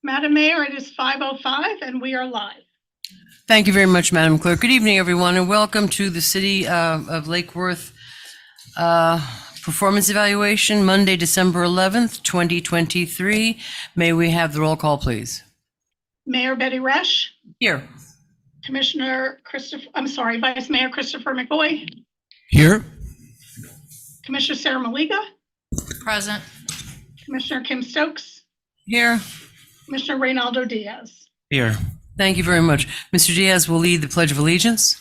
Madam Mayor, it is 5:05 and we are live. Thank you very much, Madam Clerk. Good evening, everyone, and welcome to the City of Lake Worth Performance Evaluation, Monday, December 11th, 2023. May we have the roll call, please? Mayor Betty Resch. Here. Vice Mayor Christopher McBoy. Here. Commissioner Sarah Maliga. Present. Commissioner Kim Stokes. Here. Commissioner Reynaldo Diaz. Here. Thank you very much. Mr. Diaz will lead the Pledge of Allegiance.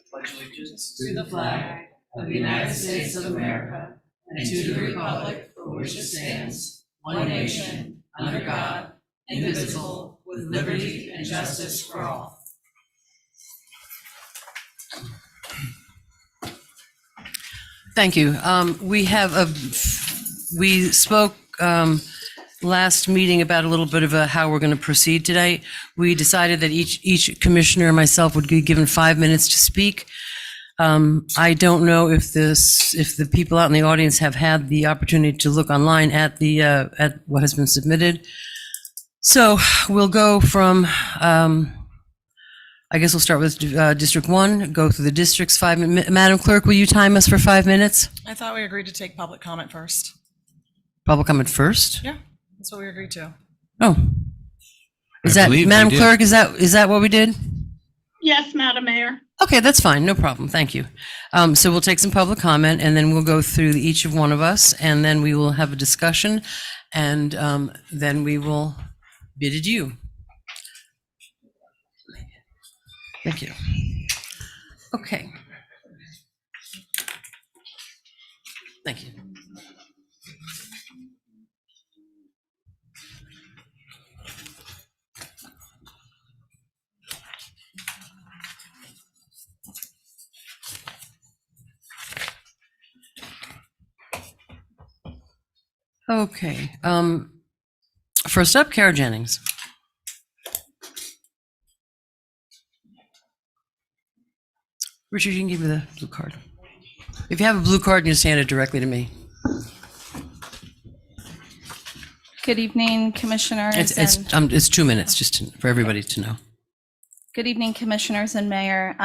Pledge allegiance to the flag of the United States of America and to the republic for which it stands, one nation, under God, indivisible, with liberty and justice for all. Thank you. We spoke last meeting about a little bit of how we're going to proceed today. We decided that each commissioner and myself would be given 5 minutes to speak. I don't know if the people out in the audience have had the opportunity to look online at what has been submitted. So we'll go from, I guess we'll start with District 1, go through the districts. Madam Clerk, will you time us for 5 minutes? I thought we agreed to take public comment first. Public comment first? Yeah, that's what we agreed to. Oh. Madam Clerk, is that what we did? Yes, Madam Mayor. Okay, that's fine, no problem, thank you. So we'll take some public comment and then we'll go through each of one of us and then we will have a discussion and then we will bid adieu. Thank you. Okay. Thank you. Okay. First up, Kara Jennings. Richard, you can give me the blue card. If you have a blue card, you just hand it directly to me. Good evening, Commissioners. It's 2 minutes, just for everybody to know. Good evening, Commissioners and Mayor.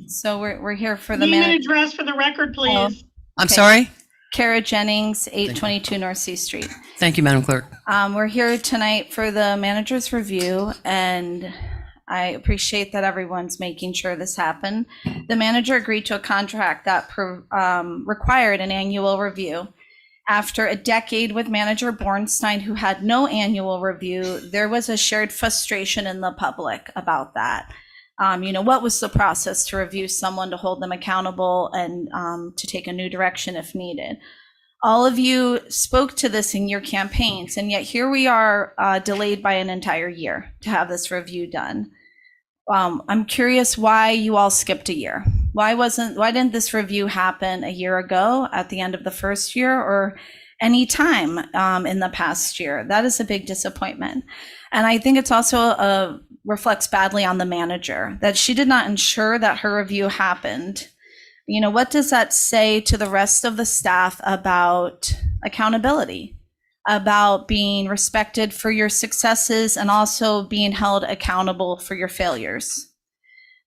So we're here for the Name and address for the record, please. I'm sorry? Kara Jennings, 822 North C Street. Thank you, Madam Clerk. We're here tonight for the manager's review, and I appreciate that everyone's making sure this happened. The manager agreed to a contract that required an annual review. After a decade with manager Bornstein, who had no annual review, there was a shared frustration in the public about that. What was the process to review someone, to hold them accountable, and to take a new direction if needed? All of you spoke to this in your campaigns, and yet here we are delayed by an entire year to have this review done. I'm curious why you all skipped a year. Why didn't this review happen a year ago at the end of the first year or any time in the past year? That is a big disappointment. And I think it's also reflects badly on the manager that she did not ensure that her review happened. What does that say to the rest of the staff about accountability, about being respected for your successes and also being held accountable for your failures?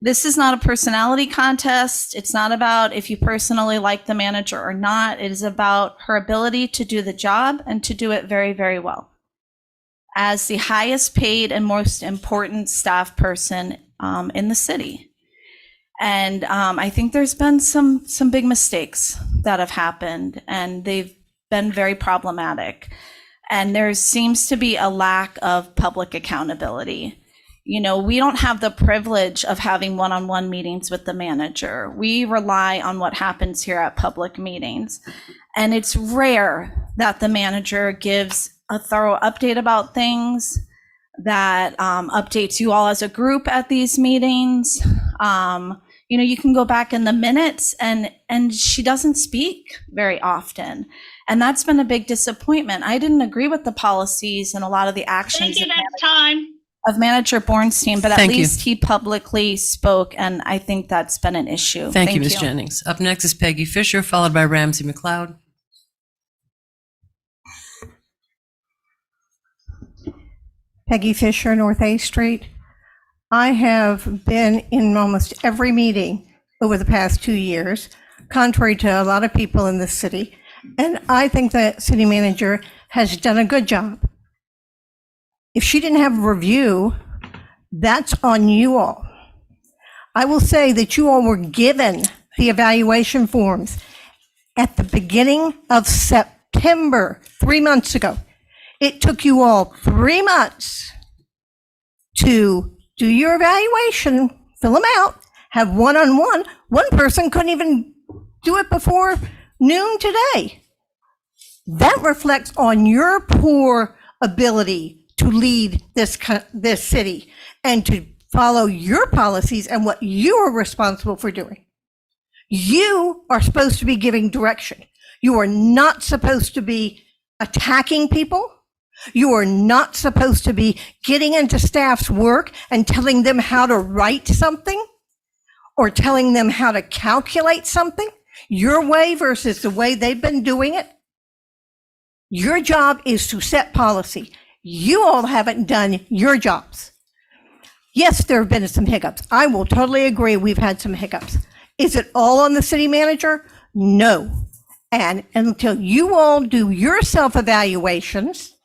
This is not a personality contest. It's not about if you personally like the manager or not. It is about her ability to do the job and to do it very, very well. As the highest paid and most important staff person in the city. And I think there's been some big mistakes that have happened, and they've been very problematic. And there seems to be a lack of public accountability. We don't have the privilege of having one-on-one meetings with the manager. We rely on what happens here at public meetings. And it's rare that the manager gives a thorough update about things, that updates you all as a group at these meetings. You can go back in the minutes and she doesn't speak very often. And that's been a big disappointment. I didn't agree with the policies and a lot of the actions Thank you, that's time. Of Manager Bornstein, but at least he publicly spoke, and I think that's been an issue. Thank you, Ms. Jennings. Up next is Peggy Fisher, followed by Ramsey McLeod. Peggy Fisher, North A Street. I have been in almost every meeting over the past 2 years, contrary to a lot of people in this city, and I think the city manager has done a good job. If she didn't have a review, that's on you all. I will say that you all were given the evaluation forms at the beginning of September, 3 months ago. It took you all 3 months to do your evaluation, fill them out, have one-on-one. One person couldn't even do it before noon today. That reflects on your poor ability to lead this city and to follow your policies and what you are responsible for doing. You are supposed to be giving direction. You are not supposed to be attacking people. You are not supposed to be getting into staff's work and telling them how to write something or telling them how to calculate something your way versus the way they've been doing it. Your job is to set policy. You all haven't done your jobs. Yes, there have been some hiccups. I will totally agree we've had some hiccups. Is it all on the city manager? No. And until you all do your self-evaluations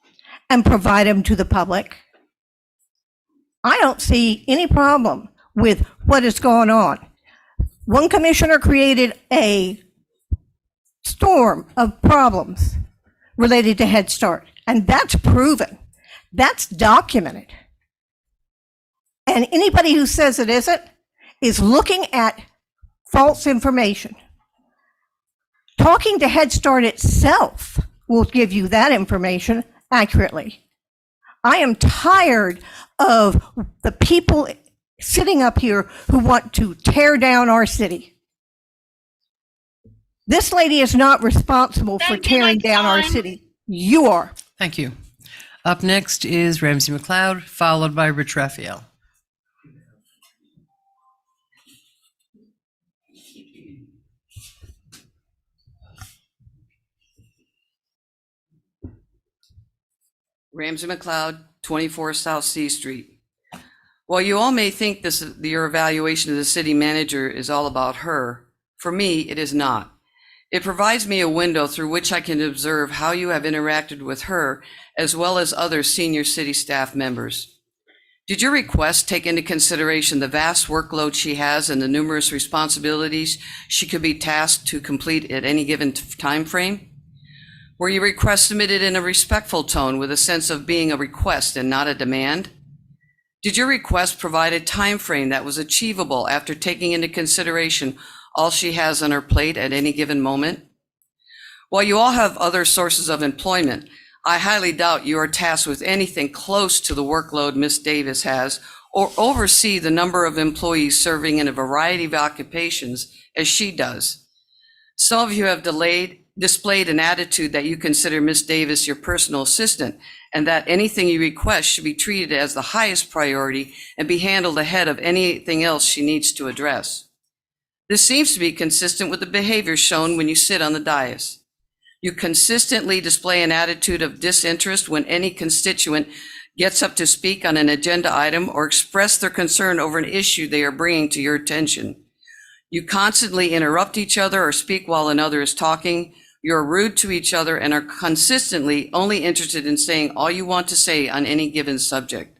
and provide them to the public, I don't see any problem with what is going on. One commissioner created a storm of problems related to Head Start, and that's proven. That's documented. And anybody who says it isn't is looking at false information. Talking to Head Start itself will give you that information accurately. I am tired of the people sitting up here who want to tear down our city. This lady is not responsible for Thank you, tearing down our time. city. You are. Thank you. Up next is Ramsey McLeod, followed by Rich Raphael. Ramsey McLeod, 24 South C Street. While you all may think your evaluation of the city manager is all about her, for me, it is not. It provides me a window through which I can observe how you have interacted with her, as well as other senior city staff members. Did your request take into consideration the vast workload she has and the numerous responsibilities she could be tasked to complete at any given time frame? Were your requests submitted in a respectful tone with a sense of being a request and not a demand? Did your request provide a time frame that was achievable after taking into consideration all she has on her plate at any given moment? While you all have other sources of employment, I highly doubt you are tasked with anything close to the workload Ms. Davis has or oversee the number of employees serving in a variety of occupations as she does. Some of you have displayed an attitude that you consider Ms. Davis your personal assistant and that anything you request should be treated as the highest priority and be handled ahead of anything else she needs to address. This seems to be consistent with the behavior shown when you sit on the dais. You consistently display an attitude of disinterest when any constituent gets up to speak on an agenda item or express their concern over an issue they are bringing to your attention. You constantly interrupt each other or speak while another is talking. You're rude to each other and are consistently only interested in saying all you want to say on any given subject.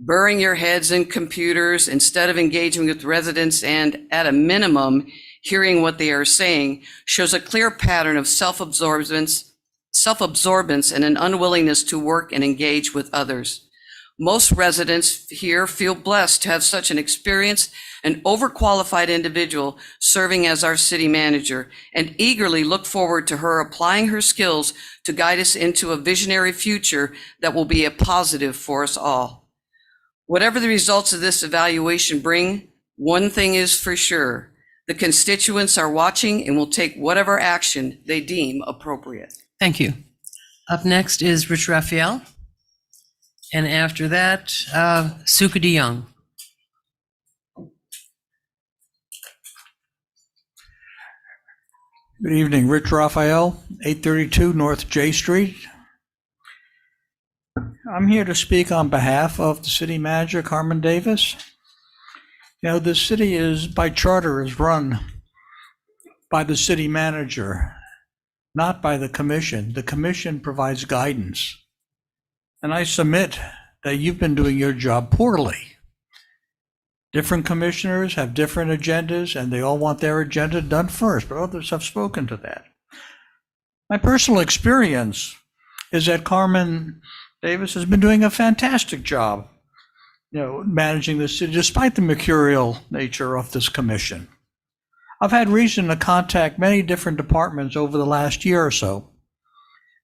Burying your heads in computers instead of engaging with residents and, at a minimum, hearing what they are saying shows a clear pattern of self-absorbance and an unwillingness to work and engage with others. Most residents here feel blessed to have such an experienced and overqualified individual serving as our city manager and eagerly look forward to her applying her skills to guide us into a visionary future that will be a positive for us all. Whatever the results of this evaluation bring, one thing is for sure: the constituents are watching and will take whatever action they deem appropriate. Thank you. Up next is Rich Raphael. And after that, Suka DeYoung. Good evening, Rich Raphael, 832 North J Street. I'm here to speak on behalf of the city manager, Carmen Davis. You know, the city is, by charter, is run by the city manager, not by the commission. The commission provides guidance. And I submit that you've been doing your job poorly. Different commissioners have different agendas, and they all want their agenda done first, but others have spoken to that. My personal experience is that Carmen Davis has been doing a fantastic job, managing the city, despite the mercurial nature of this commission. I've had reason to contact many different departments over the last year or so,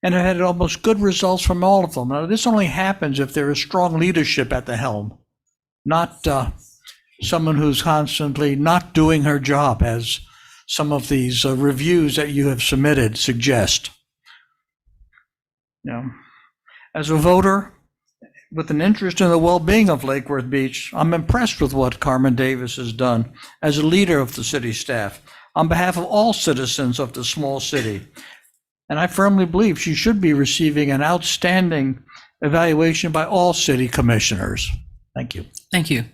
and I've had almost good results from all of them. Now, this only happens if there is strong leadership at the helm, not someone who's constantly not doing her job, as some of these reviews that you have submitted suggest. As a voter with an interest in the well-being of Lake Worth Beach, I'm impressed with what Carmen Davis has done as a leader of the city staff on behalf of all citizens of the small city. And I firmly believe she should be receiving an outstanding evaluation by all city commissioners. Thank you. Thank you.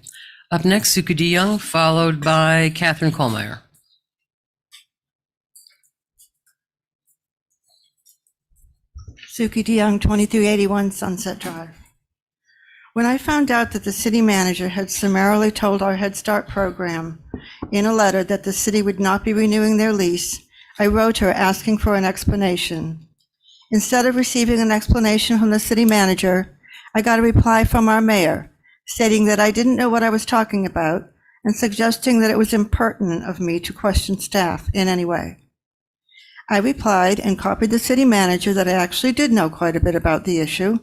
Up next, Suku DeYoung, followed by Catherine Kohlmeyer. Suki DeYoung, 2381 Sunset Drive. When I found out that the city manager had summarily told our Head Start program in a letter that the city would not be renewing their lease, I wrote her asking for an explanation. Instead of receiving an explanation from the city manager, I got a reply from our mayor stating that I didn't know what I was talking about and suggesting that it was impertinent of me to question staff in any way. I replied and copied the city manager that I actually did know quite a bit about the issue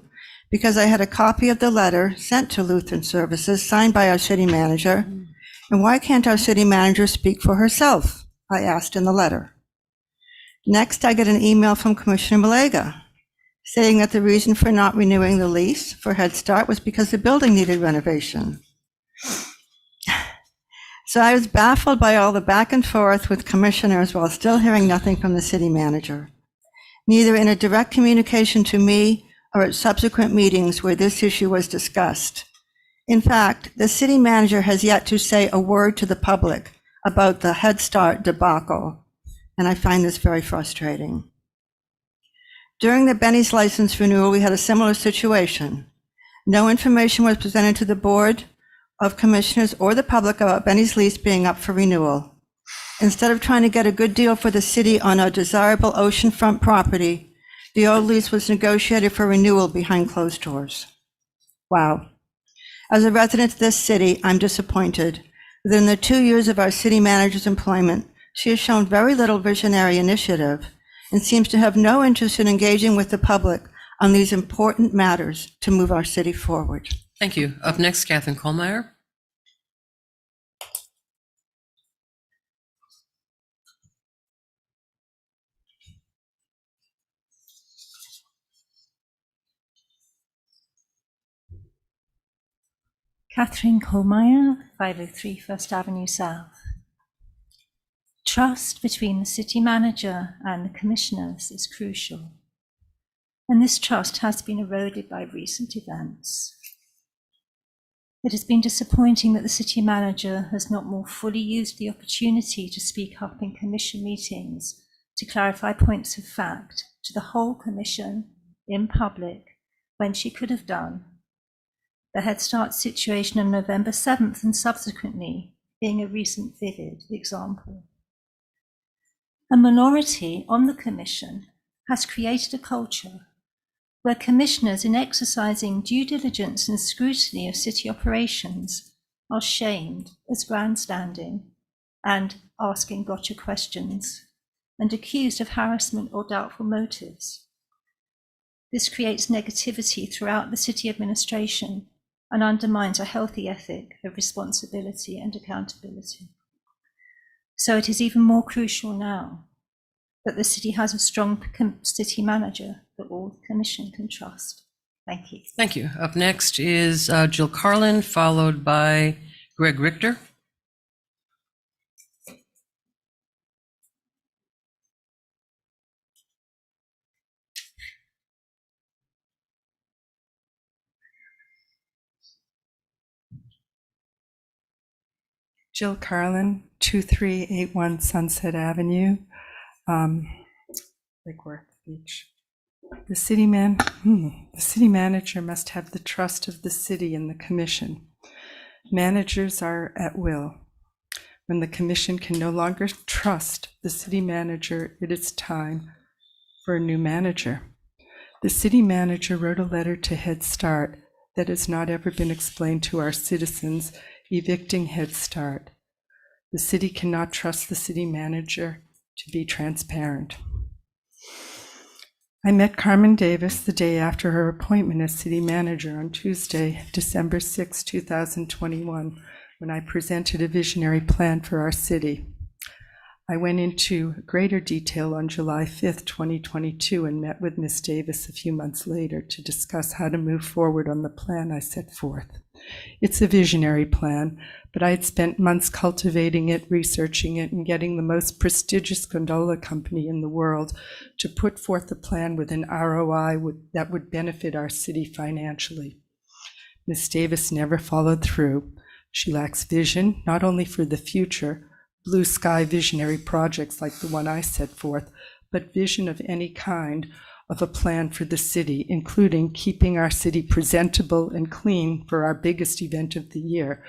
because I had a copy of the letter sent to Lutheran Services signed by our city manager. And why can't our city manager speak for herself? I asked in the letter. Next, I get an email from Commissioner Malega saying that the reason for not renewing the lease for Head Start was because the building needed renovation. So I was baffled by all the back and forth with commissioners while still hearing nothing from the city manager, neither in a direct communication to me or at subsequent meetings where this issue was discussed. In fact, the city manager has yet to say a word to the public about the Head Start debacle, and I find this very frustrating. During the Benny's license renewal, we had a similar situation. No information was presented to the Board of Commissioners or the public about Benny's lease being up for renewal. Instead of trying to get a good deal for the city on a desirable oceanfront property, the old lease was negotiated for renewal behind closed doors. Wow. As a resident of this city, I'm disappointed. Within the 2 years of our city manager's employment, she has shown very little visionary initiative and seems to have no interest in engaging with the public on these important matters to move our city forward. Thank you. Up next, Catherine Kohlmeyer. Catherine Kohlmeyer, 503 First Avenue South. Trust between the city manager and the commissioners is crucial, and this trust has been eroded by recent events. It has been disappointing that the city manager has not more fully used the opportunity to speak up in commission meetings to clarify points of fact to the whole commission in public when she could have done. The Head Start situation on November 7th and subsequently being a recent vivid example. A minority on the commission has created a culture where commissioners, in exercising due diligence and scrutiny of city operations, are shamed as grandstanding and asking gotcha questions and accused of harassment or doubtful motives. This creates negativity throughout the city administration and undermines a healthy ethic of responsibility and accountability. So it is even more crucial now that the city has a strong city manager that all the commission can trust. Thank you. Thank you. Up next is Jill Carlin, followed by Greg Richter. Jill Carlin, 2381 Sunset Avenue, Lake Worth Beach. The city manager must have the trust of the city and the commission. Managers are at will. When the commission can no longer trust the city manager, it is time for a new manager. The city manager wrote a letter to Head Start that has not ever been explained to our citizens, evicting Head Start. The city cannot trust the city manager to be transparent. I met Carmen Davis the day after her appointment as city manager on Tuesday, December 6, 2021, when I presented a visionary plan for our city. I went into greater detail on July 5th, 2022, and met with Ms. Davis a few months later to discuss how to move forward on the plan I set forth. It's a visionary plan, but I had spent months cultivating it, researching it, and getting the most prestigious gondola company in the world to put forth a plan with an ROI that would benefit our city financially. Ms. Davis never followed through. She lacks vision, not only for the future, blue sky visionary projects like the one I set forth, but vision of any kind of a plan for the city, including keeping our city presentable and clean for our biggest event of the year,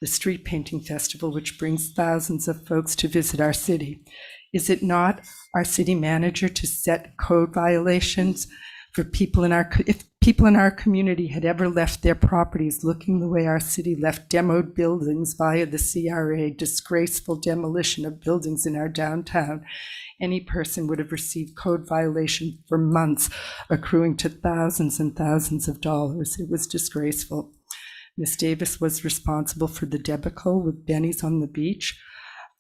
the Street Painting Festival, which brings thousands of folks to visit our city. Is it not our city manager to set code violations for people in our, if people in our community had ever left their properties looking the way our city left demoed buildings via the CRA, disgraceful demolition of buildings in our downtown, any person would have received code violation for months, accruing to thousands and thousands of dollars. It was disgraceful. Ms. Davis was responsible for the debacle with Benny's on the beach.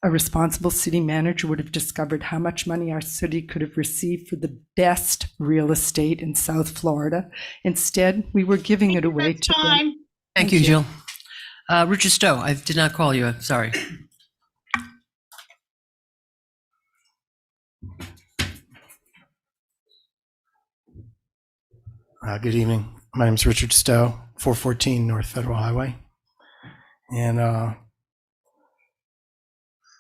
A responsible city manager would have discovered how much money our city could have received for the best real estate in South Florida. Instead, we were giving it away That's to them. time. Thank you, Jill. Richard Stowe, I did not call you. I'm sorry. Good evening. My name is Richard Stowe, 414 North Federal Highway. And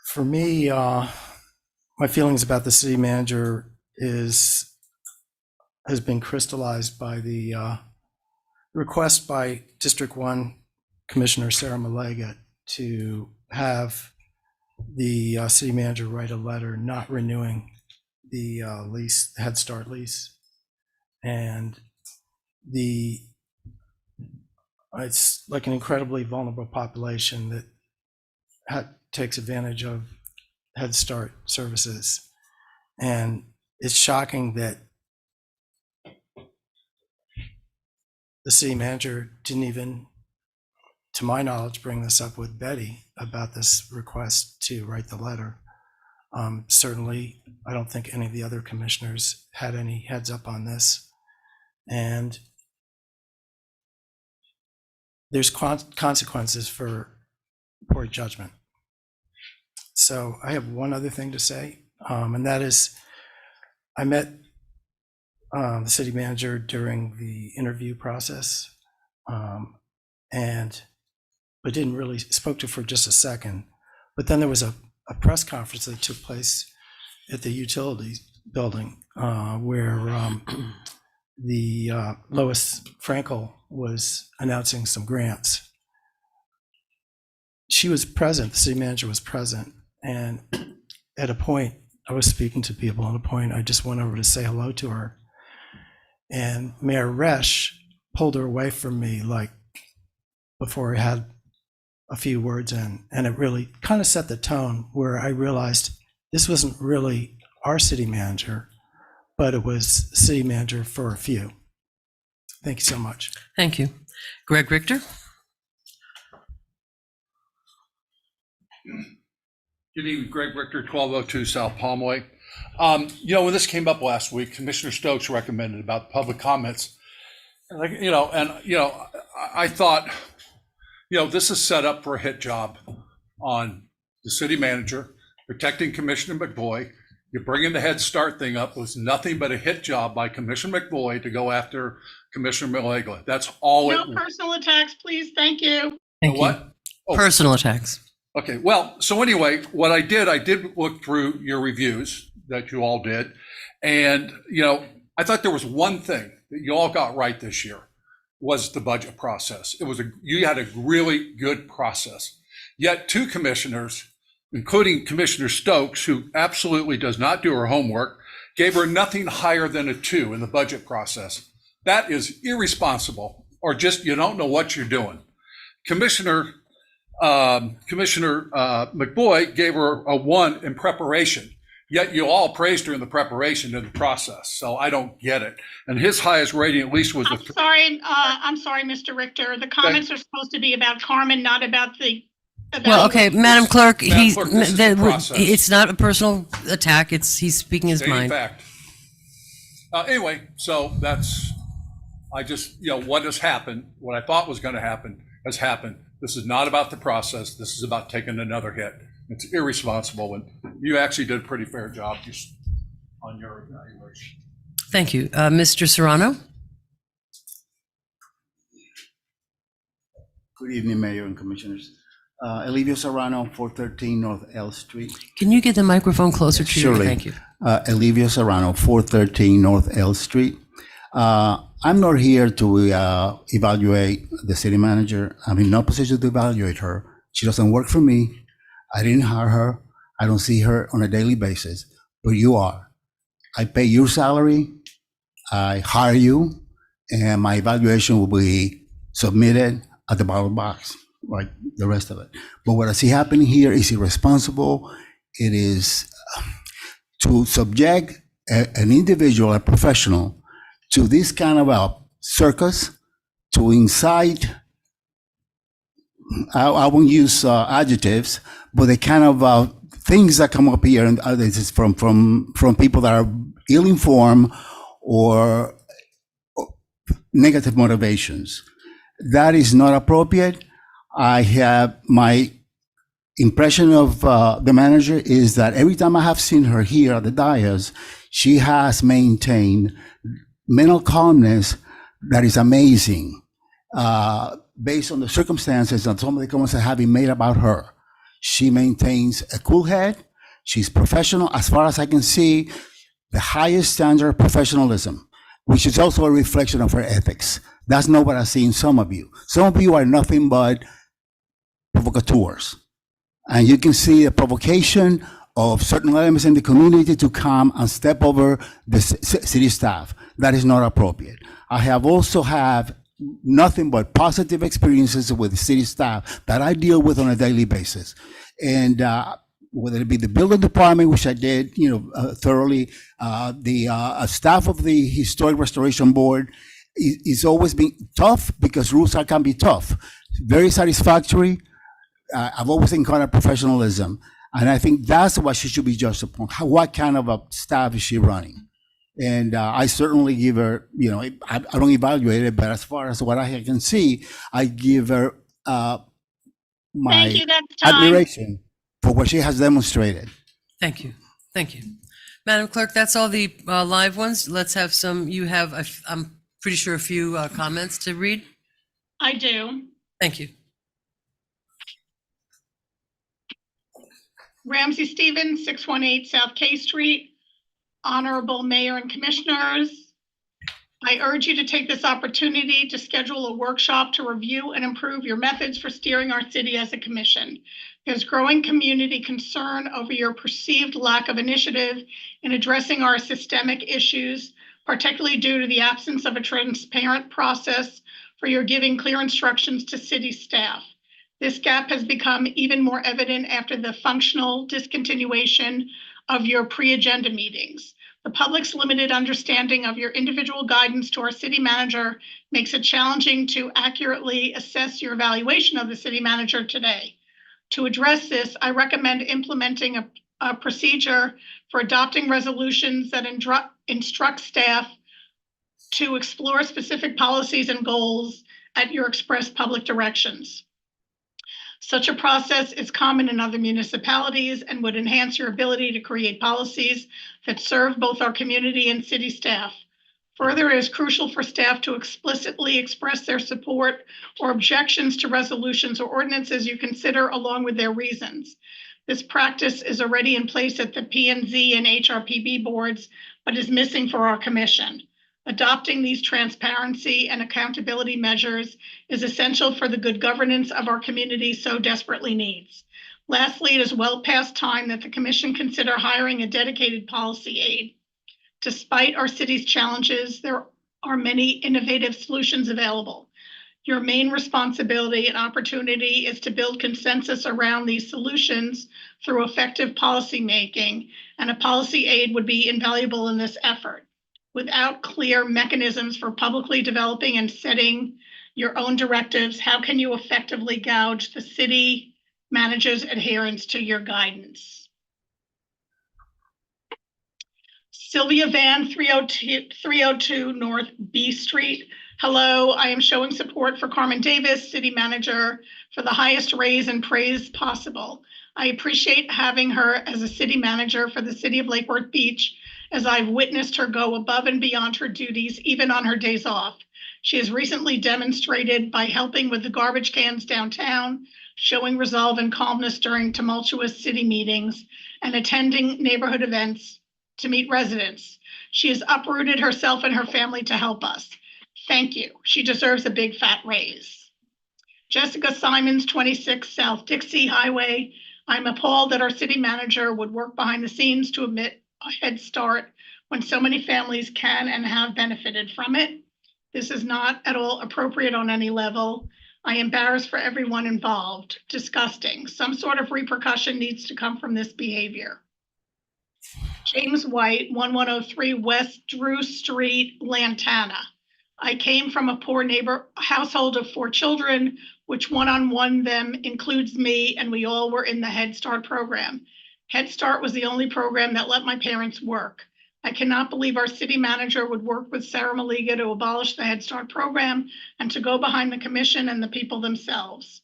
for me, my feelings about the city manager has been crystallized by the request by District 1 Commissioner Sarah Malega to have the city manager write a letter not renewing the lease, Head Start lease. And it's like an incredibly vulnerable population that takes advantage of Head Start services. And it's shocking that the city manager didn't even, to my knowledge, bring this up with Betty about this request to write the letter. Certainly, I don't think any of the other commissioners had any heads up on this. And there's consequences for poor judgment. So I have one other thing to say, and that is I met the city manager during the interview process, and but didn't really spoke to her for just a second. But then there was a press conference that took place at the utilities building where the Lois Frankel was announcing some grants. She was present, the city manager was present, and at a point, I was speaking to people, at a point, I just went over to say hello to her. And Mayor Resch pulled her away from me, like, before I had a few words in, and it really kind of set the tone where I realized this wasn't really our city manager, but it was city manager for a few. Thank you so much. Thank you. Greg Richter? Good evening, Greg Richter, 1202 South Palmway. When this came up last week, Commissioner Stokes recommended about public comments. I thought, this is set up for a hit job on the city manager, protecting Commissioner McBoy. You're bringing the Head Start thing up. It was nothing but a hit job by Commissioner McBoy to go after Commissioner Malega. That's all No personal attacks, please. Thank you. Thank you. What? Oh, Personal attacks. Okay, well, so anyway, what I did look through your reviews that you all did. And, I thought there was one thing that you all got right this year was the budget process. You had a really good process. Yet two commissioners, including Commissioner Stokes, who absolutely does not do her homework, gave her nothing higher than a 2 in the budget process. That is irresponsible, or just you don't know what you're doing. Commissioner McBoy gave her a 1 in preparation, yet you all praised her in the preparation in the process. So I don't get it. And his highest rating at least was a I'm sorry, Mr. Richter. The comments are supposed to be about Carmen, not about the. Well, okay, Madam Clerk, Madam Clerk, this is the process. it's not a personal attack. He's speaking his stating mind. fact. Anyway, so I just, what has happened, what I thought was going to happen has happened. This is not about the process. This is about taking another hit. It's irresponsible, and you actually did a pretty fair job just on your evaluation. Thank you. Mr. Serrano? Good evening, Mayor and Commissioners. Elivio Serrano, 413 North L Street. Can you get the microphone closer to you? Surely. Thank you. Elivio Serrano, 413 North L Street. I'm not here to evaluate the city manager. I'm in no position to evaluate her. She doesn't work for me. I didn't hire her. I don't see her on a daily basis, but you are. I pay your salary. I hire you, and my evaluation will be submitted at the ballot box, like the rest of it. But what I see happening here is irresponsible. It is to subject an individual, a professional, to this kind of a circus, to incite, I won't use adjectives, but the kind of things that come up here, and this is from people that are ill-informed or negative motivations. That is not appropriate. I have my impression of the manager is that every time I have seen her here at the dais, she has maintained mental calmness that is amazing, based on the circumstances and some of the comments that have been made about her. She maintains a cool head. She's professional. As far as I can see, the highest standard of professionalism, which is also a reflection of her ethics. That's not what I see in some of you. Some of you are nothing but provocateurs. And you can see the provocation of certain elements in the community to come and step over the city staff. That is not appropriate. I have also had nothing but positive experiences with the city staff that I deal with on a daily basis. And whether it be the building department, which I did, thoroughly, the staff of the Historic Restoration Board is always been tough because rules can be tough. Very satisfactory. I've always encountered professionalism. And I think that's what she should be judged upon. What kind of a staff is she running? And I certainly give her, I don't evaluate it, but as far as what I can see, I give her my Thank you, that's time. admiration for what she has demonstrated. Thank you. Thank you. Madam Clerk, that's all the live ones. Let's have some, I'm pretty sure a few comments to read. I do. Thank you. Ramsey Stevens, 618 South K Street. Honorable Mayor and Commissioners, I urge you to take this opportunity to schedule a workshop to review and improve your methods for steering our city as a commission. There's growing community concern over your perceived lack of initiative in addressing our systemic issues, particularly due to the absence of a transparent process for your giving clear instructions to city staff. This gap has become even more evident after the functional discontinuation of your pre-agenda meetings. The public's limited understanding of your individual guidance to our city manager makes it challenging to accurately assess your evaluation of the city manager today. To address this, I recommend implementing a procedure for adopting resolutions that instruct staff to explore specific policies and goals at your express public directions. Such a process is common in other municipalities and would enhance your ability to create policies that serve both our community and city staff. Further, it is crucial for staff to explicitly express their support or objections to resolutions or ordinances you consider along with their reasons. This practice is already in place at the P&Z and HRPB boards, but is missing for our commission. Adopting these transparency and accountability measures is essential for the good governance of our community so desperately needs. Lastly, it is well past time that the commission consider hiring a dedicated policy aide. Despite our city's challenges, there are many innovative solutions available. Your main responsibility and opportunity is to build consensus around these solutions through effective policy making, and a policy aide would be invaluable in this effort. Without clear mechanisms for publicly developing and setting your own directives, how can you effectively gauge the city manager's adherence to your guidance? Sylvia Van, 302 North B Street. Hello, I am showing support for Carmen Davis, city manager, for the highest raise and praise possible. I appreciate having her as a city manager for the city of Lake Worth Beach, as I've witnessed her go above and beyond her duties, even on her days off. She has recently demonstrated by helping with the garbage cans downtown, showing resolve and calmness during tumultuous city meetings, and attending neighborhood events to meet residents. She has uprooted herself and her family to help us. Thank you. She deserves a big fat raise. Jessica Simons, 26 South Dixie Highway. I'm appalled that our city manager would work behind the scenes to omit a Head Start when so many families can and have benefited from it. This is not at all appropriate on any level. I am embarrassed for everyone involved. Disgusting. Some sort of repercussion needs to come from this behavior. James White, 1103 West Drew Street, Lantana. I came from a poor household of 4 children, which one-on-one them includes me, and we all were in the Head Start program. Head Start was the only program that let my parents work. I cannot believe our city manager would work with Sarah Maliga to abolish the Head Start program and to go behind the commission and the people themselves.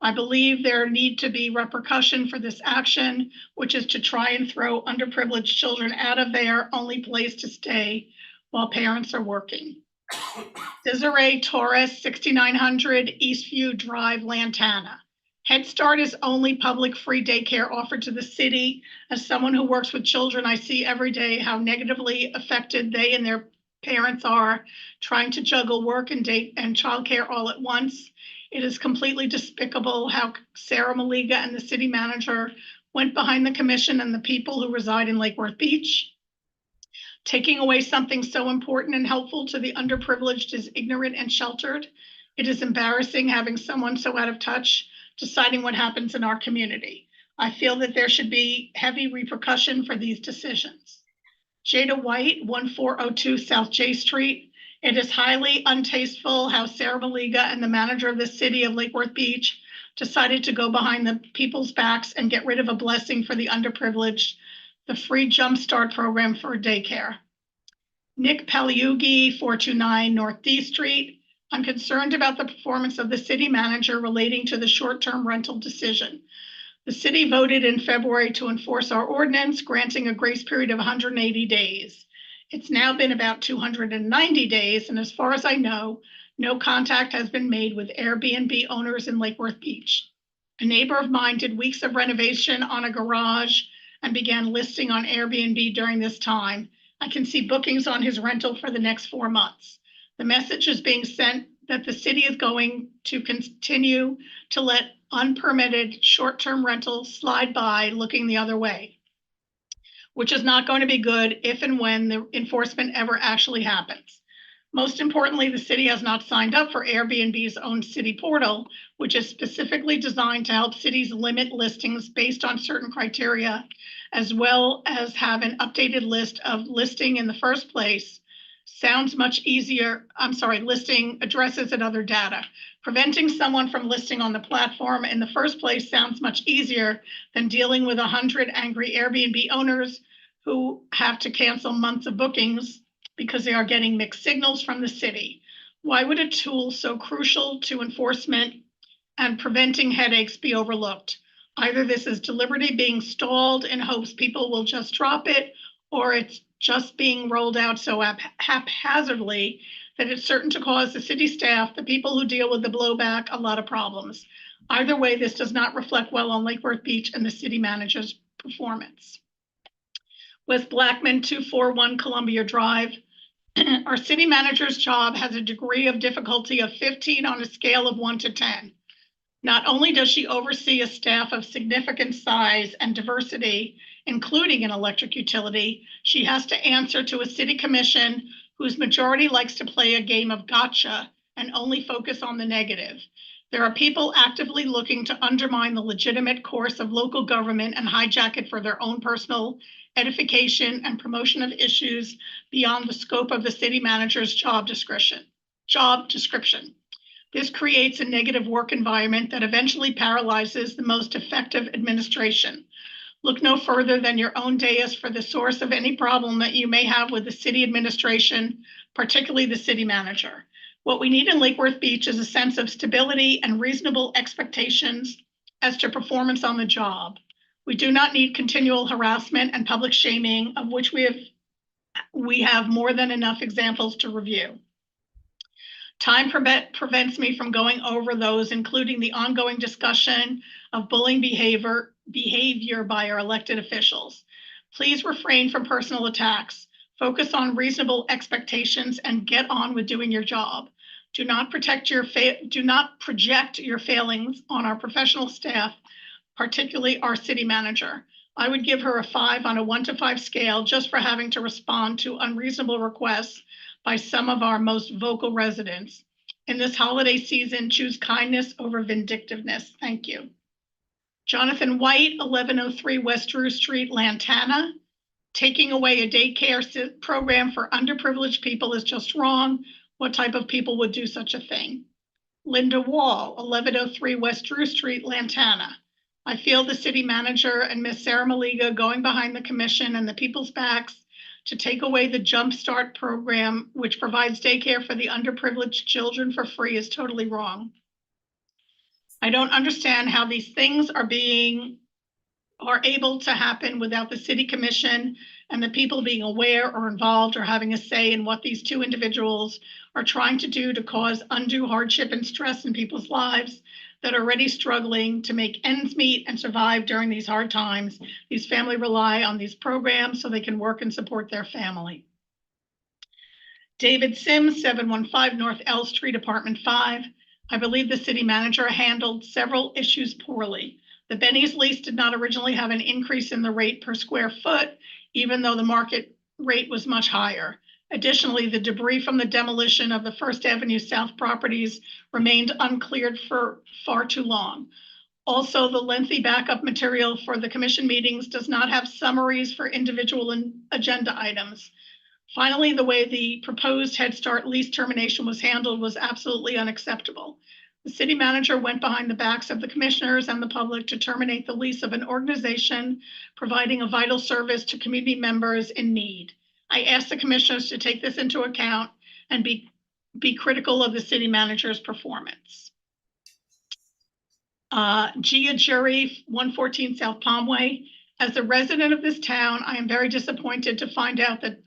I believe there need to be repercussion for this action, which is to try and throw underprivileged children out of their only place to stay while parents are working. Desiree Torres, 6900 Eastview Drive, Lantana. Head Start is only public free daycare offered to the city. As someone who works with children, I see every day how negatively affected they and their parents are trying to juggle work and childcare all at once. It is completely despicable how Sarah Maliga and the city manager went behind the commission and the people who reside in Lake Worth Beach. Taking away something so important and helpful to the underprivileged is ignorant and sheltered. It is embarrassing having someone so out of touch deciding what happens in our community. I feel that there should be heavy repercussion for these decisions. Jada White, 1402 South J Street. It is highly untasteful how Sarah Maliga and the manager of the city of Lake Worth Beach decided to go behind the people's backs and get rid of a blessing for the underprivileged, the free Jump Start program for daycare. Nick Paliugi, 429 North D Street. I'm concerned about the performance of the city manager relating to the short-term rental decision. The city voted in February to enforce our ordinance, granting a grace period of 180 days. It's now been about 290 days, and as far as I know, no contact has been made with Airbnb owners in Lake Worth Beach. A neighbor of mine did weeks of renovation on a garage and began listing on Airbnb during this time. I can see bookings on his rental for the next 4 months. The message is being sent that the city is going to continue to let unpermitted short-term rentals slide by looking the other way, which is not going to be good if and when the enforcement ever actually happens. Most importantly, the city has not signed up for Airbnb's own city portal, which is specifically designed to help cities limit listings based on certain criteria, as well as have an updated list of listing in the first place. Sounds much easier, listing addresses and other data. Preventing someone from listing on the platform in the first place sounds much easier than dealing with 100 angry Airbnb owners who have to cancel months of bookings because they are getting mixed signals from the city. Why would a tool so crucial to enforcement and preventing headaches be overlooked? Either this is deliberately being stalled in hopes people will just drop it, or it's just being rolled out so haphazardly that it's certain to cause the city staff, the people who deal with the blowback, a lot of problems. Either way, this does not reflect well on Lake Worth Beach and the city manager's performance. Wes Blackman, 241 Columbia Drive. Our city manager's job has a degree of difficulty of 15 on a scale of 1 to 10. Not only does she oversee a staff of significant size and diversity, including an electric utility, she has to answer to a city commission whose majority likes to play a game of gotcha and only focus on the negative. There are people actively looking to undermine the legitimate course of local government and hijack it for their own personal edification and promotion of issues beyond the scope of the city manager's job description. This creates a negative work environment that eventually paralyzes the most effective administration. Look no further than your own dais for the source of any problem that you may have with the city administration, particularly the city manager. What we need in Lake Worth Beach is a sense of stability and reasonable expectations as to performance on the job. We do not need continual harassment and public shaming, of which we have more than enough examples to review. Time prevents me from going over those, including the ongoing discussion of bullying behavior by our elected officials. Please refrain from personal attacks. Focus on reasonable expectations and get on with doing your job. Do not project your failings on our professional staff, particularly our city manager. I would give her a 5 on a 1 to 5 scale just for having to respond to unreasonable requests by some of our most vocal residents. In this holiday season, choose kindness over vindictiveness. Thank you. Jonathan White, 1103 West Drew Street, Lantana. Taking away a daycare program for underprivileged people is just wrong. What type of people would do such a thing? Linda Wall, 1103 West Drew Street, Lantana. I feel the city manager and Miss Sarah Maliga going behind the commission and the people's backs to take away the Jump Start program, which provides daycare for the underprivileged children for free, is totally wrong. I don't understand how these things are able to happen without the city commission and the people being aware or involved or having a say in what these two individuals are trying to do to cause undue hardship and stress in people's lives that are already struggling to make ends meet and survive during these hard times. These families rely on these programs so they can work and support their family. David Sims, 715 North L Street, Apartment 5. I believe the city manager handled several issues poorly. The Benny's lease did not originally have an increase in the rate per square foot, even though the market rate was much higher. Additionally, the debris from the demolition of the First Avenue South properties remained uncleared for far too long. Also, the lengthy backup material for the commission meetings does not have summaries for individual agenda items. Finally, the way the proposed Head Start lease termination was handled was absolutely unacceptable. The city manager went behind the backs of the commissioners and the public to terminate the lease of an organization providing a vital service to community members in need. I asked the commissioners to take this into account and be critical of the city manager's performance. Gia Jury, 114 South Palmway. As a resident of this town, I am very disappointed to find out that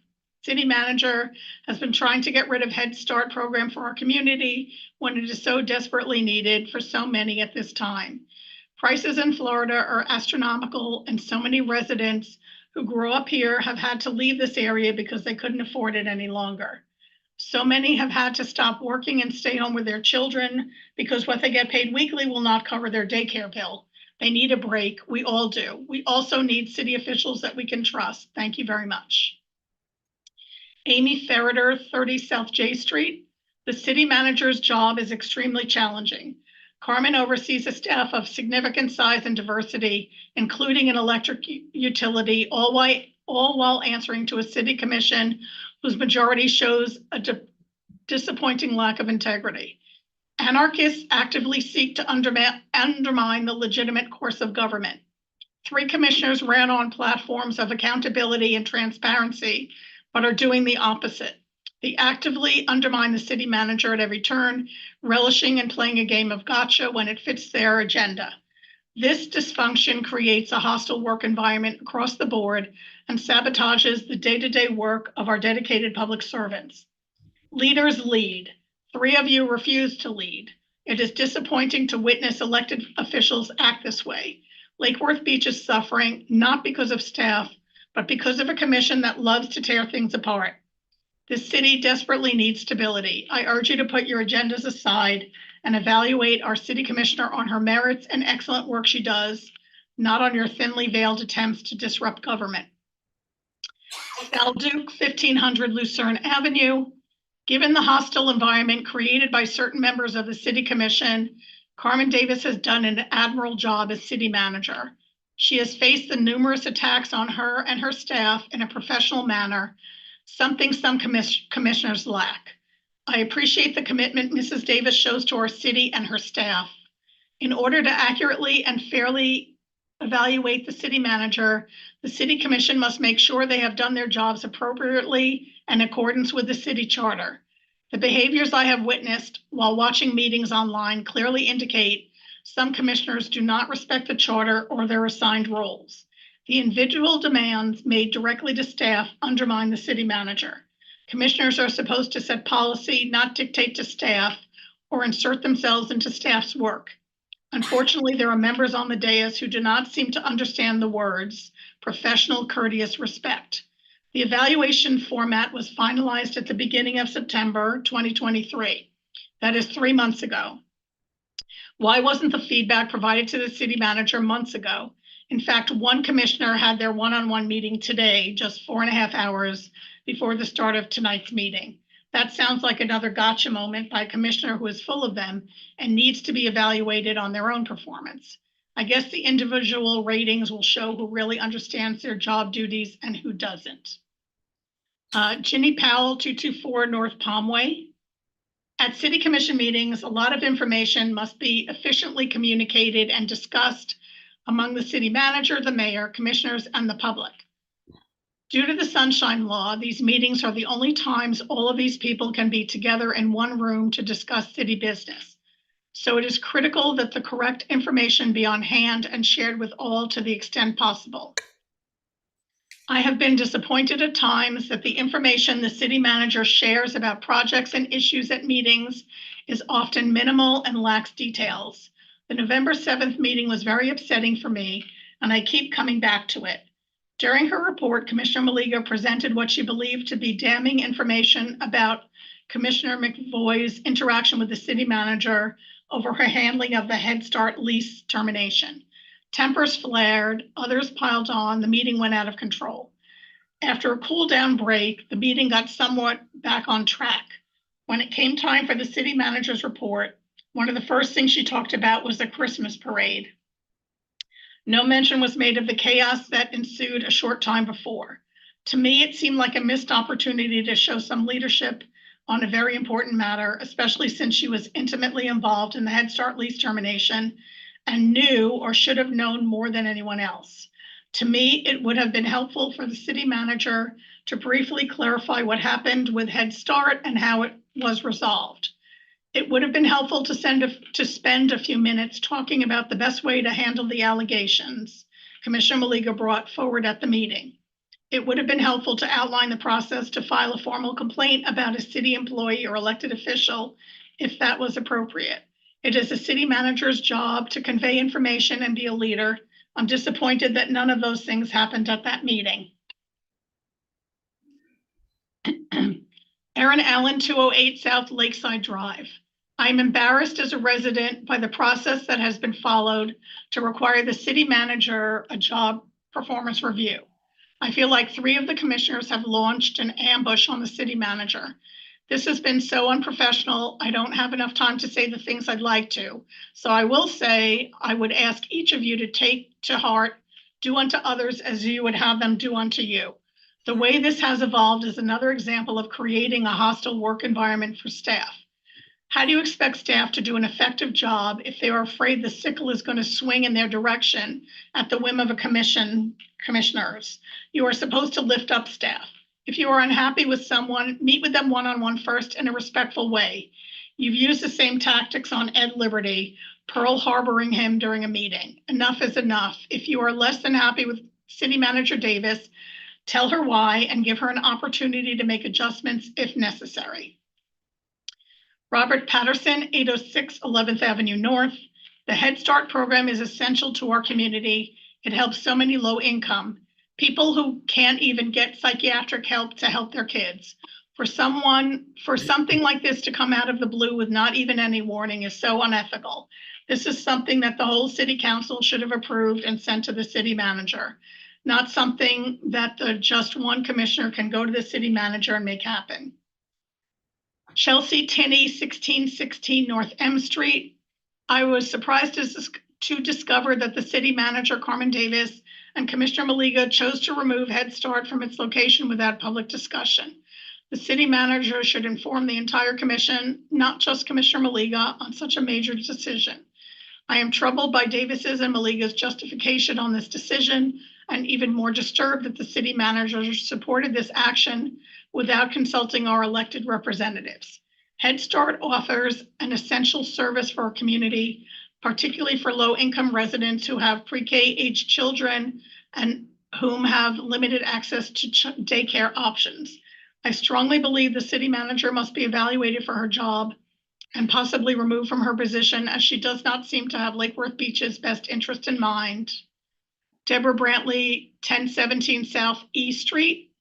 city manager has been trying to get rid of Head Start program for our community when it is so desperately needed for so many at this time. Prices in Florida are astronomical, and so many residents who grew up here have had to leave this area because they couldn't afford it any longer. So many have had to stop working and stay home with their children because what they get paid weekly will not cover their daycare bill. They need a break. We all do. We also need city officials that we can trust. Thank you very much. Amy Ferreter, 30 South J Street. The city manager's job is extremely challenging. Carmen oversees a staff of significant size and diversity, including an electric utility, all while answering to a city commission whose majority shows a disappointing lack of integrity. Anarchists actively seek to undermine the legitimate course of government. 3 commissioners ran on platforms of accountability and transparency, but are doing the opposite. They actively undermine the city manager at every turn, relishing in playing a game of gotcha when it fits their agenda. This dysfunction creates a hostile work environment across the board and sabotages the day-to-day work of our dedicated public servants. Leaders lead. 3 of you refuse to lead. It is disappointing to witness elected officials act this way. Lake Worth Beach is suffering not because of staff, but because of a commission that loves to tear things apart. This city desperately needs stability. I urge you to put your agendas aside and evaluate our city commissioner on her merits and excellent work she does, not on your thinly veiled attempts to disrupt government. Val Duke, 1500 Lucerne Avenue. Given the hostile environment created by certain members of the city commission, Carmen Davis has done an admirable job as city manager. She has faced the numerous attacks on her and her staff in a professional manner, something some commissioners lack. I appreciate the commitment Mrs. Davis shows to our city and her staff. In order to accurately and fairly evaluate the city manager, the city commission must make sure they have done their jobs appropriately in accordance with the city charter. The behaviors I have witnessed while watching meetings online clearly indicate some commissioners do not respect the charter or their assigned roles. The individual demands made directly to staff undermine the city manager. Commissioners are supposed to set policy, not dictate to staff or insert themselves into staff's work. Unfortunately, there are members on the dais who do not seem to understand the words professional, courteous, respect. The evaluation format was finalized at the beginning of September 2023. That is 3 months ago. Why wasn't the feedback provided to the city manager months ago? In fact, one commissioner had their one-on-one meeting today, just 4.5 hours before the start of tonight's meeting. That sounds like another gotcha moment by a commissioner who is full of them and needs to be evaluated on their own performance. I guess the individual ratings will show who really understands their job duties and who doesn't. Ginny Powell, 224 North Palmway. At city commission meetings, a lot of information must be efficiently communicated and discussed among the city manager, the mayor, commissioners, and the public. Due to the Sunshine Law, these meetings are the only times all of these people can be together in one room to discuss city business. So it is critical that the correct information be on hand and shared with all to the extent possible. I have been disappointed at times that the information the city manager shares about projects and issues at meetings is often minimal and lacks details. The November 7th meeting was very upsetting for me, and I keep coming back to it. During her report, Commissioner Maliga presented what she believed to be damning information about Commissioner McVoy's interaction with the city manager over her handling of the Head Start lease termination. Tempers flared, others piled on, the meeting went out of control. After a cool down break, the meeting got somewhat back on track. When it came time for the city manager's report, one of the first things she talked about was the Christmas parade. No mention was made of the chaos that ensued a short time before. To me, it seemed like a missed opportunity to show some leadership on a very important matter, especially since she was intimately involved in the Head Start lease termination and knew or should have known more than anyone else. To me, it would have been helpful for the city manager to briefly clarify what happened with Head Start and how it was resolved. It would have been helpful to spend a few minutes talking about the best way to handle the allegations Commissioner Maliga brought forward at the meeting. It would have been helpful to outline the process to file a formal complaint about a city employee or elected official if that was appropriate. It is the city manager's job to convey information and be a leader. I'm disappointed that none of those things happened at that meeting. Erin Allen, 208 South Lakeside Drive. I'm embarrassed as a resident by the process that has been followed to require the city manager a job performance review. I feel like 3 of the commissioners have launched an ambush on the city manager. This has been so unprofessional. I don't have enough time to say the things I'd like to. So I will say, I would ask each of you to take to heart, do unto others as you would have them do unto you. The way this has evolved is another example of creating a hostile work environment for staff. How do you expect staff to do an effective job if they are afraid the sickle is going to swing in their direction at the whim of a commissioners? You are supposed to lift up staff. If you are unhappy with someone, meet with them one-on-one first in a respectful way. You've used the same tactics on Ed Liberty, Pearl harboring him during a meeting. Enough is enough. If you are less than happy with City Manager Davis, tell her why and give her an opportunity to make adjustments if necessary. Robert Patterson, 806 11th Avenue North. The Head Start program is essential to our community. It helps so many low income people who can't even get psychiatric help to help their kids. For something like this to come out of the blue with not even any warning is so unethical. This is something that the whole city council should have approved and sent to the city manager, not something that just one commissioner can go to the city manager and make happen. Chelsea Tinney, 1616 North M Street. I was surprised to discover that the city manager, Carmen Davis, and Commissioner Maliga chose to remove Head Start from its location without public discussion. The city manager should inform the entire commission, not just Commissioner Maliga, on such a major decision. I am troubled by Davis's and Maliga's justification on this decision, and even more disturbed that the city manager supported this action without consulting our elected representatives. Head Start offers an essential service for our community, particularly for low-income residents who have pre-K age children and whom have limited access to daycare options. I strongly believe the city manager must be evaluated for her job and possibly removed from her position, as she does not seem to have Lake Worth Beach's best interest in mind. Deborah Brantley, 1017 South E Street.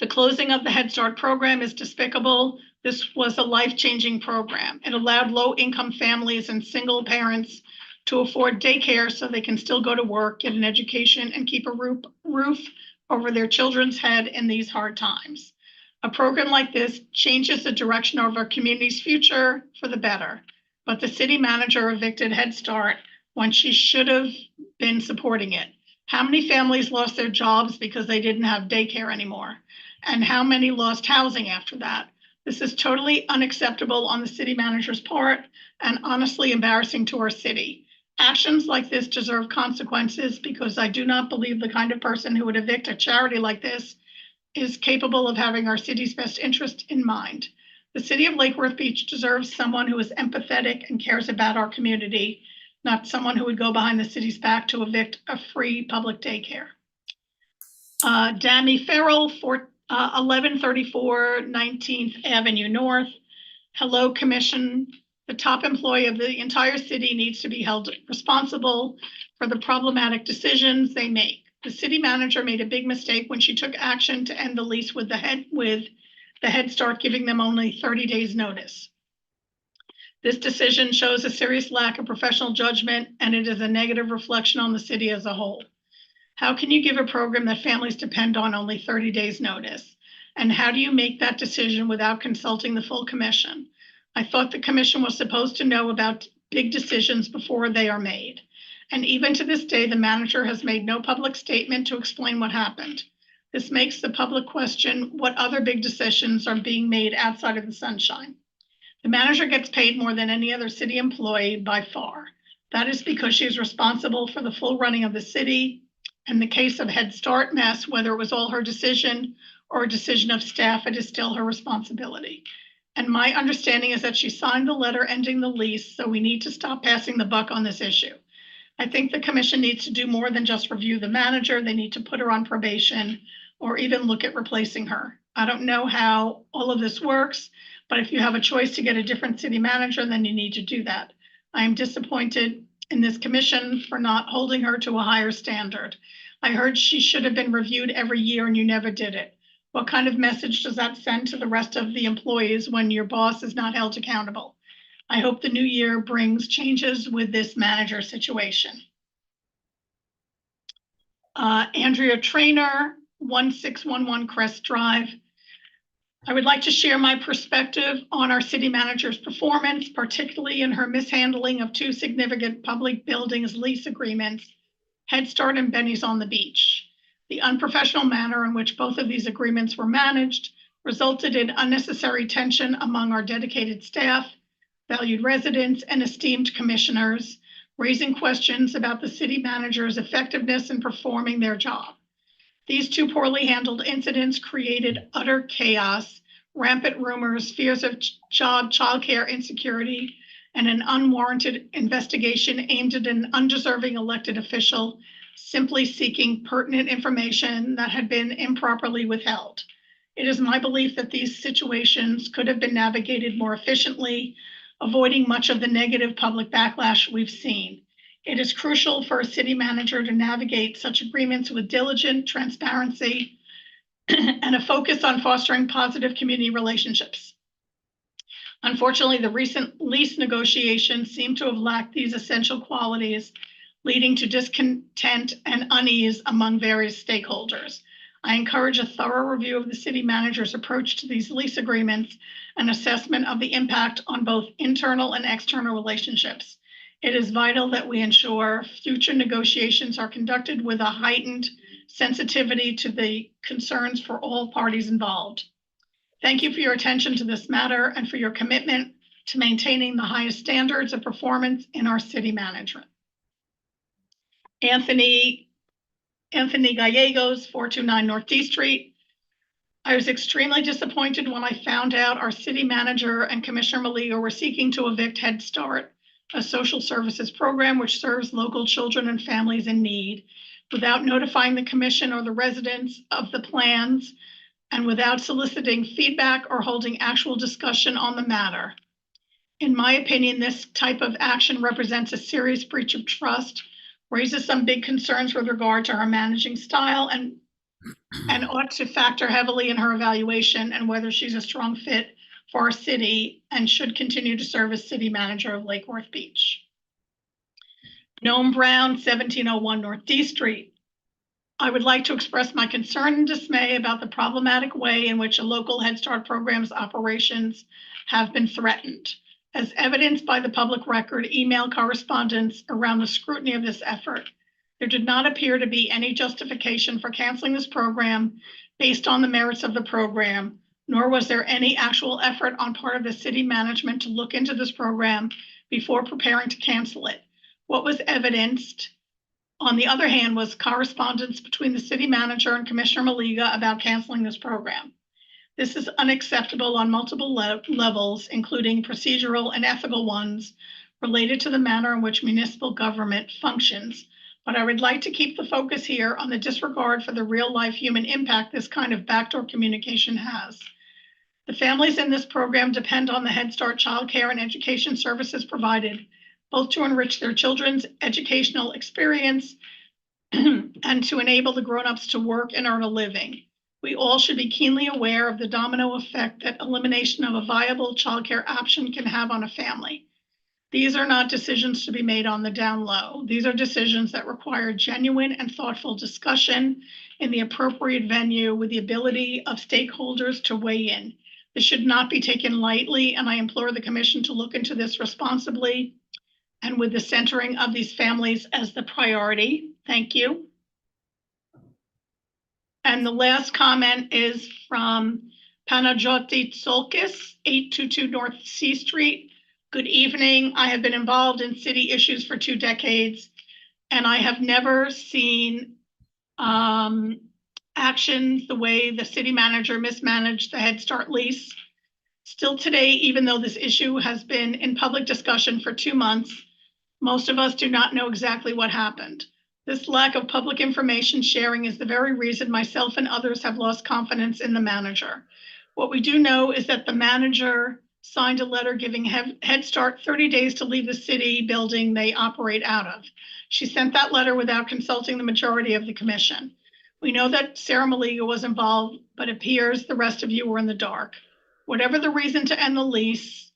The closing of the Head Start program is despicable. This was a life-changing program. It allowed low-income families and single parents to afford daycare so they can still go to work, get an education, and keep a roof over their children's head in these hard times. A program like this changes the direction of our community's future for the better, but the city manager evicted Head Start when she should have been supporting it. How many families lost their jobs because they didn't have daycare anymore? And how many lost housing after that? This is totally unacceptable on the city manager's part and honestly embarrassing to our city. Actions like this deserve consequences, because I do not believe the kind of person who would evict a charity like this is capable of having our city's best interest in mind. The city of Lake Worth Beach deserves someone who is empathetic and cares about our community, not someone who would go behind the city's back to evict a free public daycare. Dammy Farrell, 1134 19th Avenue North. Hello, Commission. The top employee of the entire city needs to be held responsible for the problematic decisions they make. The city manager made a big mistake when she took action to end the lease with the Head Start, giving them only 30 days notice. This decision shows a serious lack of professional judgment, and it is a negative reflection on the city as a whole. How can you give a program that families depend on only 30 days notice? And how do you make that decision without consulting the full commission? I thought the commission was supposed to know about big decisions before they are made. And even to this day, the manager has made no public statement to explain what happened. This makes the public question what other big decisions are being made outside of the sunshine. The manager gets paid more than any other city employee by far. That is because she is responsible for the full running of the city. In the case of Head Start mess, whether it was all her decision or a decision of staff, it is still her responsibility. And my understanding is that she signed the letter ending the lease, so we need to stop passing the buck on this issue. I think the commission needs to do more than just review the manager. They need to put her on probation or even look at replacing her. I don't know how all of this works, but if you have a choice to get a different city manager, then you need to do that. I am disappointed in this commission for not holding her to a higher standard. I heard she should have been reviewed every year and you never did it. What kind of message does that send to the rest of the employees when your boss is not held accountable? I hope the new year brings changes with this manager situation. Andrea Trainer, 1611 Crest Drive. I would like to share my perspective on our city manager's performance, particularly in her mishandling of two significant public buildings lease agreements, Head Start and Benny's on the Beach. The unprofessional manner in which both of these agreements were managed resulted in unnecessary tension among our dedicated staff, valued residents, and esteemed commissioners, raising questions about the city manager's effectiveness in performing their job. These two poorly handled incidents created utter chaos, rampant rumors, fears of childcare insecurity, and an unwarranted investigation aimed at an undeserving elected official simply seeking pertinent information that had been improperly withheld. It is my belief that these situations could have been navigated more efficiently, avoiding much of the negative public backlash we've seen. It is crucial for a city manager to navigate such agreements with diligent transparency and a focus on fostering positive community relationships. Unfortunately, the recent lease negotiations seem to have lacked these essential qualities, leading to discontent and unease among various stakeholders. I encourage a thorough review of the city manager's approach to these lease agreements and assessment of the impact on both internal and external relationships. It is vital that we ensure future negotiations are conducted with a heightened sensitivity to the concerns for all parties involved. Thank you for your attention to this matter and for your commitment to maintaining the highest standards of performance in our city management. Anthony Gallegos, 429 North D Street. I was extremely disappointed when I found out our city manager and Commissioner Maliga were seeking to evict Head Start, a social services program which serves local children and families in need, without notifying the commission or the residents of the plans and without soliciting feedback or holding actual discussion on the matter. In my opinion, this type of action represents a serious breach of trust, raises some big concerns with regard to her managing style, and ought to factor heavily in her evaluation and whether she's a strong fit for our city and should continue to serve as city manager of Lake Worth Beach. Noam Brown, 1701 North D Street. I would like to express my concern and dismay about the problematic way in which a local Head Start program's operations have been threatened. As evidenced by the public record email correspondence around the scrutiny of this effort, there did not appear to be any justification for canceling this program based on the merits of the program, nor was there any actual effort on part of the city management to look into this program before preparing to cancel it. What was evidenced, on the other hand, was correspondence between the city manager and Commissioner Maliga about canceling this program. This is unacceptable on multiple levels, including procedural and ethical ones related to the manner in which municipal government functions. But I would like to keep the focus here on the disregard for the real-life human impact this kind of backdoor communication has. The families in this program depend on the Head Start childcare and education services provided, both to enrich their children's educational experience and to enable the grown-ups to work and earn a living. We all should be keenly aware of the domino effect that elimination of a viable childcare option can have on a family. These are not decisions to be made on the down low. These are decisions that require genuine and thoughtful discussion in the appropriate venue with the ability of stakeholders to weigh in. This should not be taken lightly, and I implore the Commission to look into this responsibly and with the centering of these families as the priority. Thank you. And the last comment is from Panagiotis Tsolkis, 822 North C Street. Good evening. I have been involved in city issues for 2 decades, and I have never seen actions the way the city manager mismanaged the Head Start lease. Still today, even though this issue has been in public discussion for 2 months, most of us do not know exactly what happened. This lack of public information sharing is the very reason myself and others have lost confidence in the manager. What we do know is that the manager signed a letter giving Head Start 30 days to leave the city building they operate out of. She sent that letter without consulting the majority of the commission. We know that Sarah Maliga was involved, but it appears the rest of you were in the dark. Whatever the reason to end the lease,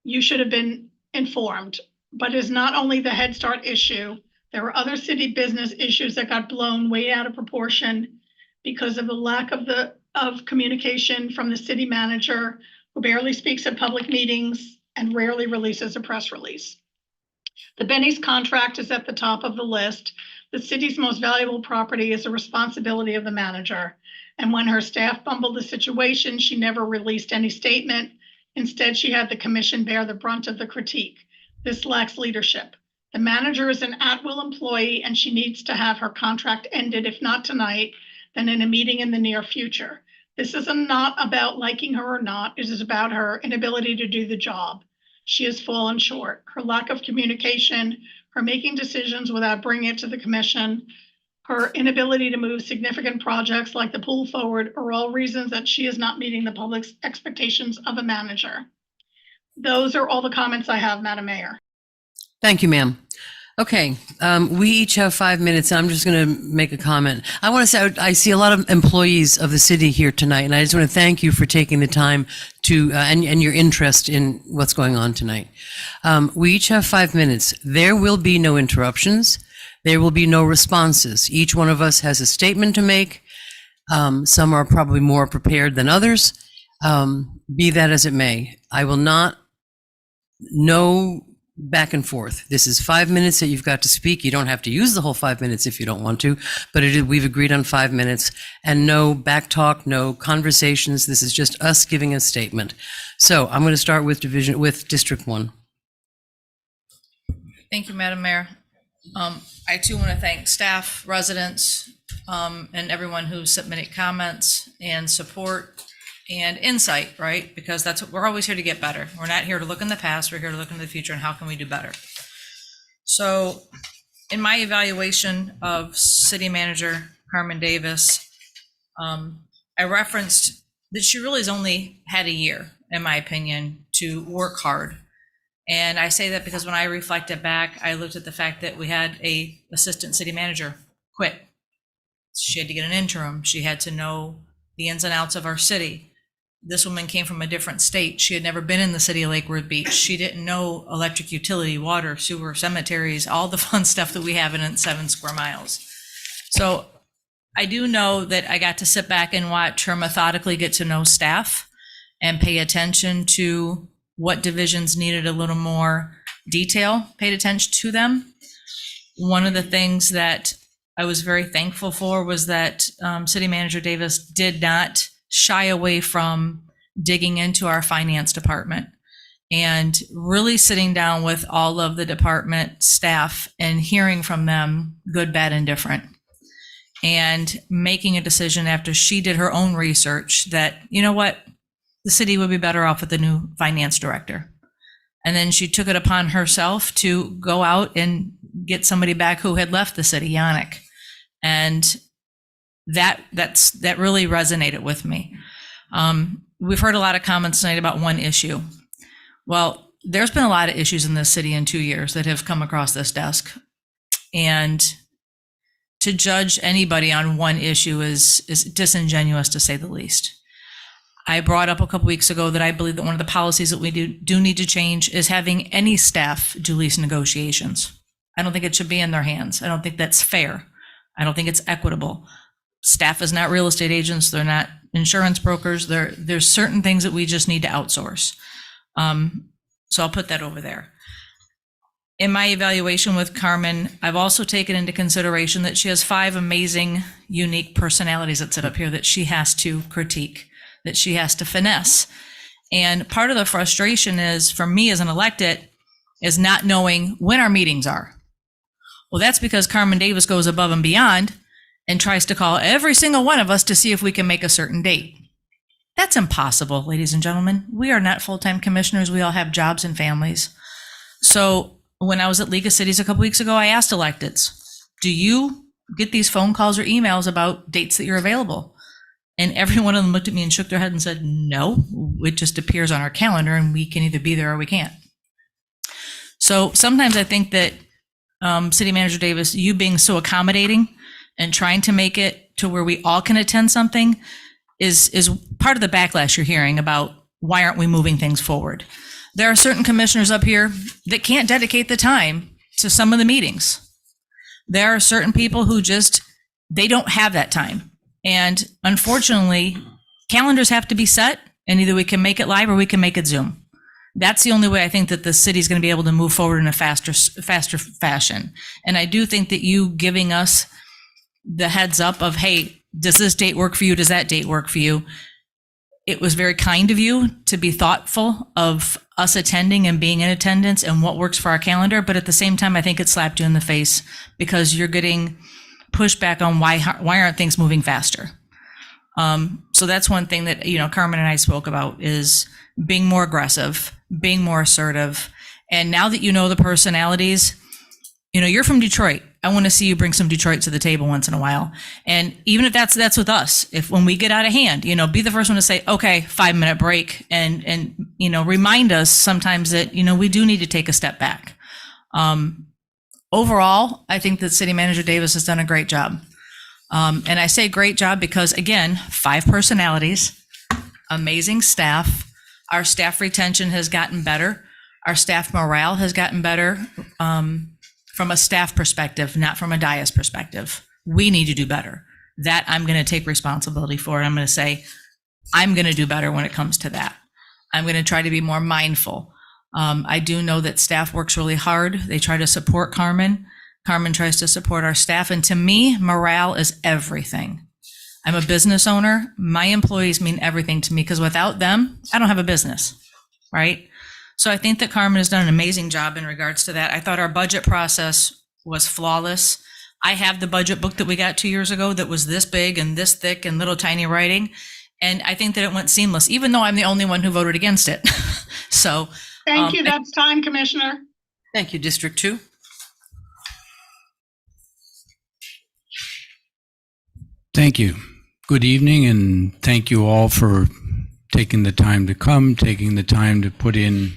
you should have been informed. But it is not only the Head Start issue. There were other city business issues that got blown way out of proportion because of the lack of communication from the city manager, who barely speaks at public meetings and rarely releases a press release. The Benny's contract is at the top of the list. The city's most valuable property is the responsibility of the manager. And when her staff bumbled the situation, she never released any statement. Instead, she had the commission bear the brunt of the critique. This lacks leadership. The manager is an at-will employee, and she needs to have her contract ended, if not tonight, then in a meeting in the near future. This is not about liking her or not. It is about her inability to do the job. she has fallen short. Her lack of communication, her making decisions without bringing it to the commission, her inability to move significant projects like the pool forward are all reasons that she is not meeting the public's expectations of a manager. Those are all the comments I have, Madam Mayor. Thank you, ma'am. Okay, we each have 5 minutes. I'm just going to make a comment. I want to say I see a lot of employees of the city here tonight, and I just want to thank you for taking the time to and your interest in what's going on tonight. We each have 5 minutes. There will be no interruptions. There will be no responses. Each one of us has a statement to make. Some are probably more prepared than others. Be that as it may, I will not. No back and forth. This is 5 minutes that you've got to speak. You don't have to use the whole 5 minutes if you don't want to, but we've agreed on 5 minutes, and no back talk, no conversations. This is just us giving a statement. So I'm going to start with District 1. Thank you, Madam Mayor. I too want to thank staff, residents, and everyone who submitted comments and support and insight, right? Because that's what we're always here to get better. We're not here to look in the past. We're here to look into the future and how can we do better. So in my evaluation of City Manager Carmen Davis, I referenced that she really has only had a year, in my opinion, to work hard. And I say that because when I reflected back, I looked at the fact that we had a assistant city manager quit. She had to get an interim. She had to know the ins and outs of our city. This woman came from a different state. She had never been in the city of Lake Worth Beach. She didn't know electric utility, water, sewer, cemeteries, all the fun stuff that we have in 7 square miles. So I do know that I got to sit back and watch her methodically get to know staff and pay attention to what divisions needed a little more detail, paid attention to them. One of the things that I was very thankful for was that City Manager Davis did not shy away from digging into our finance department and really sitting down with all of the department staff and hearing from them, good, bad, and different, and making a decision after she did her own research that, you know what, the city would be better off with the new finance director. And then she took it upon herself to go out and get somebody back who had left the city, Yannick. And that really resonated with me. We've heard a lot of comments tonight about one issue. Well, there's been a lot of issues in this city in 2 years that have come across this desk. And to judge anybody on one issue is disingenuous, to say the least. I brought up a couple weeks ago that I believe that one of the policies that we do need to change is having any staff do lease negotiations. I don't think it should be in their hands. I don't think that's fair. I don't think it's equitable. Staff is not real estate agents. They're not insurance brokers. There's certain things that we just need to outsource. So I'll put that over there. In my evaluation with Carmen, I've also taken into consideration that she has 5 amazing, unique personalities that sit up here that she has to critique, that she has to finesse. And part of the frustration is, for me as an elected, is not knowing when our meetings are. Well, that's because Carmen Davis goes above and beyond and tries to call every single one of us to see if we can make a certain date. That's impossible, ladies and gentlemen. We are not full-time commissioners. We all have jobs and families. So when I was at League of Cities a couple weeks ago, I asked electeds, do you get these phone calls or emails about dates that you're available? And every one of them looked at me and shook their head and said, no, it just appears on our calendar and we can either be there or we can't. So sometimes I think that City Manager Davis, you being so accommodating and trying to make it to where we all can attend something is part of the backlash you're hearing about why aren't we moving things forward. There are certain commissioners up here that can't dedicate the time to some of the meetings. There are certain people who they don't have that time. And unfortunately, calendars have to be set, and either we can make it live or we can make it Zoom. That's the only way I think that the city's going to be able to move forward in a faster fashion. And I do think that you giving us the heads up of, hey, does this date work for you? Does that date work for you? It was very kind of you to be thoughtful of us attending and being in attendance and what works for our calendar. But at the same time, I think it slapped you in the face because you're getting pushback on why aren't things moving faster? So that's one thing that, Carmen and I spoke about, is being more aggressive, being more assertive. And now that you know the personalities, you're from Detroit. I want to see you bring some Detroit to the table once in a while. And even if that's with us, if when we get out of hand, be the first one to say, okay, 5-minute break, and remind us sometimes that, we do need to take a step back. Overall, I think that City Manager Davis has done a great job. And I say great job because, again, 5 personalities, amazing staff. Our staff retention has gotten better. Our staff morale has gotten better from a staff perspective, not from a dais perspective. We need to do better. That I'm going to take responsibility for. I'm going to say, I'm going to do better when it comes to that. I'm going to try to be more mindful. I do know that staff works really hard. They try to support Carmen. Carmen tries to support our staff. And to me, morale is everything. I'm a business owner. My employees mean everything to me because without them, I don't have a business, right? So I think that Carmen has done an amazing job in regards to that. I thought our budget process was flawless. I have the budget book that we got 2 years ago that was this big and this thick and little tiny writing. And I think that it went seamless, even though I'm the only one who voted against it. So Thank you. That's time, Commissioner. Thank you, District 2. Thank you. Good evening, and thank you all for taking the time to come, taking the time to put in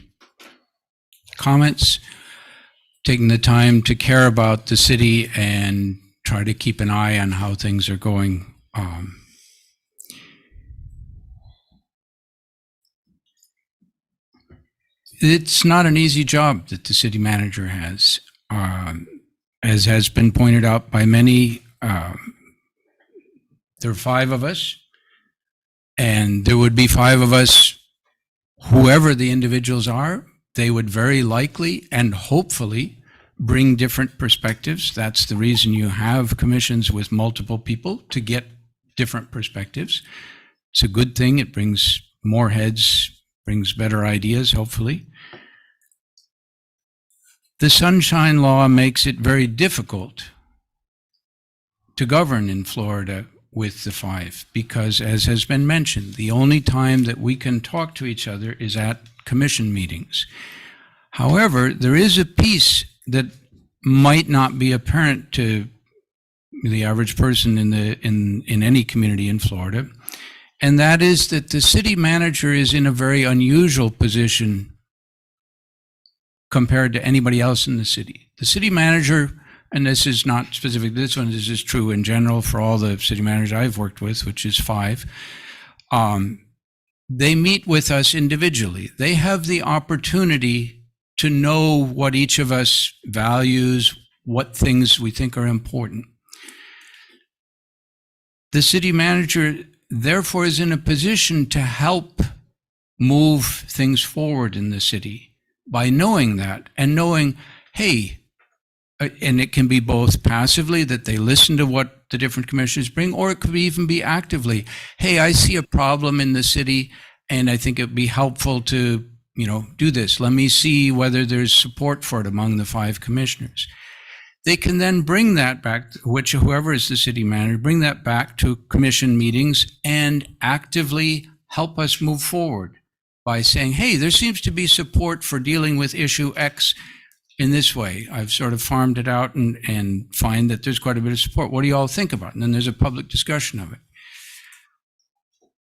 comments, taking the time to care about the city and try to keep an eye on how things are going. It's not an easy job that the city manager has. As has been pointed out by many, there are 5 of us, and there would be 5 of us, whoever the individuals are, they would very likely and hopefully bring different perspectives. That's the reason you have commissions with multiple people, to get different perspectives. It's a good thing. It brings more heads, brings better ideas, hopefully. The Sunshine Law makes it very difficult to govern in Florida with the 5, because, as has been mentioned, the only time that we can talk to each other is at commission meetings. However, there is a piece that might not be apparent to the average person in any community in Florida, and that is that the city manager is in a very unusual position compared to anybody else in the city. The city manager, and this is not specific to this one, this is true in general for all the city managers I've worked with, which is 5, they meet with us individually. They have the opportunity to know what each of us values, what things we think are important. The city manager, therefore, is in a position to help move things forward in the city by knowing that and knowing, hey, and it can be both passively, that they listen to what the different commissioners bring, or it could even be actively. Hey, I see a problem in the city, and I think it'd be helpful to, do this. Let me see whether there's support for it among the 5 commissioners. They can then bring that back, whoever is the city manager, bring that back to commission meetings and actively help us move forward by saying, hey, there seems to be support for dealing with issue X in this way. I've sort of farmed it out and find that there's quite a bit of support. What do you all think about it? And then there's a public discussion of it.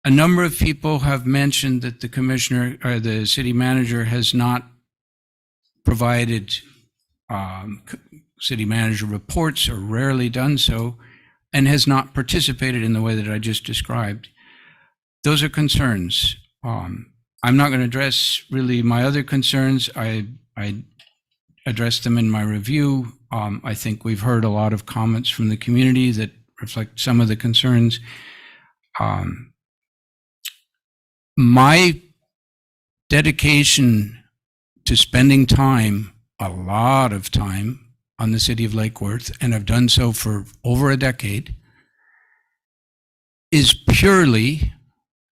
A number of people have mentioned that the commissioner or the city manager has not provided city manager reports, or rarely done so, and has not participated in the way that I just described. Those are concerns. I'm not going to address really my other concerns. I addressed them in my review. I think we've heard a lot of comments from the community that reflect some of the concerns. My dedication to spending time, a lot of time, on the city of Lake Worth, and I've done so for over a decade, is purely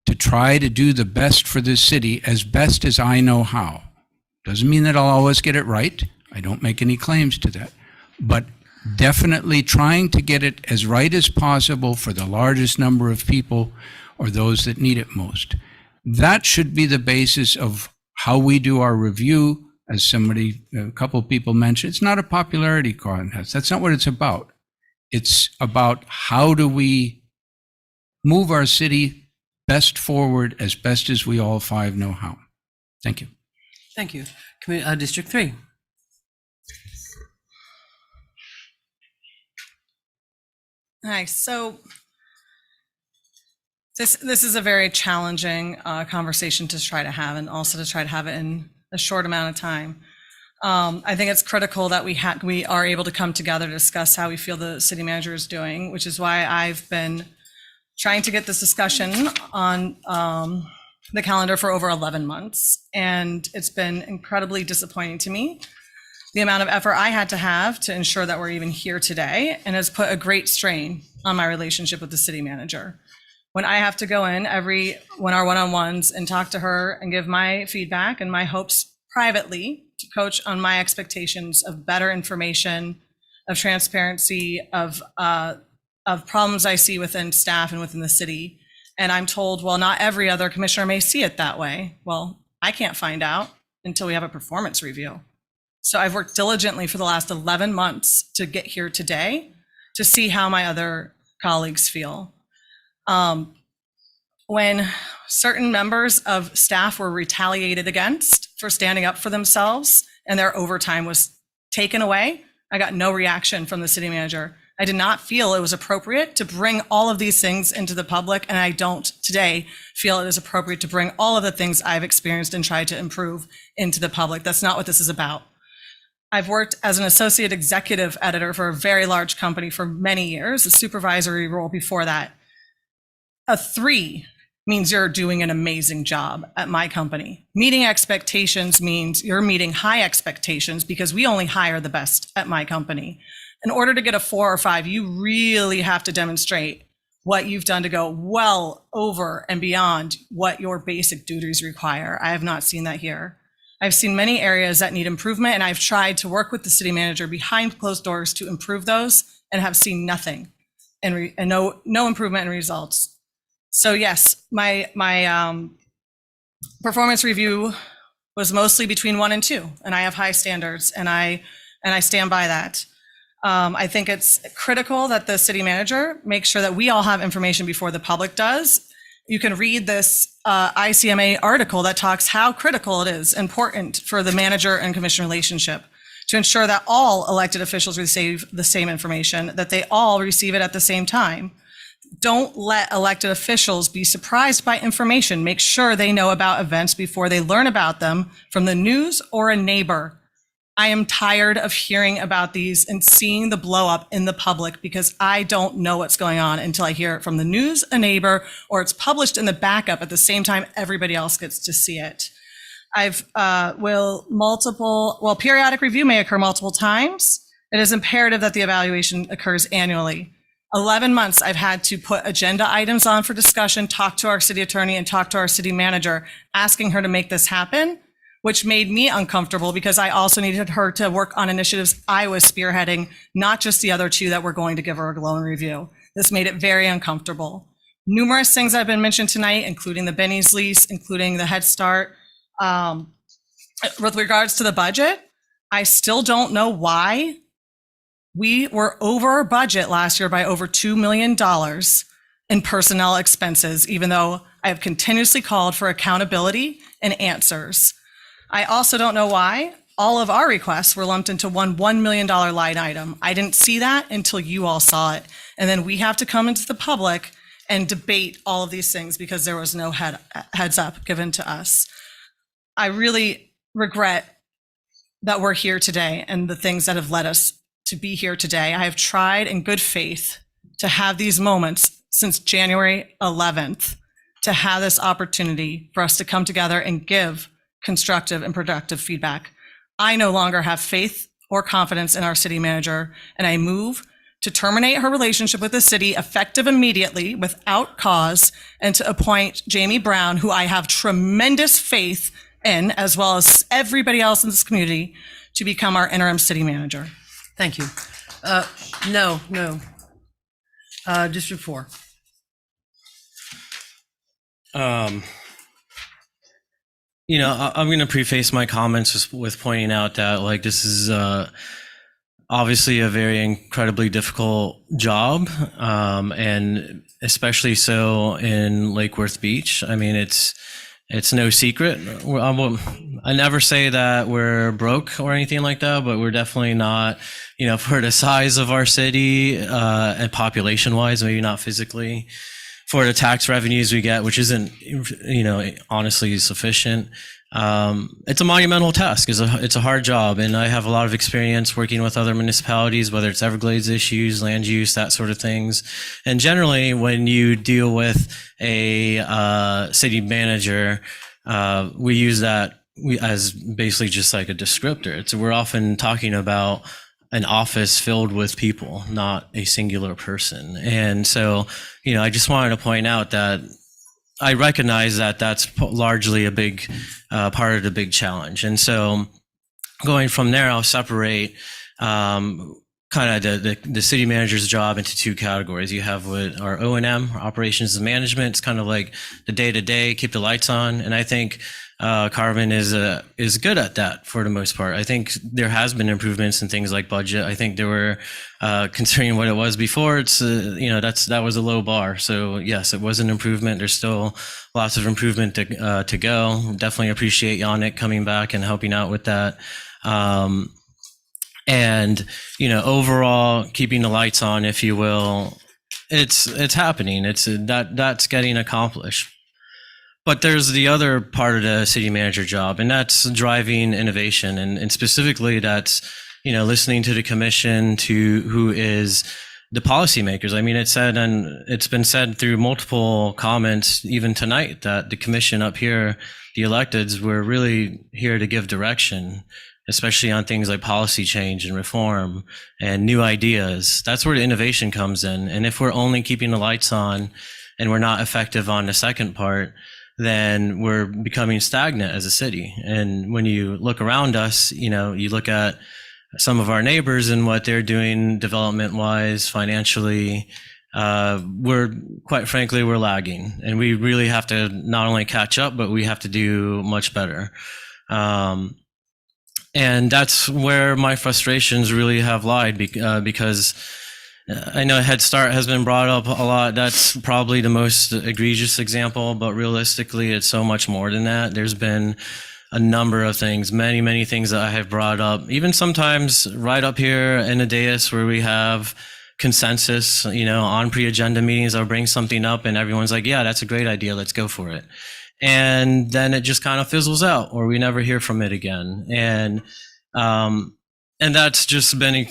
to try to do the best for this city as best as I know how. Doesn't mean that I'll always get it right. I don't make any claims to that. But definitely trying to get it as right as possible for the largest number of people or those that need it most. That should be the basis of how we do our review, as a couple of people mentioned, it's not a popularity contest. That's not what it's about. It's about how do we move our city best forward as best as we all five know how. Thank you. Thank you. District 3. Hi, so this is a very challenging conversation to try to have, and also to try to have it in a short amount of time. I think it's critical that we are able to come together to discuss how we feel the city manager is doing, which is why I've been trying to get this discussion on the calendar for over 11 months. And it's been incredibly disappointing to me, the amount of effort I had to have to ensure that we're even here today, and has put a great strain on my relationship with the city manager. When I have to go in when our one-on-ones and talk to her and give my feedback and my hopes privately to coach on my expectations of better information, of transparency, of problems I see within staff and within the city. And I'm told, well, not every other commissioner may see it that way. Well, I can't find out until we have a performance review. So I've worked diligently for the last 11 months to get here today to see how my other colleagues feel. When certain members of staff were retaliated against for standing up for themselves and their overtime was taken away, I got no reaction from the city manager. I did not feel it was appropriate to bring all of these things into the public, and I don't today feel it is appropriate to bring all of the things I've experienced and tried to improve into the public. That's not what this is about. I've worked as an associate executive editor for a very large company for many years, a supervisory role before that. A 3 means you're doing an amazing job at my company. Meeting expectations means you're meeting high expectations, because we only hire the best at my company. In order to get a 4 or 5, you really have to demonstrate what you've done to go well over and beyond what your basic duties require. I have not seen that here. I've seen many areas that need improvement, and I've tried to work with the city manager behind closed doors to improve those, and have seen nothing and no improvement in results. So yes, my performance review was mostly between 1 and 2, and I have high standards, and I stand by that. I think it's critical that the city manager makes sure that we all have information before the public does. You can read this ICMA article that talks how critical it is important for the manager and commission relationship to ensure that all elected officials receive the same information, that they all receive it at the same time. Don't let elected officials be surprised by information. Make sure they know about events before they learn about them from the news or a neighbor. I am tired of hearing about these and seeing the blow up in the public, because I don't know what's going on until I hear it from the news, a neighbor, or it's published in the backup at the same time everybody else gets to see it. Periodic review may occur multiple times. It is imperative that the evaluation occurs annually. 11 months I've had to put agenda items on for discussion, talk to our city attorney and talk to our city manager, asking her to make this happen, which made me uncomfortable, because I also needed her to work on initiatives I was spearheading, not just the other 2 that were going to give her a glowing review. This made it very uncomfortable. Numerous things have been mentioned tonight, including the Benny's lease, including the Head Start. With regards to the budget, I still don't know why we were over budget last year by over $2 million in personnel expenses, even though I have continuously called for accountability and answers. I also don't know why all of our requests were lumped into one $1 million line item. I didn't see that until you all saw it. And then we have to come into the public and debate all of these things because there was no heads up given to us. I really regret that we're here today and the things that have led us to be here today. I have tried in good faith to have these moments since January 11th, to have this opportunity for us to come together and give constructive and productive feedback. I no longer have faith or confidence in our city manager, and I move to terminate her relationship with the city effective immediately without cause, and to appoint Jamie Brown, who I have tremendous faith in, as well as everybody else in this community, to become our interim city manager. Thank you. No. District 4. I'm going to preface my comments with pointing out that like this is obviously a very incredibly difficult job, and especially so in Lake Worth Beach. I mean, it's no secret. I never say that we're broke or anything like that, but we're definitely not, for the size of our city and population wise, maybe not physically, for the tax revenues we get, which isn't, honestly sufficient. It's a monumental task. It's a hard job. And I have a lot of experience working with other municipalities, whether it's Everglades issues, land use, that sort of things. And generally, when you deal with a city manager, we use that as basically just like a descriptor. We're often talking about an office filled with people, not a singular person. And so, I just wanted to point out that I recognize that that's largely a big part of the big challenge. And so going from there, I'll separate kind of the city manager's job into two categories. You have what our O&M, operations and management. It's kind of like the day-to-day, keep the lights on. And I think Carmen is good at that for the most part. I think there has been improvements in things like budget. I think there were, considering what it was before, it's that was a low bar. So yes, it was an improvement. There's still lots of improvement to go. Definitely appreciate Yannick coming back and helping out with that. And overall, keeping the lights on, if you will, it's happening. That's getting accomplished. But there's the other part of the city manager job, and that's driving innovation. And specifically, that's, listening to the commission, to who is the policymakers. I mean, it's been said through multiple comments, even tonight, that the commission up here, the electeds, we're really here to give direction, especially on things like policy change and reform and new ideas. That's where the innovation comes in. And if we're only keeping the lights on and we're not effective on the second part, then we're becoming stagnant as a city. And when you look around us, you look at some of our neighbors and what they're doing development wise, financially, quite frankly, we're lagging, and we really have to not only catch up, but we have to do much better. And that's where my frustrations really have lied, because I know Head Start has been brought up a lot. That's probably the most egregious example, but realistically, it's so much more than that. There's been a number of things, many, many things that I have brought up, even sometimes right up here in the dais where we have consensus, on pre-agenda meetings. I'll bring something up and everyone's like, yeah, that's a great idea. Let's go for it. And then it just kind of fizzles out, or we never hear from it again. And that's just been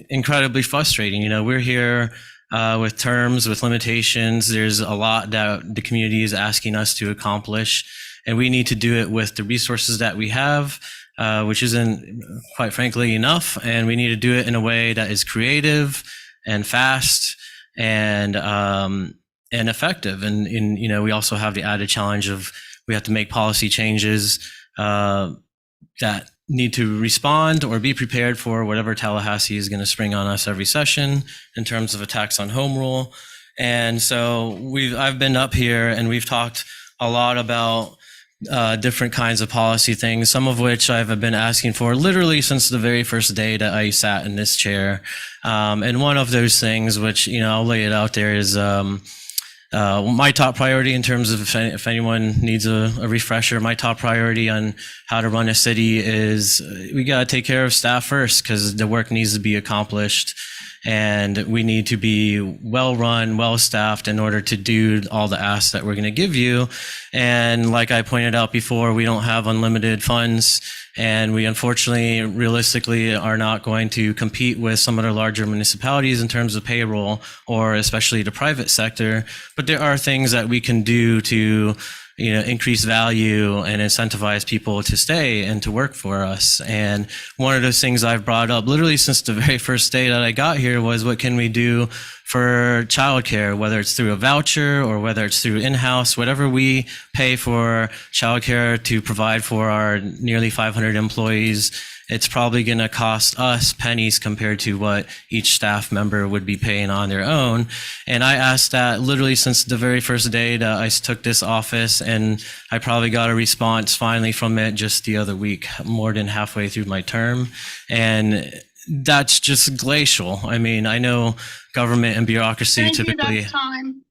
incredibly frustrating. We're here with terms, with limitations. There's a lot that the community is asking us to accomplish, and we need to do it with the resources that we have, which isn't, quite frankly, enough. And we need to do it in a way that is creative and fast and effective. And we also have the added challenge of we have to make policy changes that need to respond or be prepared for whatever Tallahassee is going to spring on us every session in terms of a tax on home rule. And so I've been up here and we've talked a lot about different kinds of policy things, some of which I've been asking for literally since the very first day that I sat in this chair. And one of those things, which, I'll lay it out there, is my top priority in terms of if anyone needs a refresher, my top priority on how to run a city is we got to take care of staff first, because the work needs to be accomplished. And we need to be well run, well staffed in order to do all the asks that we're going to give you. And like I pointed out before, we don't have unlimited funds, and we unfortunately, realistically, are not going to compete with some of the larger municipalities in terms of payroll, or especially the private sector. But there are things that we can do to increase value and incentivize people to stay and to work for us. And one of those things I've brought up literally since the very first day that I got here was, what can we do for childcare, whether it's through a voucher or whether it's through in-house, whatever we pay for childcare to provide for our nearly 500 employees, it's probably going to cost us pennies compared to what each staff member would be paying on their own. And I asked that literally since the very first day that I took this office, and I probably got a response finally from it just the other week, more than halfway through my term. And that's just glacial. I mean, I know government and bureaucracy Thank you, typically. that's time.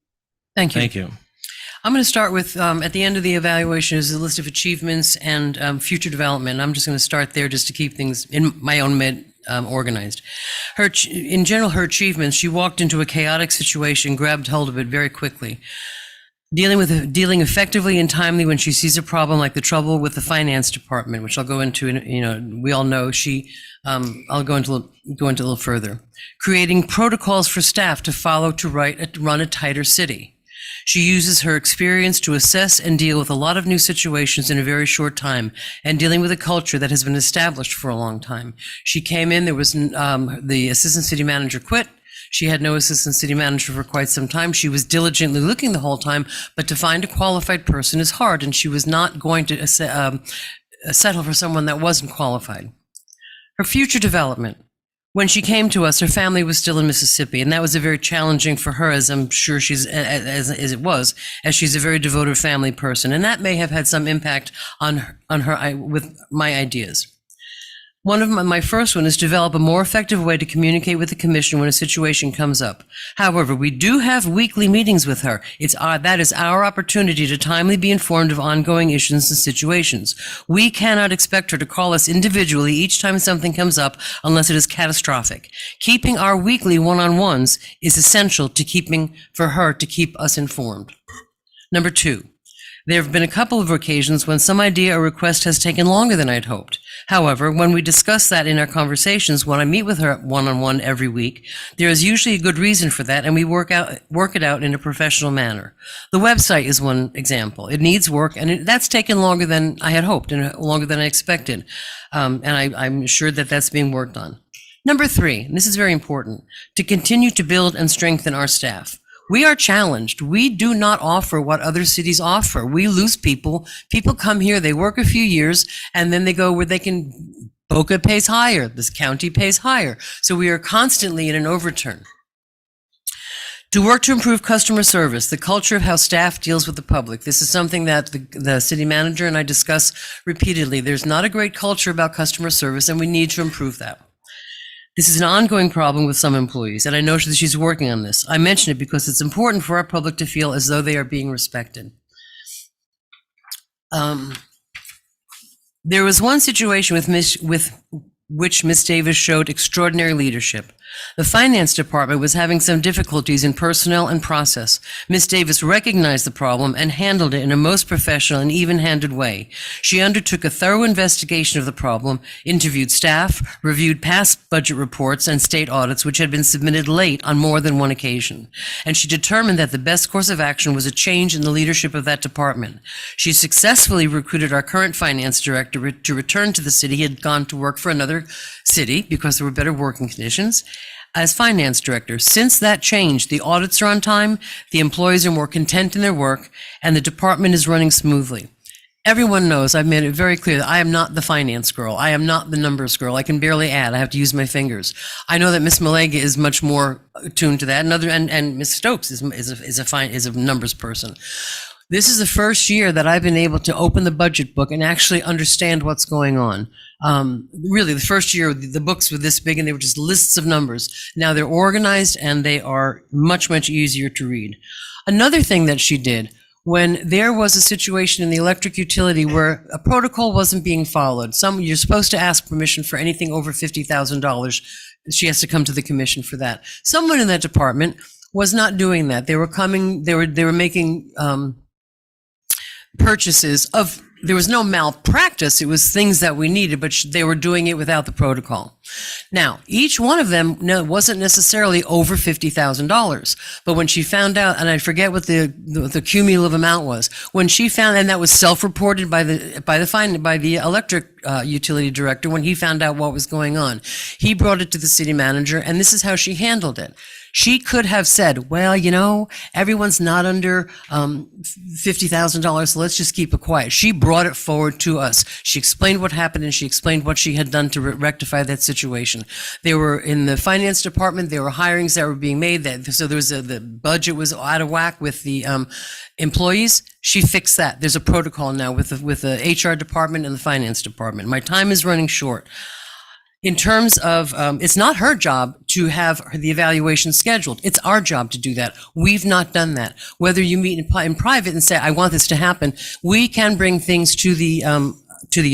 Thank you. Thank you. I'm going to start with, at the end of the evaluation is a list of achievements and future development. I'm just going to start there just to keep things in my own organized. In general, her achievements, she walked into a chaotic situation, grabbed hold of it very quickly. Dealing effectively and timely when she sees a problem, like the trouble with the finance department, which I'll go into, we all know I'll go into a little further. Creating protocols for staff to follow to run a tighter city. She uses her experience to assess and deal with a lot of new situations in a very short time, and dealing with a culture that has been established for a long time. She came in, there was the assistant city manager quit. She had no assistant city manager for quite some time. She was diligently looking the whole time, but to find a qualified person is hard, and she was not going to settle for someone that wasn't qualified. Her future development. When she came to us, her family was still in Mississippi, and that was a very challenging for her, as I'm sure as she's a very devoted family person, and that may have had some impact on her with my ideas. One of my first one is develop a more effective way to communicate with the commission when a situation comes up. However, we do have weekly meetings with her. That is our opportunity to timely be informed of ongoing issues and situations. We cannot expect her to call us individually each time something comes up unless it is catastrophic. Keeping our weekly one-on-ones is essential for her to keep us informed. Number 2. There have been a couple of occasions when some idea or request has taken longer than I'd hoped. However, when we discuss that in our conversations, when I meet with her one-on-one every week, there is usually a good reason for that, and we work it out in a professional manner. The website is one example. It needs work, and that's taken longer than I had hoped and longer than I expected. And I'm sure that that's being worked on. Number 3, and this is very important, to continue to build and strengthen our staff. We are challenged. We do not offer what other cities offer. We lose people. People come here, they work a few years, and then they go where they can. Boca pays higher. This county pays higher. So we are constantly in an overturn. To work to improve customer service, the culture of how staff deals with the public. This is something that the city manager and I discuss repeatedly. There's not a great culture about customer service, and we need to improve that. This is an ongoing problem with some employees, and I know that she's working on this. I mention it because it's important for our public to feel as though they are being respected. There was one situation with which Ms. Davis showed extraordinary leadership. The finance department was having some difficulties in personnel and process. Ms. Davis recognized the problem and handled it in a most professional and even-handed way. She undertook a thorough investigation of the problem, interviewed staff, reviewed past budget reports and state audits which had been submitted late on more than one occasion. And she determined that the best course of action was a change in the leadership of that department. She successfully recruited our current finance director to return to the city. He had gone to work for another city because there were better working conditions. As finance director, since that change, the audits are on time, the employees are more content in their work, and the department is running smoothly. Everyone knows I've made it very clear that I am not the finance girl. I am not the numbers girl. I can barely add. I have to use my fingers. I know that Ms. Malega is much more attuned to that, and Ms. Stokes is a numbers person. This is the first year that I've been able to open the budget book and actually understand what's going on. Really, the first year, the books were this big and they were just lists of numbers. Now they're organized and they are much, much easier to read. Another thing that she did, when there was a situation in the electric utility where a protocol wasn't being followed, you're supposed to ask permission for anything over $50,000. She has to come to the commission for that. Someone in that department was not doing that. They were making purchases of, there was no malpractice, it was things that we needed, but they were doing it without the protocol. Now, each one of them wasn't necessarily over $50,000, but when she found out, and I forget what the cumulative amount was, when she found, and that was self-reported by the electric utility director when he found out what was going on. He brought it to the city manager, and this is how she handled it. She could have said, well, you know, everyone's not under $50,000, so let's just keep it quiet. She brought it forward to us. She explained what happened, and she explained what she had done to rectify that situation. They were in the finance department. There were hirings that were being made. So there was the budget was out of whack with the employees. She fixed that. There's a protocol now with the HR department and the finance department. My time is running short. In terms of, it's not her job to have the evaluation scheduled. It's our job to do that. We've not done that. Whether you meet in private and say, I want this to happen, we can bring things to the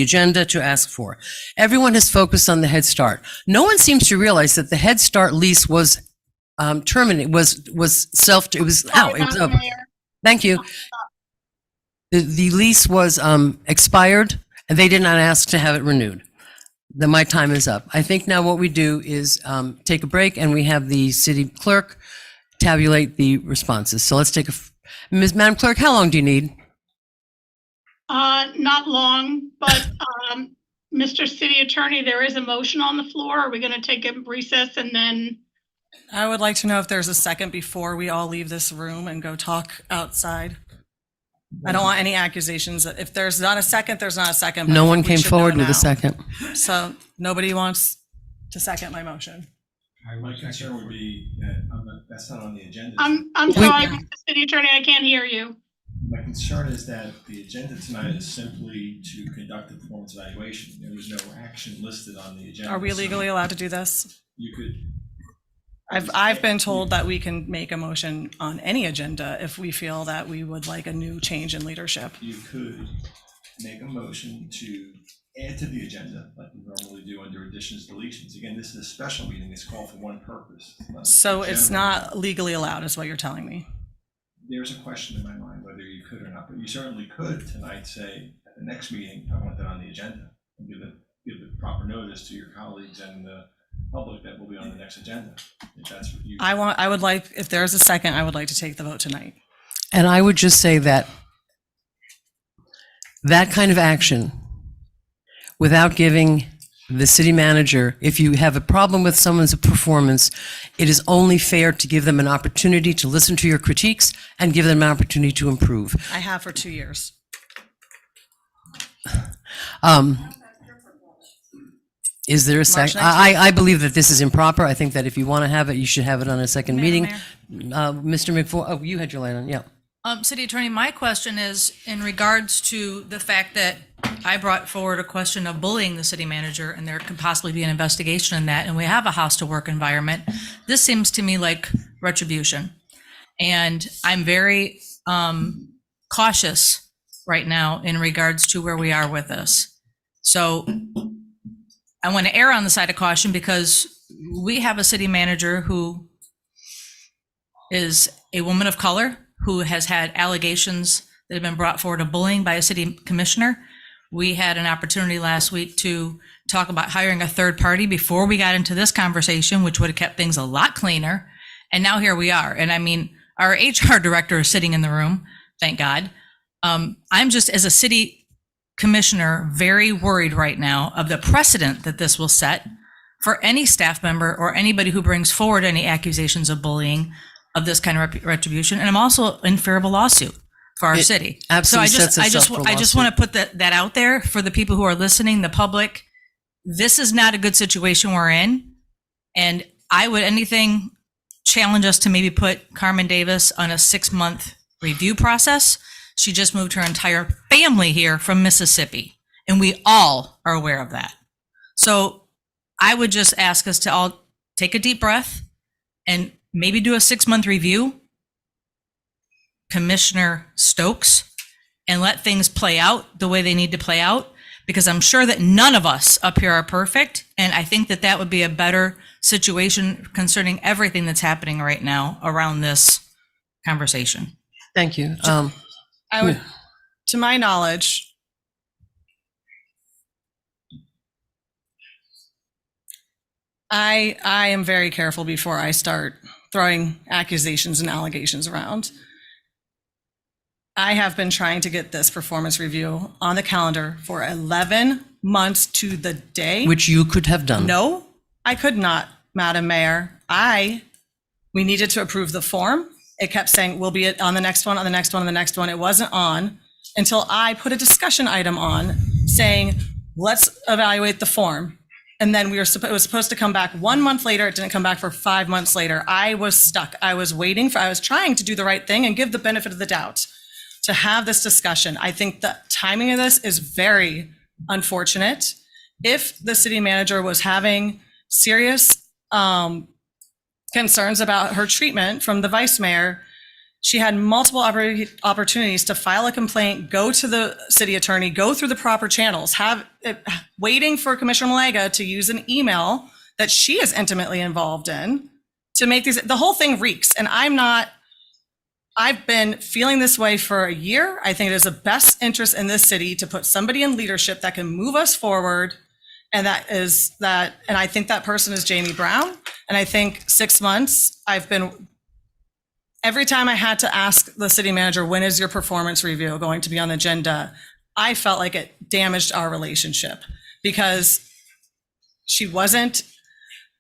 agenda to ask for. Everyone has focused on the Head Start. No one seems to realize that the Head Start lease was terminated, it was out. It was over. Thank you. The lease was expired, and they did not ask to have it renewed. Then my time is up. I think now what we do is take a break, and we have the city clerk tabulate the responses. So let's take Madam Clerk, how long do you need? Not long, but Mr. City Attorney, there is a motion on the floor. Are we going to take a recess and then? I would like to know if there's a second before we all leave this room and go talk outside. I don't want any accusations. If there's not a second, there's not a second. No one came forward with a second. So nobody wants to second my motion. My concern would be that's not on the agenda. I'm sorry, Mr. City Attorney, I can't hear you. My concern is that the agenda tonight is simply to conduct a performance evaluation. There was no action listed on the agenda. Are we legally allowed to do this? You could. I've been told that we can make a motion on any agenda if we feel that we would like a new change in leadership. You could make a motion to add to the agenda like we normally do under additions, deletions. Again, this is a special meeting. It's called for one purpose. So it's not legally allowed, is what you're telling me? There's a question in my mind whether you could or not, but you certainly could tonight say at the next meeting, I want that on the agenda, and give the proper notice to your colleagues and the public that will be on the next agenda. If that's what you. I would like, if there's a second, I would like to take the vote tonight. And I would just say that that kind of action, without giving the city manager, if you have a problem with someone's performance, it is only fair to give them an opportunity to listen to your critiques and give them an opportunity to improve. I have for 2 years. Is there a second? I believe that this is improper. I think that if you want to have it, you should have it on a second meeting. Mr. McFall, oh, you had your light on, yeah. City Attorney, my question is in regards to the fact that I brought forward a question of bullying the city manager, and there could possibly be an investigation in that, and we have a hostile work environment. This seems to me like retribution. And I'm very cautious right now in regards to where we are with this. So I want to err on the side of caution because we have a city manager who is a woman of color who has had allegations that have been brought forward of bullying by a city commissioner. We had an opportunity last week to talk about hiring a third party before we got into this conversation, which would have kept things a lot cleaner. And now here we are. And I mean, our HR director is sitting in the room, thank God. I'm just, as a city commissioner, very worried right now of the precedent that this will set for any staff member or anybody who brings forward any accusations of bullying of this kind of retribution. And I'm also in fear of a lawsuit for our city. Absolutely. So I just want to put that out there for the people who are listening, the public. This is not a good situation we're in. And I would challenge us to maybe put Carmen Davis on a 6-month review process. She just moved her entire family here from Mississippi, and we all are aware of that. So I would just ask us to all take a deep breath and maybe do a 6-month review, Commissioner Stokes, and let things play out the way they need to play out, because I'm sure that none of us up here are perfect. And I think that that would be a better situation concerning everything that's happening right now around this conversation. Thank you. I would, to my knowledge, I am very careful before I start throwing accusations and allegations around. I have been trying to get this performance review on the calendar for 11 months to the day. Which you could have done. No, I could not, Madam Mayor. We needed to approve the form. It kept saying, we'll be on the next one, on the next one, on the next one. It wasn't on until I put a discussion item on saying, let's evaluate the form. And then it was supposed to come back 1 month later. It didn't come back for 5 months later. I was stuck. I was trying to do the right thing and give the benefit of the doubt to have this discussion. I think the timing of this is very unfortunate. If the city manager was having serious concerns about her treatment from the vice mayor, she had multiple opportunities to file a complaint, go to the city attorney, go through the proper channels, waiting for Commissioner Malaga to use an email that she is intimately involved in to make these. The whole thing reeks. And I've been feeling this way for a year. I think it is the best interest in this city to put somebody in leadership that can move us forward. And I think that person is Jamie Brown. And I think 6 months, every time I had to ask the city manager, when is your performance review going to be on the agenda? I felt like it damaged our relationship because she wasn't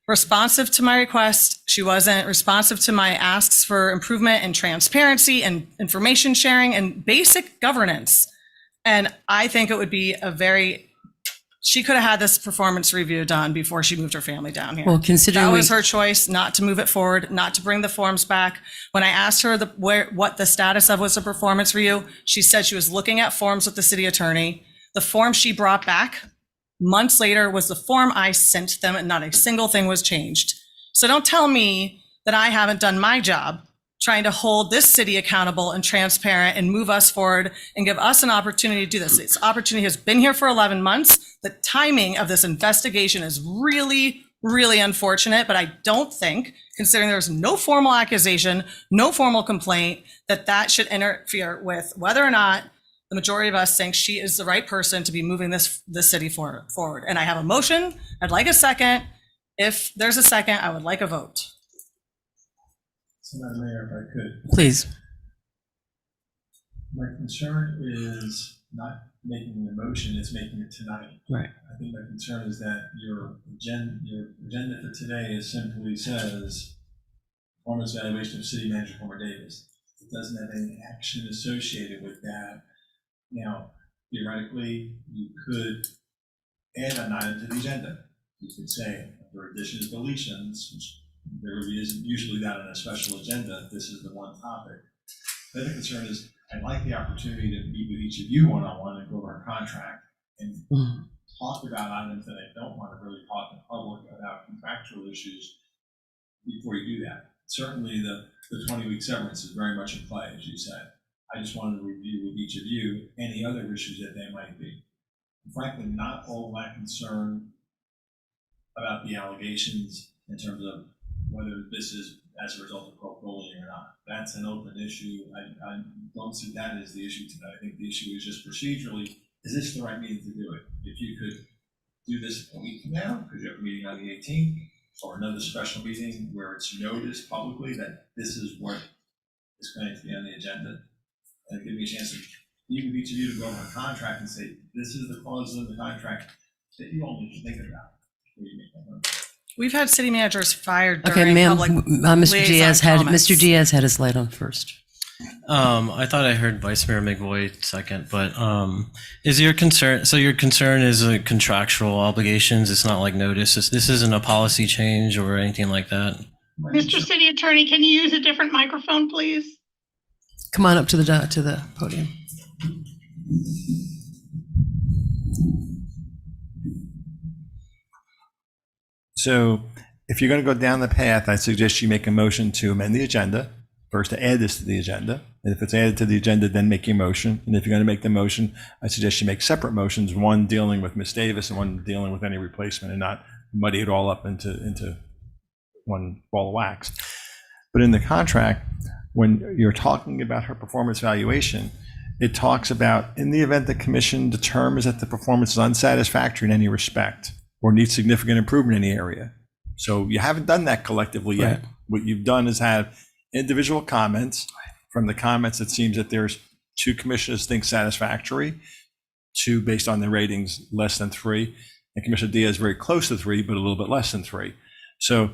responsive to my request. She wasn't responsive to my asks for improvement and transparency and information sharing and basic governance. And I think it would be she could have had this performance review done before she moved her family down here. Well, considering that was her choice not to move it forward, not to bring the forms back. When I asked her what the status of was a performance review, she said she was looking at forms with the city attorney. The form she brought back months later was the form I sent them, and not a single thing was changed. So don't tell me that I haven't done my job trying to hold this city accountable and transparent and move us forward and give us an opportunity to do this. This opportunity has been here for 11 months. The timing of this investigation is really, really unfortunate, but I don't think, considering there's no formal accusation, no formal complaint, that should interfere with whether or not the majority of us think she is the right person to be moving this city forward. And I have a motion. I'd like a second. If there's a second, I would like a vote. So, Madam Mayor, if I could. Please. My concern is not making the motion, it's making it tonight. Right. I think my concern is that your agenda for today simply says performance evaluation of city manager Homer Davis. It doesn't have any action associated with that. Now, theoretically, you could add an item to the agenda. You could say, for additions, deletions, which there isn't usually that on a special agenda. This is the one topic. The other concern is I'd like the opportunity to meet with each of you one-on-one and go over our contract and talk about items that I don't want to really talk in public about contractual issues before you do that. Certainly the 20-week severance is very much in play, as you said. I just wanted to review with each of you any other issues that there might be. And frankly, not all that concerned about the allegations in terms of whether this is as a result of pro-bullying or not. That's an open issue. I don't see that as the issue today. I think the issue is just procedurally, is this the right means to do it? If you could do this a week from now, because you have a meeting on the 18th, or another special meeting where it's noticed publicly that this is what is going to be on the agenda, and give me a chance to meet with each of you to go over a contract and say, this is the clause in the contract that you all need to think about before you make that motion. We've had city managers fired Okay, during ma'am, public Mr. Diaz comments. Mr. Diaz had his light on first. I thought I heard Vice Mayor McVoy second, but is your concern, so your concern is contractual obligations? It's not like notice. This isn't a policy change or anything like that? Mr. City Attorney, can you use a different microphone, please? Come on up to the podium. So if you're going to go down the path, I suggest you make a motion to amend the agenda, first to add this to the agenda. And if it's added to the agenda, then make your motion. And if you're going to make the motion, I suggest you make separate motions, one dealing with Ms. Davis and one dealing with any replacement, and not muddy it all up into one ball of wax. But in the contract, when you're talking about her performance evaluation, it talks about in the event the commission determines that the performance is unsatisfactory in any respect or needs significant improvement in the area. So you haven't done that collectively yet. Right. What you've done is have individual comments. From the comments, it seems that there's two commissioners think satisfactory. 2 based on the ratings less than 3, and Commissioner Diaz is very close to 3, but a little bit less than 3. So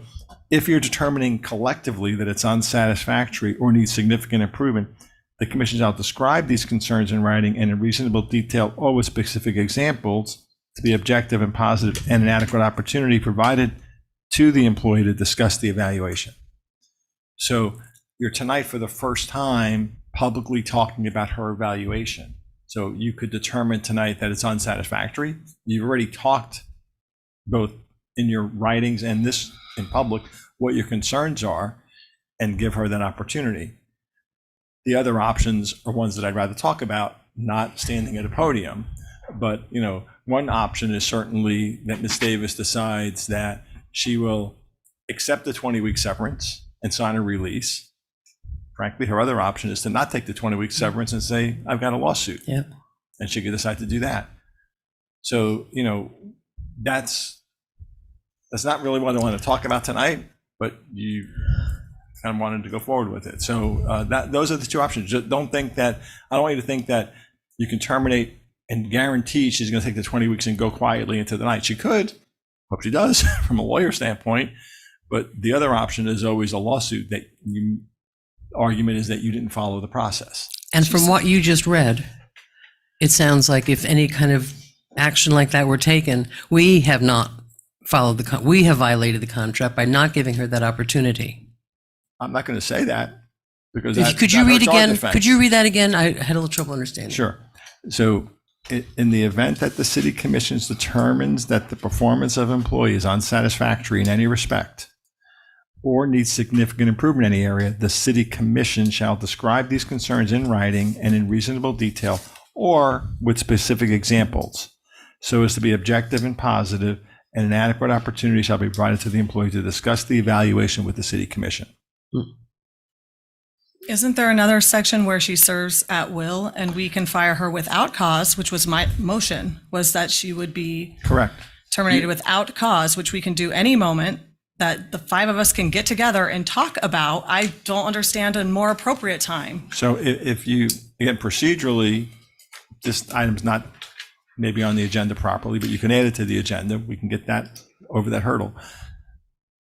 if you're determining collectively that it's unsatisfactory or needs significant improvement, the commission shall describe these concerns in writing and in reasonable detail or with specific examples to be objective and positive, and an adequate opportunity provided to the employee to discuss the evaluation. So you're tonight for the first time publicly talking about her evaluation. So you could determine tonight that it's unsatisfactory. You've already talked both in your writings and this in public what your concerns are and give her that opportunity. The other options are ones that I'd rather talk about, not standing at a podium. But, you know, one option is certainly that Ms. Davis decides that she will accept the 20-week severance and sign a release. Frankly, her other option is to not take the 20-week severance and say, I've got a lawsuit. Yep. And she could decide to do that. So, you know, that's not really what I want to talk about tonight, but you kind of wanted to go forward with it. So those are the 2 options. Just don't think that, I don't want you to think that you can terminate and guarantee she's going to take the 20 weeks and go quietly into the night. She could, hope she does from a lawyer standpoint, but the other option is always a lawsuit that argument is that you didn't follow the process. And from what you just read, it sounds like if any kind of action like that were taken, we have not followed we have violated the contract by not giving her that opportunity. I'm not going to say that because Could you read again? Could you read that again? I had a little trouble understanding. Sure. So in the event that the city commission determines that the performance of employee is unsatisfactory in any respect or needs significant improvement in any area, the city commission shall describe these concerns in writing and in reasonable detail or with specific examples so as to be objective and positive, and an adequate opportunity shall be provided to the employee to discuss the evaluation with the city commission. Isn't there another section where she serves at will and we can fire her without cause, which was my motion, was that she would be Correct. terminated without cause, which we can do any moment, that the 5 of us can get together and talk about. I don't understand a more appropriate time. So if you, again, procedurally, this item's not maybe on the agenda properly, but you can add it to the agenda. We can get that over that hurdle.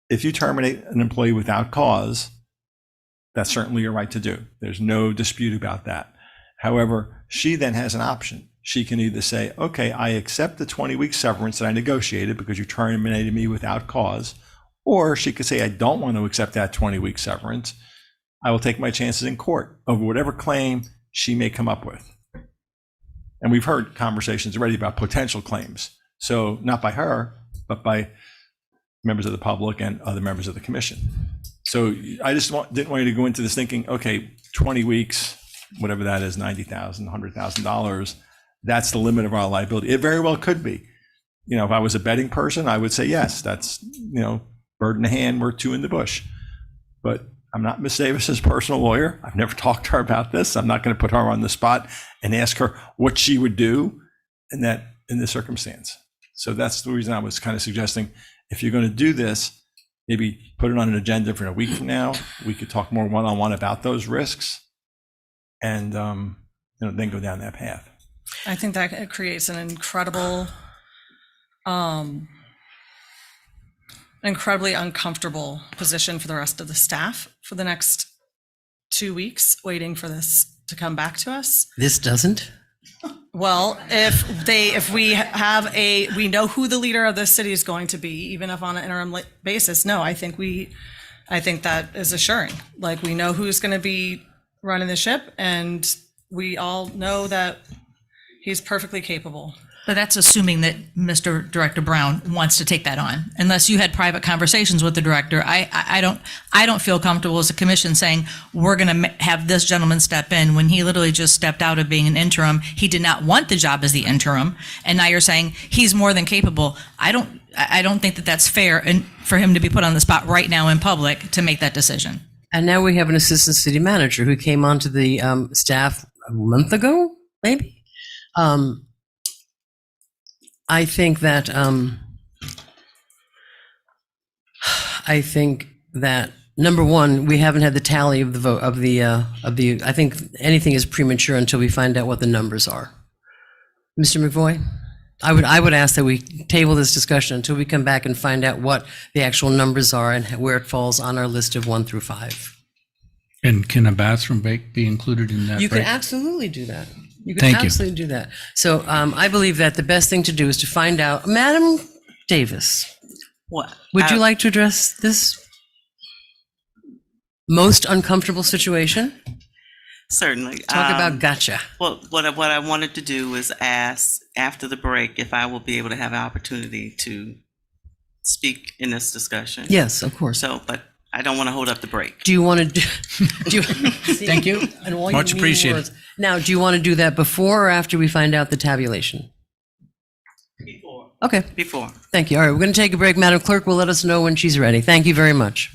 If you terminate an employee without cause, that's certainly your right to do. There's no dispute about that. However, she then has an option. She can either say, okay, I accept the 20-week severance that I negotiated because you terminated me without cause, or she could say, I don't want to accept that 20-week severance. I will take my chances in court over whatever claim she may come up with. And we've heard conversations already about potential claims. So not by her, but by members of the public and other members of the commission. So I just didn't want you to go into this thinking, okay, 20 weeks, whatever that is, $90,000, $100,000, that's the limit of our liability. It very well could be. You know, if I was a betting person, I would say, yes, that's, you know, bird in the hand, we're 2 in the bush. But I'm not Ms. Davis's personal lawyer. I've never talked to her about this. I'm not going to put her on the spot and ask her what she would do in this circumstance. So that's the reason I was kind of suggesting, if you're going to do this, maybe put it on an agenda for a week from now. We could talk more one-on-one about those risks and then go down that path. I think that creates an incredibly uncomfortable position for the rest of the staff for the next 2 weeks, waiting for this to come back to us. This doesn't? Well, if we know who the leader of this city is going to be, even if on an interim basis, no, I think that is assuring. Like, we know who's going to be running the ship, and we all know that he's perfectly capable. But that's assuming that Mr. Director Brown wants to take that on. Unless you had private conversations with the director, I don't feel comfortable as a commission saying we're going to have this gentleman step in when he literally just stepped out of being an interim. He did not want the job as the interim, and now you're saying he's more than capable. I don't think that that's fair, and for him to be put on the spot right now in public to make that decision. And now we have an assistant city manager who came onto the staff a month ago, maybe. I think that number one, we haven't had the tally of the vote of the. I think anything is premature until we find out what the numbers are. Mr. McVoy, I would ask that we table this discussion until we come back and find out what the actual numbers are and where it falls on our list of 1 through 5. And can a bathroom break be included in that You can break? absolutely do that. You can Thank you. absolutely do that. So I believe that the best thing to do is to find out. Madam Davis, What? would you like to address this most uncomfortable situation? Certainly. Talk about gotcha. Well, what I wanted to do was ask after the break if I will be able to have an opportunity to speak in this discussion. Yes, of course. So, but I don't want to hold up the break. Do you want to do? Thank you. And all Much you mean appreciated. words. Now, do you want to do that before or after we find out the tabulation? Before. Okay. Before. Thank you. All right, we're going to take a break. Madam Clerk will let us know when she's ready. Thank you very much.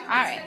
All right.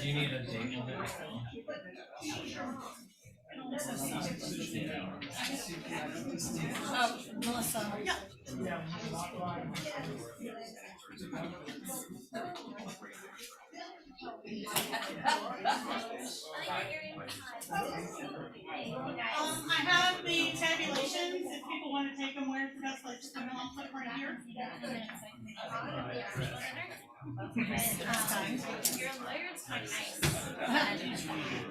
You need a date on it. Oh, Melissa. Yeah. I have the tabulations, if people want to take them, where's the best place to come in? I'll click right here. Your lawyer's quite nice.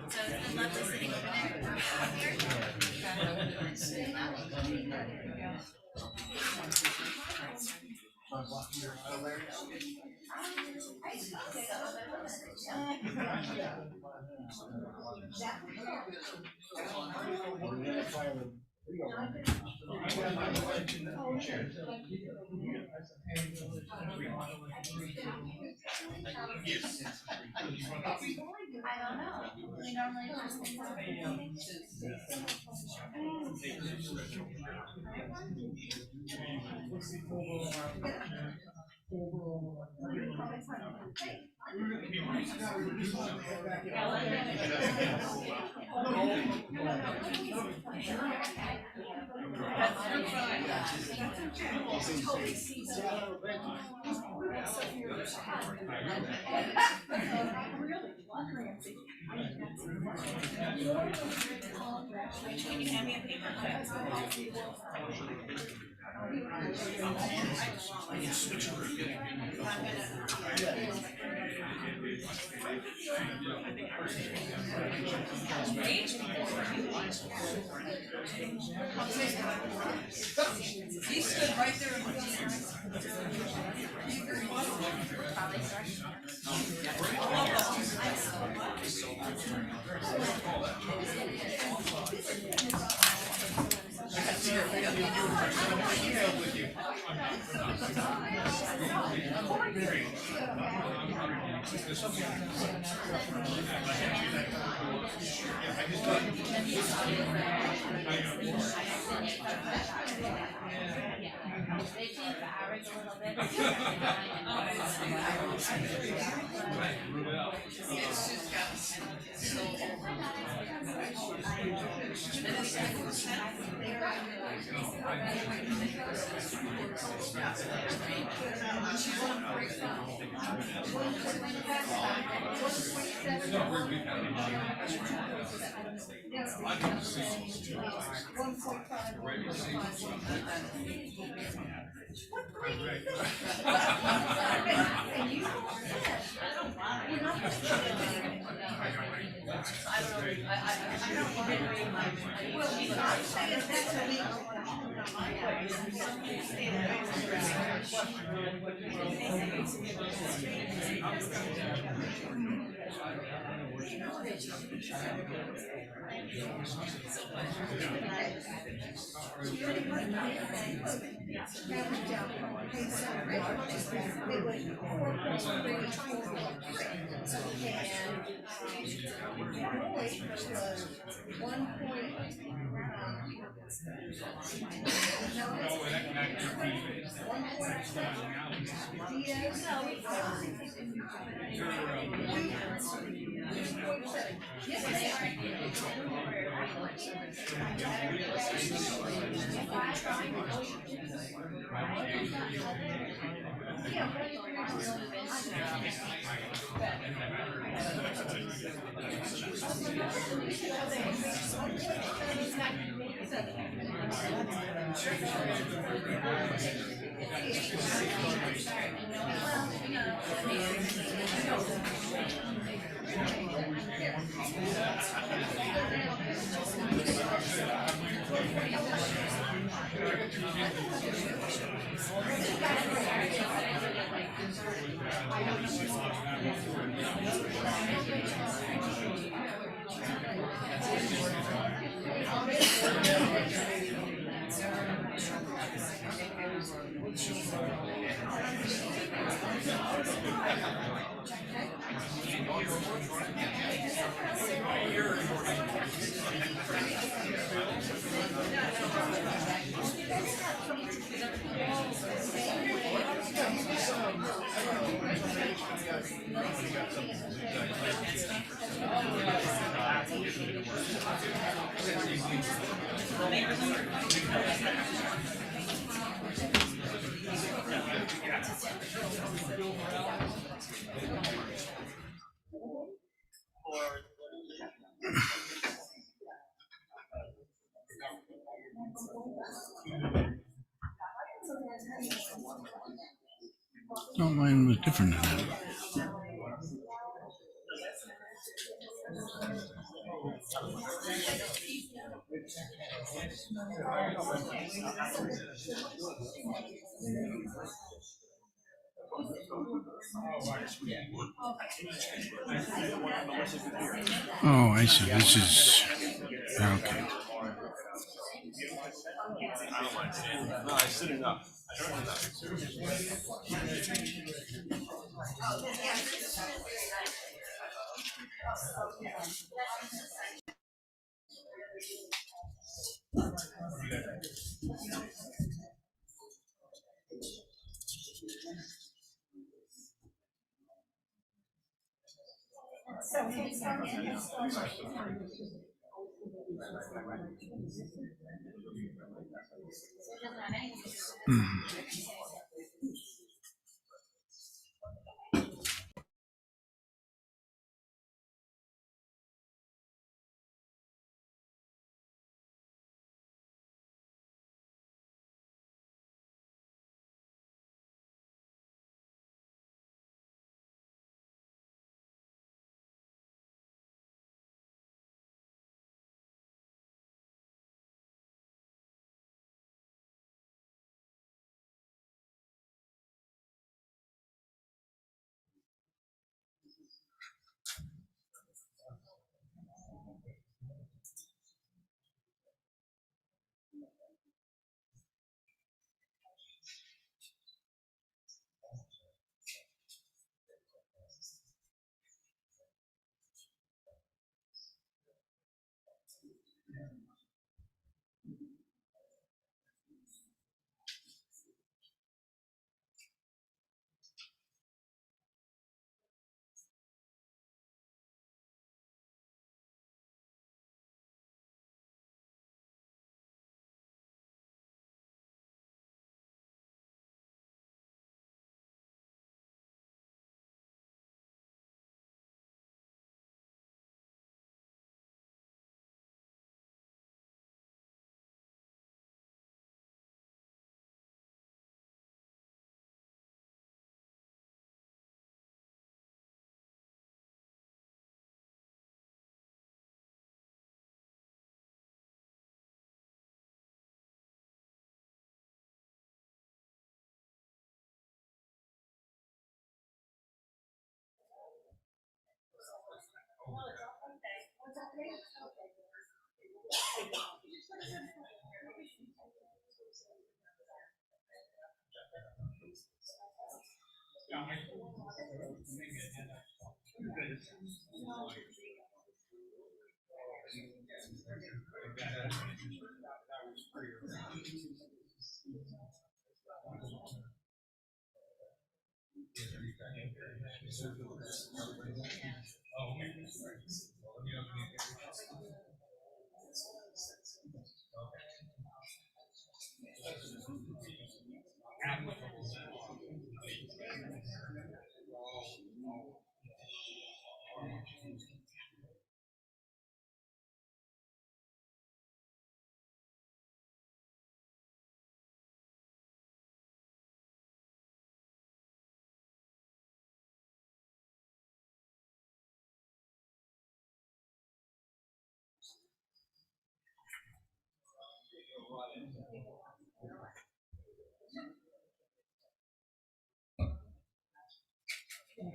So it's been lovely sitting over I don't know. We normally He stood right there in No, mine was different than that. Oh, I see. This is okay. No, I stood enough.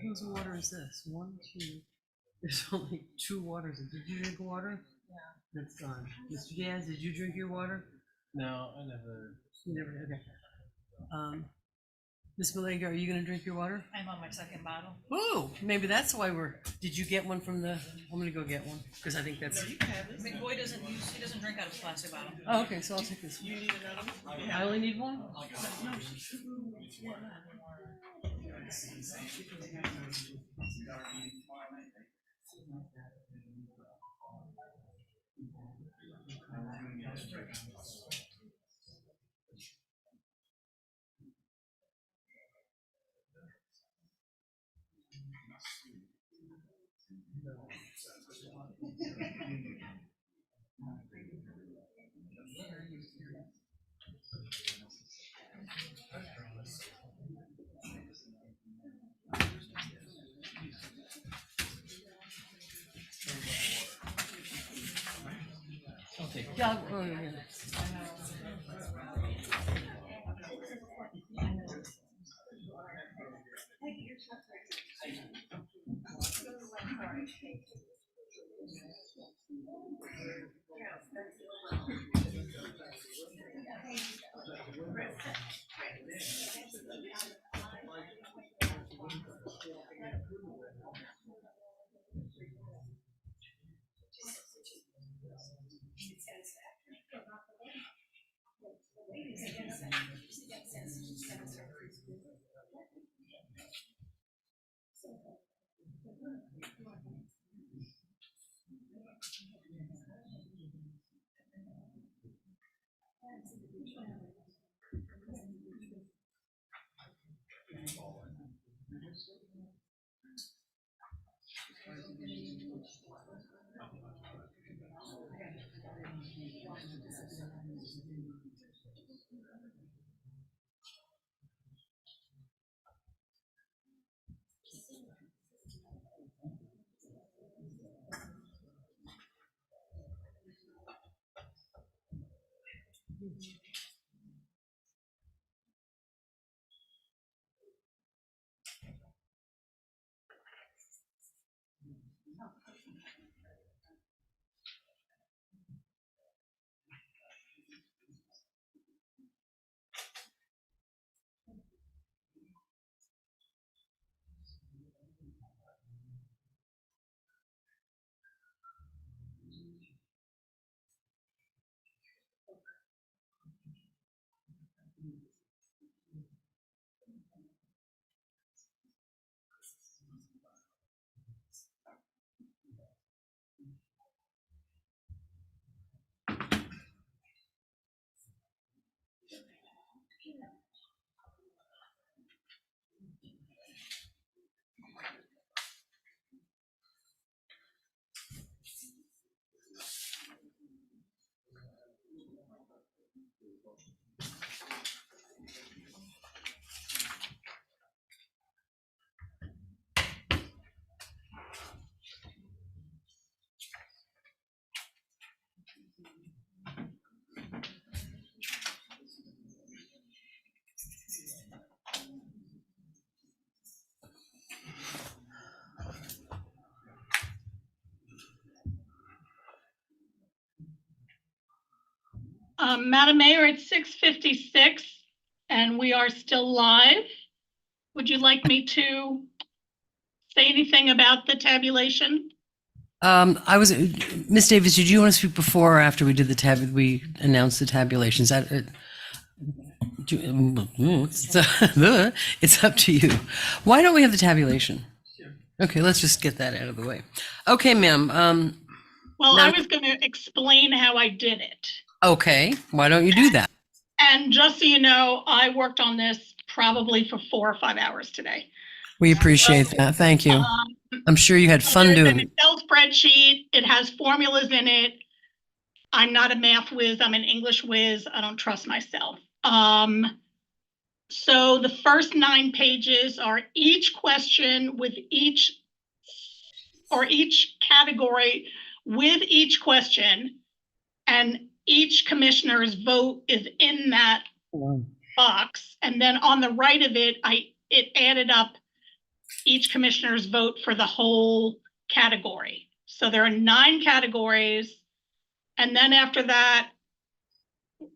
Whose water is this? One, two. There's only two waters. Did you drink water? Yeah. That's gone. Mr. Diaz, did you drink your water? No, I never. You never, okay. Ms. Malega, are you gonna drink your water? I'm on my second bottle. Ooh, maybe that's why did you get one from the, I'm gonna go get one, because I think that's. McBoy doesn't use, he doesn't drink out of a plastic bottle. Oh, okay, so I'll take this one. You need another one? I only need one? Okay. Yeah, oh, yeah. Madam Mayor, it's 6:56 and we are still live. Would you like me to say anything about the tabulation? Ms. Davis, did you want to speak before or after we did we announced the tabulations? It's up to you. Why don't we have the tabulation? Okay, let's just get that out of the way. Okay, ma'am. Well, now- I was going to explain how I did it. Okay, why don't you do that? And just so you know, I worked on this probably for 4 or 5 hours today. We appreciate that. Thank you. I'm sure you had fun There's doing an it. Excel spreadsheet. It has formulas in it. I'm not a math whiz. I'm an English whiz. I don't trust myself. So the first 9 pages are each question with each category with each question, and each commissioner's vote is in that box. And then on the right of it, it added up each commissioner's vote for the whole category. So there are 9 categories. And then after that,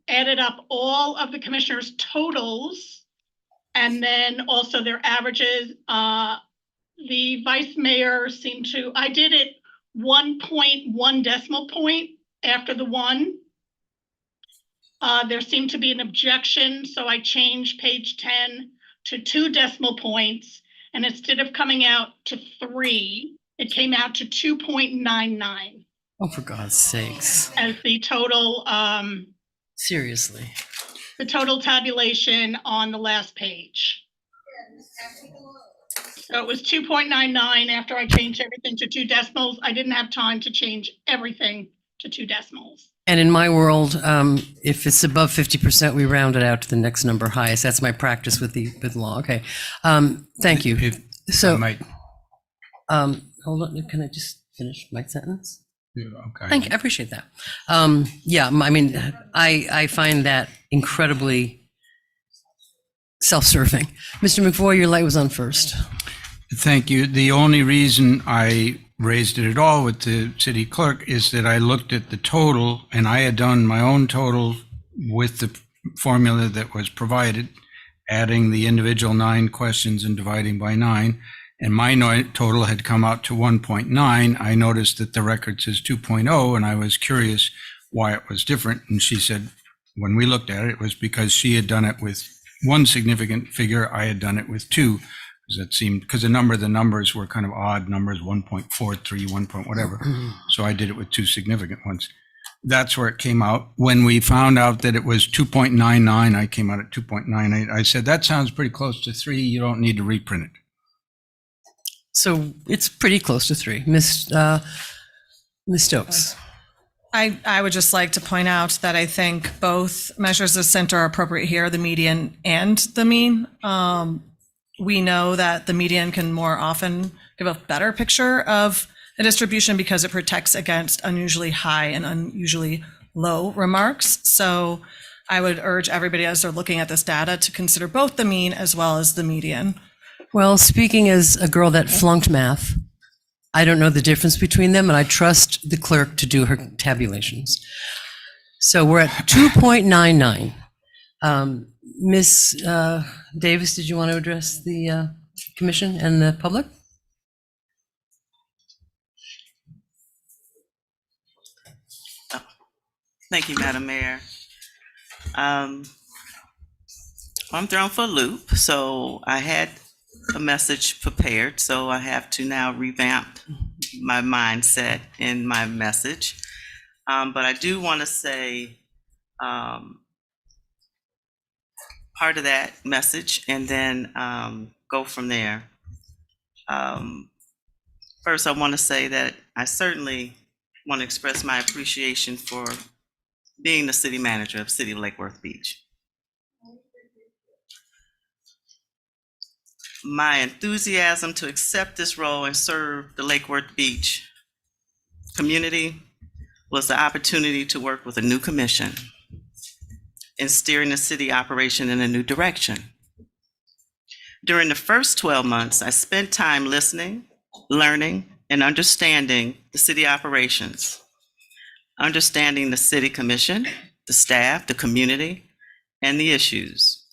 added up all of the commissioners' totals and then also their averages. The vice mayor seemed to, I did it 1.1 decimal point after the 1. There seemed to be an objection, so I changed page 10 to 2 decimal points. And instead of coming out to 3, it came out to 2.99 Oh, for God's sakes. as the total Seriously. the total tabulation on the last page. So it was 2.99 after I changed everything to 2 decimals. I didn't have time to change everything to 2 decimals. And in my world, if it's above 50%, we round it out to the next number highest. That's my practice with the law. Okay. Thank you. If So, I might, hold on. Can I just finish my sentence? okay. Thank you. I appreciate that. Yeah, I mean, I find that incredibly self-serving. Mr. McVoy, your light was on first. Thank you. The only reason I raised it at all with the city clerk is that I looked at the total, and I had done my own total with the formula that was provided, adding the individual 9 questions and dividing by 9. And my total had come out to 1.9. I noticed that the record says 2.0, and I was curious why it was different. And she said, when we looked at it, it was because she had done it with 1 significant figure. I had done it with 2. Because a number of the numbers were kind of odd numbers, 1.43, 1 point whatever. So I did it with 2 significant ones. That's where it came out. When we found out that it was 2.99, I came out at 2.98. I said, that sounds pretty close to 3. You don't need to reprint it. So it's pretty close to 3. Ms. Stokes. I would just like to point out that I think both measures of center are appropriate here, the median and the mean. We know that the median can more often give a better picture of a distribution because it protects against unusually high and unusually low remarks. So I would urge everybody as they're looking at this data to consider both the mean as well as the median. Well, speaking as a girl that flunked math, I don't know the difference between them, and I trust the clerk to do her tabulations. So we're at 2.99. Ms. Davis, did you want to address the commission and the public? Thank you, Madam Mayor. I'm thrown for a loop, so I had a message prepared, so I have to now revamp my mindset in my message. But I do want to say part of that message and then go from there. First, I want to say that I certainly want to express my appreciation for being the city manager of City of Lake Worth Beach. My enthusiasm to accept this role and serve the Lake Worth Beach community was the opportunity to work with a new commission in steering the city operation in a new direction. During the first 12 months, I spent time listening, learning, and understanding the city operations, understanding the city commission, the staff, the community, and the issues,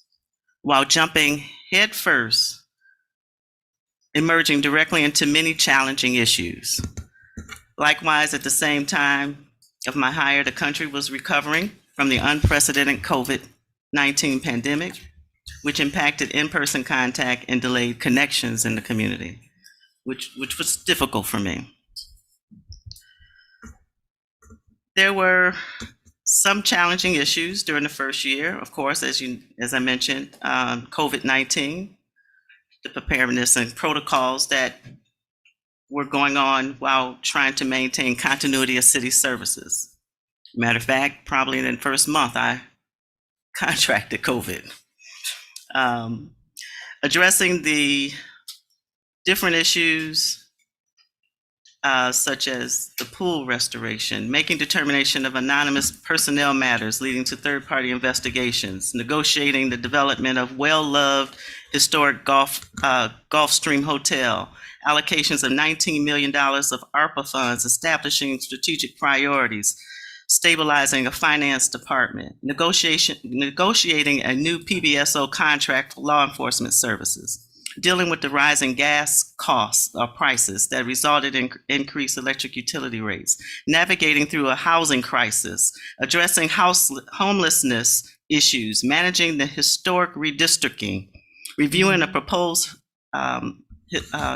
while jumping headfirst, emerging directly into many challenging issues. Likewise, at the same time of my hire, the country was recovering from the unprecedented COVID-19 pandemic, which impacted in-person contact and delayed connections in the community, which was difficult for me. There were some challenging issues during the first year, of course, as I mentioned, COVID-19, the preparedness and protocols that were going on while trying to maintain continuity of city services. Matter of fact, probably in the first month, I contracted COVID. Addressing the different issues such as the pool restoration, making determination of anonymous personnel matters leading to third-party investigations, negotiating the development of well-loved historic Gulfstream Hotel, allocations of $19 million of ARPA funds, establishing strategic priorities, stabilizing a finance department, negotiating a new PBSO contract for law enforcement services, dealing with the rising gas costs or prices that resulted in increased electric utility rates, navigating through a housing crisis, addressing homelessness issues, managing the historic redistricting, reviewing a proposed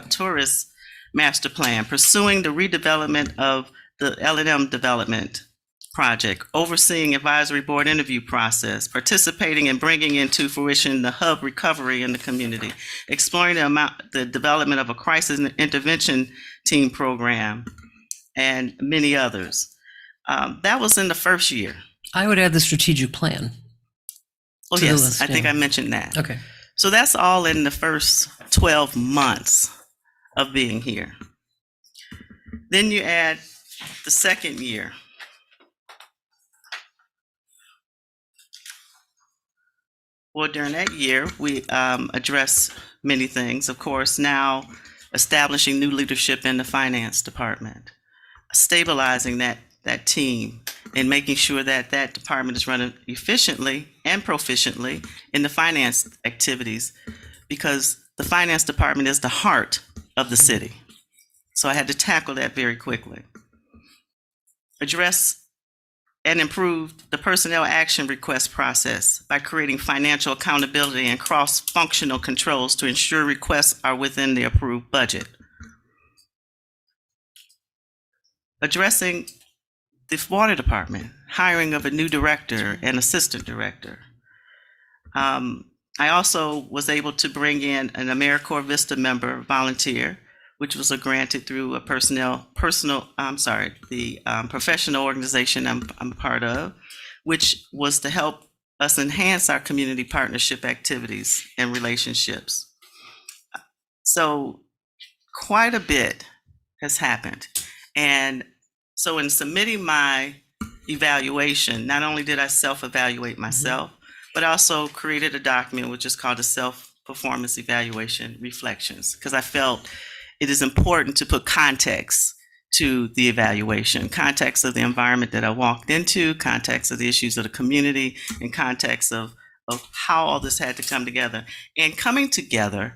tourist master plan, pursuing the redevelopment of the L&M development project, overseeing advisory board interview process, participating in bringing into fruition the hub recovery in the community, exploring the development of a crisis intervention team program, and many others. That was in the first year. I would add the strategic plan. Oh, to the yes, list, I think yeah. I mentioned that. Okay. So that's all in the first 12 months of being here. Then you add the second year. Well, during that year, we addressed many things. Of course, now establishing new leadership in the finance department, stabilizing that team, and making sure that that department is running efficiently and proficiently in the finance activities, because the finance department is the heart of the city. So I had to tackle that very quickly. Address and improve the personnel action request process by creating financial accountability and cross-functional controls to ensure requests are within the approved budget. Addressing the water department, hiring of a new director and assistant director. I also was able to bring in an AmeriCorps Vista member, volunteer, which was granted through a professional organization I'm part of, which was to help us enhance our community partnership activities and relationships. So quite a bit has happened. And so in submitting my evaluation, not only did I self-evaluate myself, but I also created a document which is called a Self-Performance Evaluation Reflections, because I felt it is important to put context to the evaluation, context of the environment that I walked into, context of the issues of the community, and context of how all this had to come together. And coming together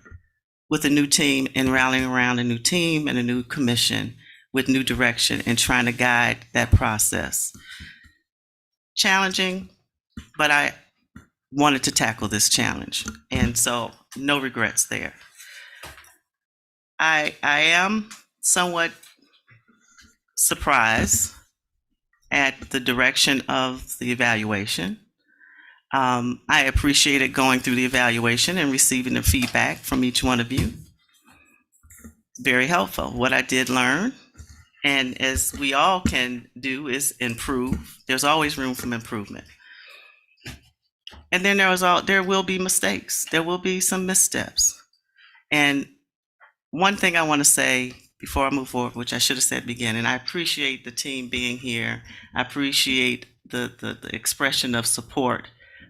with a new team and rallying around a new team and a new commission with new direction and trying to guide that process. Challenging, but I wanted to tackle this challenge. And so no regrets there. I am somewhat surprised at the direction of the evaluation. I appreciated going through the evaluation and receiving the feedback from each one of you. Very helpful. What I did learn, and as we all can do, is improve. There's always room for improvement. And then there will be mistakes. There will be some missteps. And one thing I want to say before I move forward, which I should have said at the beginning, I appreciate the team being here. I appreciate the expression of support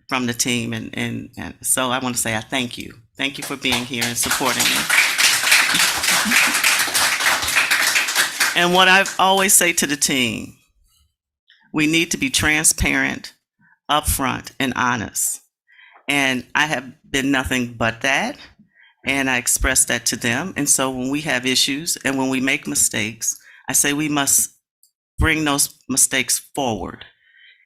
from the team. And so I want to say I thank you. Thank you for being here and supporting me. And what I always say to the team, we need to be transparent, upfront, and honest. And I have been nothing but that. And I express that to them. And so when we have issues and when we make mistakes, I say we must bring those mistakes forward.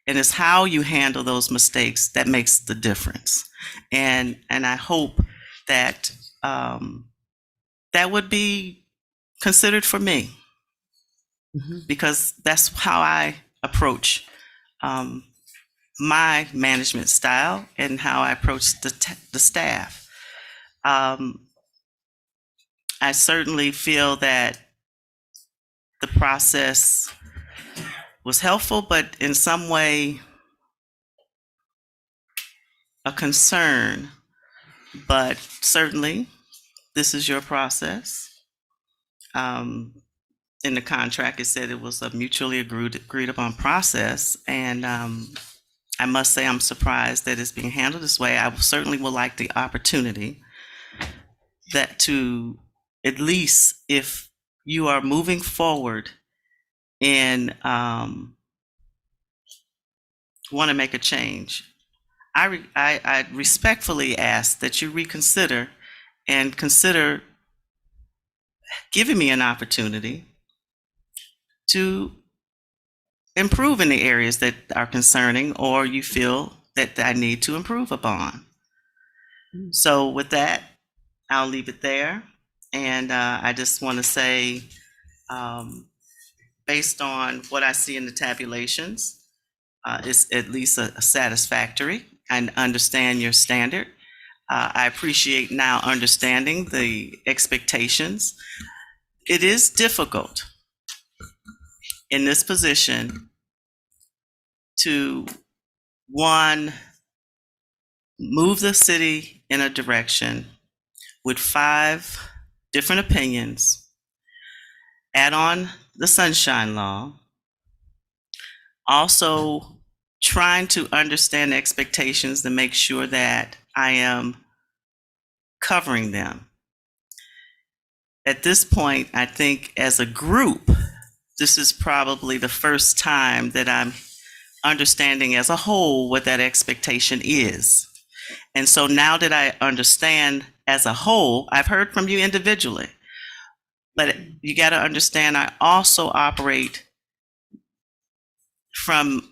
And it's how you handle those mistakes that makes the difference. And I hope that that would be considered for me, because that's how I approach my management style and how I approach the staff. I certainly feel that the process was helpful, but in some way a concern. But certainly, this is your process. In the contract, it said it was a mutually agreed upon process, and I must say I'm surprised that it's being handled this way. I certainly would like the opportunity that to at least, if you are moving forward and want to make a change, I respectfully ask that you reconsider and consider giving me an opportunity to improve in the areas that are concerning or you feel that I need to improve upon. So with that, I'll leave it there. And I just want to say, based on what I see in the tabulations, it's at least a satisfactory. I understand your standard. I appreciate now understanding the expectations. It is difficult in this position to, one, move the city in a direction with 5 different opinions, add on the Sunshine Law, also trying to understand expectations to make sure that I am covering them. At this point, I think as a group, this is probably the first time that I'm understanding as a whole what that expectation is. And so now that I understand as a whole, I've heard from you individually, but you got to understand I also operate from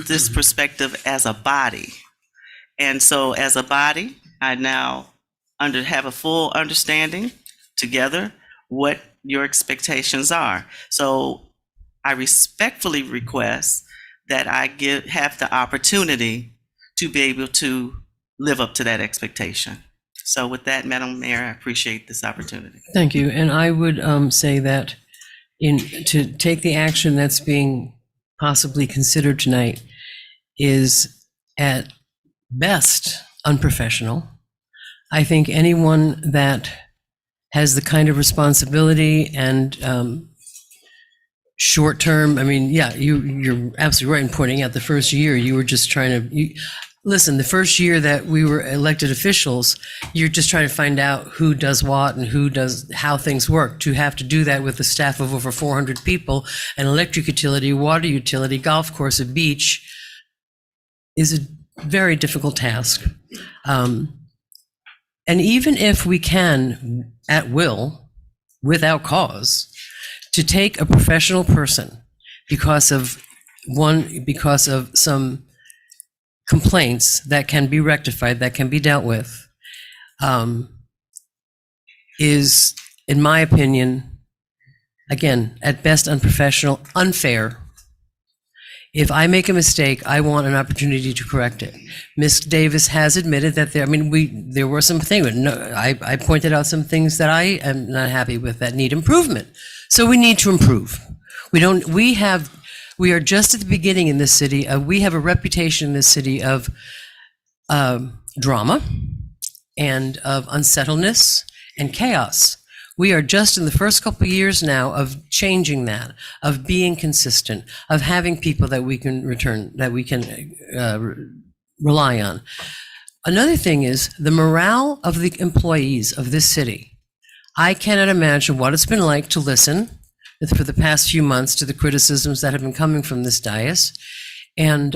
this perspective as a body. And so as a body, I now have a full understanding together what your expectations are. So I respectfully request that I have the opportunity to be able to live up to that expectation. So with that, Madam Mayor, I appreciate this opportunity. Thank you. And I would say that to take the action that's being possibly considered tonight is at best unprofessional. I think anyone that has the kind of responsibility and short term, I mean, yeah, you're absolutely right in pointing out the first year you were just trying to listen. The first year that we were elected officials, you're just trying to find out who does what and how things work. To have to do that with a staff of over 400 people, an electric utility, water utility, golf course, a beach, is a very difficult task. And even if we can, at will, without cause, to take a professional person because of some complaints that can be rectified, that can be dealt with, is, in my opinion, again, at best unprofessional, unfair. If I make a mistake, I want an opportunity to correct it. Ms. Davis has admitted that there were some things. No, I pointed out some things that I am not happy with that need improvement. So we need to improve. We are just at the beginning in this city. We have a reputation in this city of drama and of unsettledness and chaos. We are just in the first couple of years now of changing that, of being consistent, of having people that we can rely on. Another thing is the morale of the employees of this city. I cannot imagine what it's been like to listen for the past few months to the criticisms that have been coming from this dais. And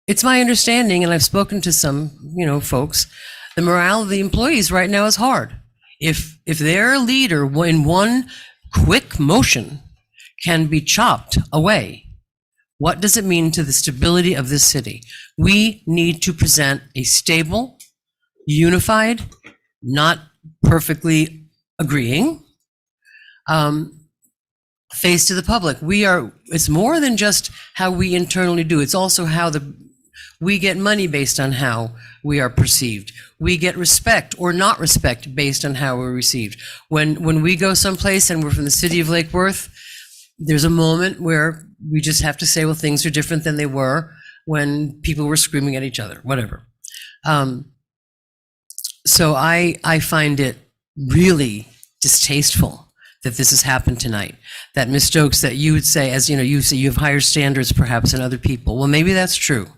it's my understanding, and I've spoken to some, folks, the morale of the employees right now is hard. If their leader in one quick motion can be chopped away, what does it mean to the stability of this city? We need to present a stable, unified, not perfectly agreeing, face to the public. It's more than just how we internally do. It's also how we get money based on how we are perceived. We get respect or not respect based on how we're received. When we go someplace and we're from the city of Lake Worth, there's a moment where we just have to say, well, things are different than they were when people were screaming at each other, whatever. So I find it really distasteful that this has happened tonight. That Ms. Stokes, that you would say, you say you have higher standards perhaps than other people. Well, maybe that's true.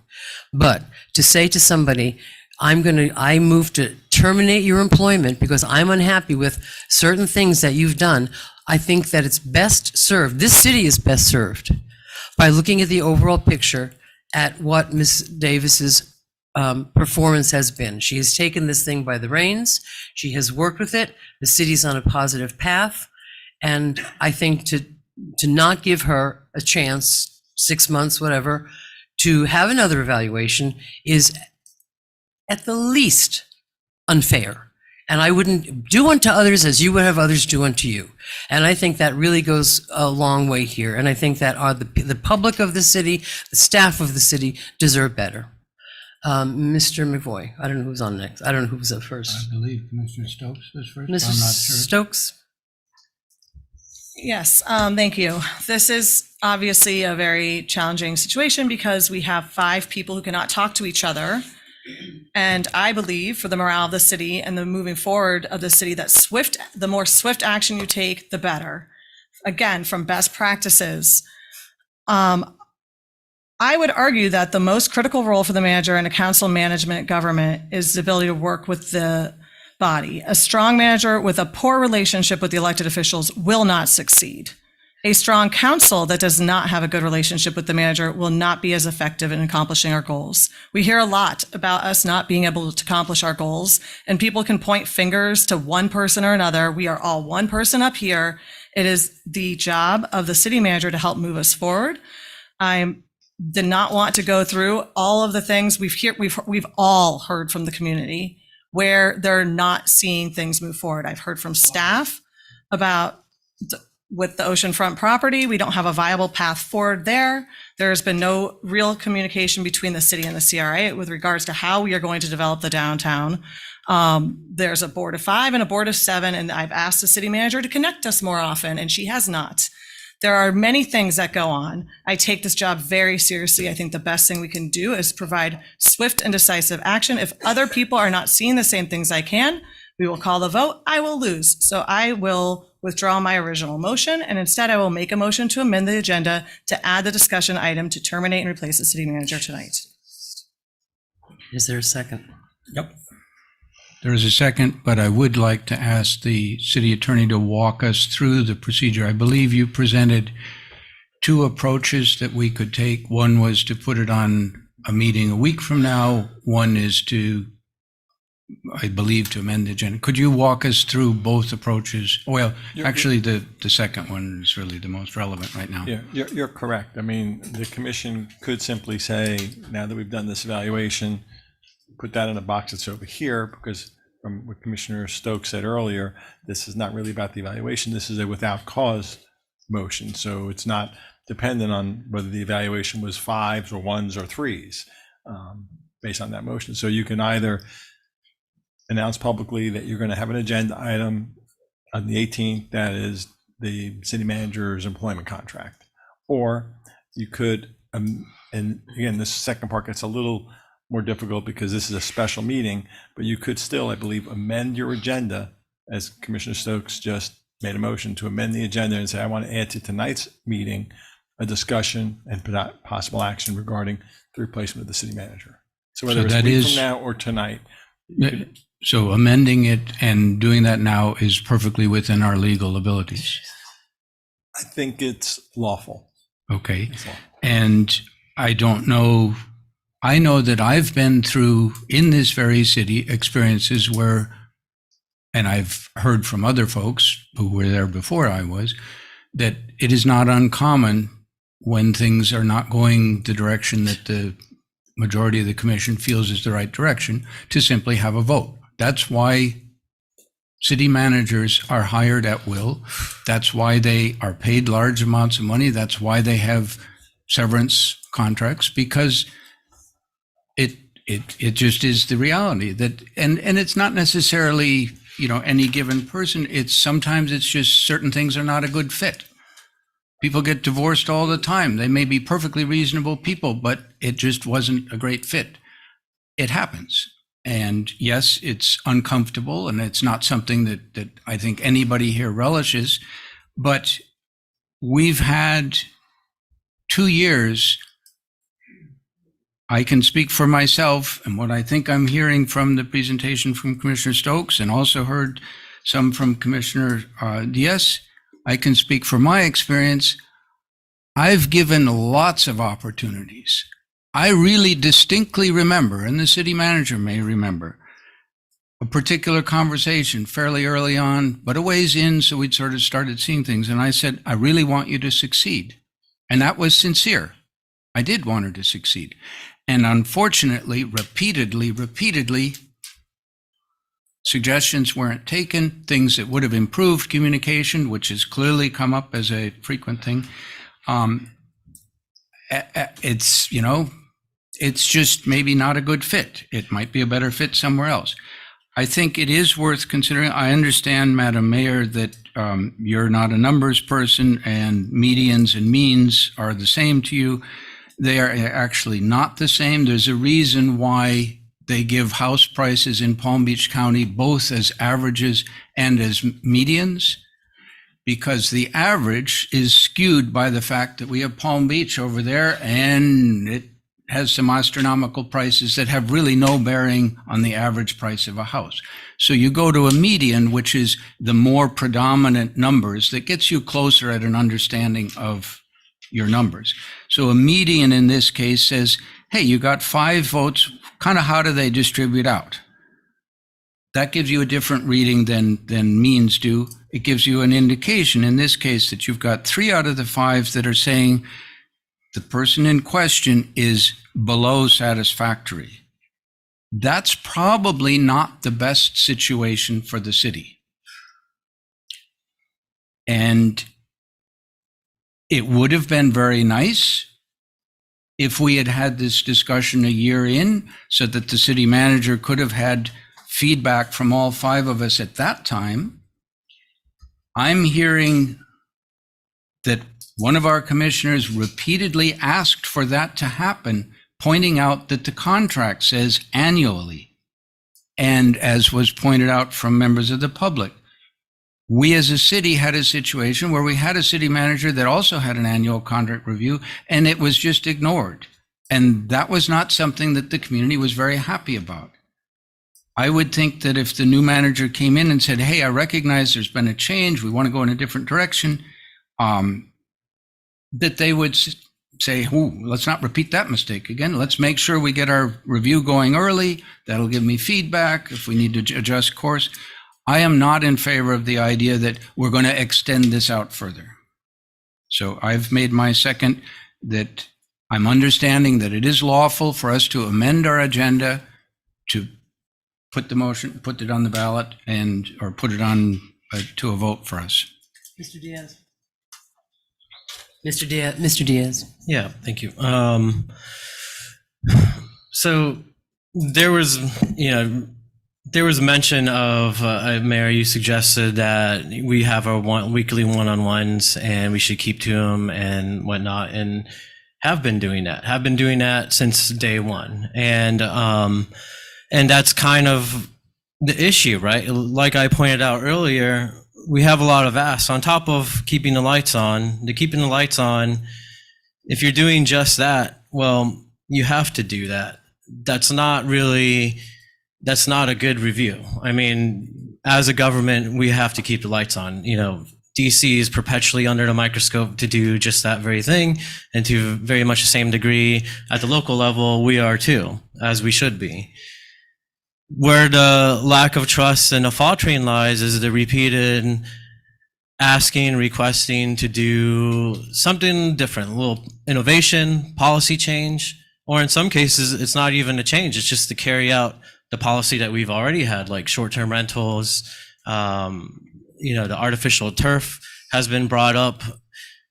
But to say to somebody, I move to terminate your employment because I'm unhappy with certain things that you've done, I think that it's best served, this city is best served by looking at the overall picture at what Ms. Davis's performance has been. She has taken this thing by the reins. She has worked with it. The city's on a positive path. And I think to not give her a chance, 6 months, whatever, to have another evaluation is at the least unfair. And I wouldn't do unto others as you would have others do unto you. And I think that really goes a long way here. And I think that the public of the city, the staff of the city deserve better. Mr. McVoy, I don't know who's on next. I don't know who's up first. I believe Commissioner Stokes is first. Mr. I'm not sure. Stokes? Yes, thank you. This is obviously a very challenging situation because we have 5 people who cannot talk to each other. And I believe for the morale of the city and the moving forward of the city that the more swift action you take, the better. Again, from best practices. I would argue that the most critical role for the manager in a council management government is the ability to work with the body. A strong manager with a poor relationship with the elected officials will not succeed. A strong council that does not have a good relationship with the manager will not be as effective in accomplishing our goals. We hear a lot about us not being able to accomplish our goals, and people can point fingers to one person or another. We are all one person up here. It is the job of the city manager to help move us forward. I did not want to go through all of the things we've all heard from the community where they're not seeing things move forward. I've heard from staff about with the oceanfront property, we don't have a viable path forward there. There's been no real communication between the city and the CRA with regards to how we are going to develop the downtown. There's a board of 5 and a board of 7, and I've asked the city manager to connect us more often, and she has not. There are many things that go on. I take this job very seriously. I think the best thing we can do is provide swift and decisive action. If other people are not seeing the same things I can, we will call the vote. I will lose. So I will withdraw my original motion, and instead I will make a motion to amend the agenda to add the discussion item to terminate and replace the city manager tonight. Is there a second? Yep. There is a second, but I would like to ask the city attorney to walk us through the procedure. I believe you presented 2 approaches that we could take. One was to put it on a meeting a week from now. One is to, I believe, to amend the agenda. Could you walk us through both approaches? Well, actually, the second one is really the most relevant right now. Yeah, you're correct. I mean, the commission could simply say, now that we've done this evaluation, put that in a box that's over here, because from what Commissioner Stokes said earlier, this is not really about the evaluation. This is a without cause motion. So it's not dependent on whether the evaluation was 5s or 1s or 3s based on that motion. So you can either announce publicly that you're going to have an agenda item on the 18th that is the city manager's employment contract, or you could, and again, this second part gets a little more difficult because this is a special meeting, but you could still, I believe, amend your agenda, as Commissioner Stokes just made a motion to amend the agenda and say, I want to add to tonight's meeting a discussion and possible action regarding the replacement of the city manager. So whether it's a week from now or tonight. So amending it and doing that now is perfectly within our legal abilities. I think it's lawful. Okay. And I don't know, I know that I've been through, in this very city, experiences where, and I've heard from other folks who were there before I was, that it is not uncommon when things are not going the direction that the majority of the commission feels is the right direction, to simply have a vote. That's why city managers are hired at will. That's why they are paid large amounts of money. That's why they have severance contracts, because it just is the reality that, and it's not necessarily, any given person. Sometimes it's just certain things are not a good fit. People get divorced all the time. They may be perfectly reasonable people, but it just wasn't a great fit. It happens. And yes, it's uncomfortable, and it's not something that I think anybody here relishes, but we've had 2 years. I can speak for myself and what I think I'm hearing from the presentation from Commissioner Stokes, and also heard some from Commissioner Diaz. I can speak for my experience. I've given lots of opportunities. I really distinctly remember, and the city manager may remember, a particular conversation fairly early on, but a ways in, so we'd sort of started seeing things. And I said, I really want you to succeed. And that was sincere. I did want her to succeed. And unfortunately, repeatedly, suggestions weren't taken, things that would have improved communication, which has clearly come up as a frequent thing. It's just maybe not a good fit. It might be a better fit somewhere else. I think it is worth considering. I understand, Madam Mayor, that you're not a numbers person and medians and means are the same to you. They are actually not the same. There's a reason why they give house prices in Palm Beach County both as averages and as medians, because the average is skewed by the fact that we have Palm Beach over there, and it has some astronomical prices that have really no bearing on the average price of a house. So you go to a median, which is the more predominant numbers, that gets you closer at an understanding of your numbers. So a median in this case says, hey, you got 5 votes, kind of how do they distribute out? That gives you a different reading than means do. It gives you an indication in this case that you've got 3 out of the 5 that are saying the person in question is below satisfactory. That's probably not the best situation for the city. And It would have been very nice if we had had this discussion a year in so that the city manager could have had feedback from all 5 of us at that time. I'm hearing that one of our commissioners repeatedly asked for that to happen, pointing out that the contract says annually. And as was pointed out from members of the public, we as a city had a situation where we had a city manager that also had an annual contract review, and it was just ignored. And that was not something that the community was very happy about. I would think that if the new manager came in and said, hey, I recognize there's been a change, we want to go in a different direction, that they would say, oh, let's not repeat that mistake again. Let's make sure we get our review going early. That'll give me feedback if we need to adjust course. I am not in favor of the idea that we're going to extend this out further. So I've made my second, that I'm understanding that it is lawful for us to amend our agenda to put the motion, put it on the ballot, or put it on to a vote for us. Mr. Diaz. Mr. Diaz. Yeah, thank you. So there was, there was mention of, Mayor, you suggested that we have our weekly one-on-ones and we should keep to them and whatnot, and have been doing that since day one. And that's kind of the issue, right? Like I pointed out earlier, we have a lot of asks on top of keeping the lights on. If you're doing just that, well, you have to do that. That's not a good review. I mean, as a government, we have to keep the lights on. DC is perpetually under the microscope to do just that very thing, and to very much the same degree at the local level, we are too, as we should be. Where the lack of trust and the faltering lies is the repeated asking, requesting to do something different, a little innovation, policy change, or in some cases, it's not even a change. It's just to carry out the policy that we've already had, like short-term rentals. The artificial turf has been brought up,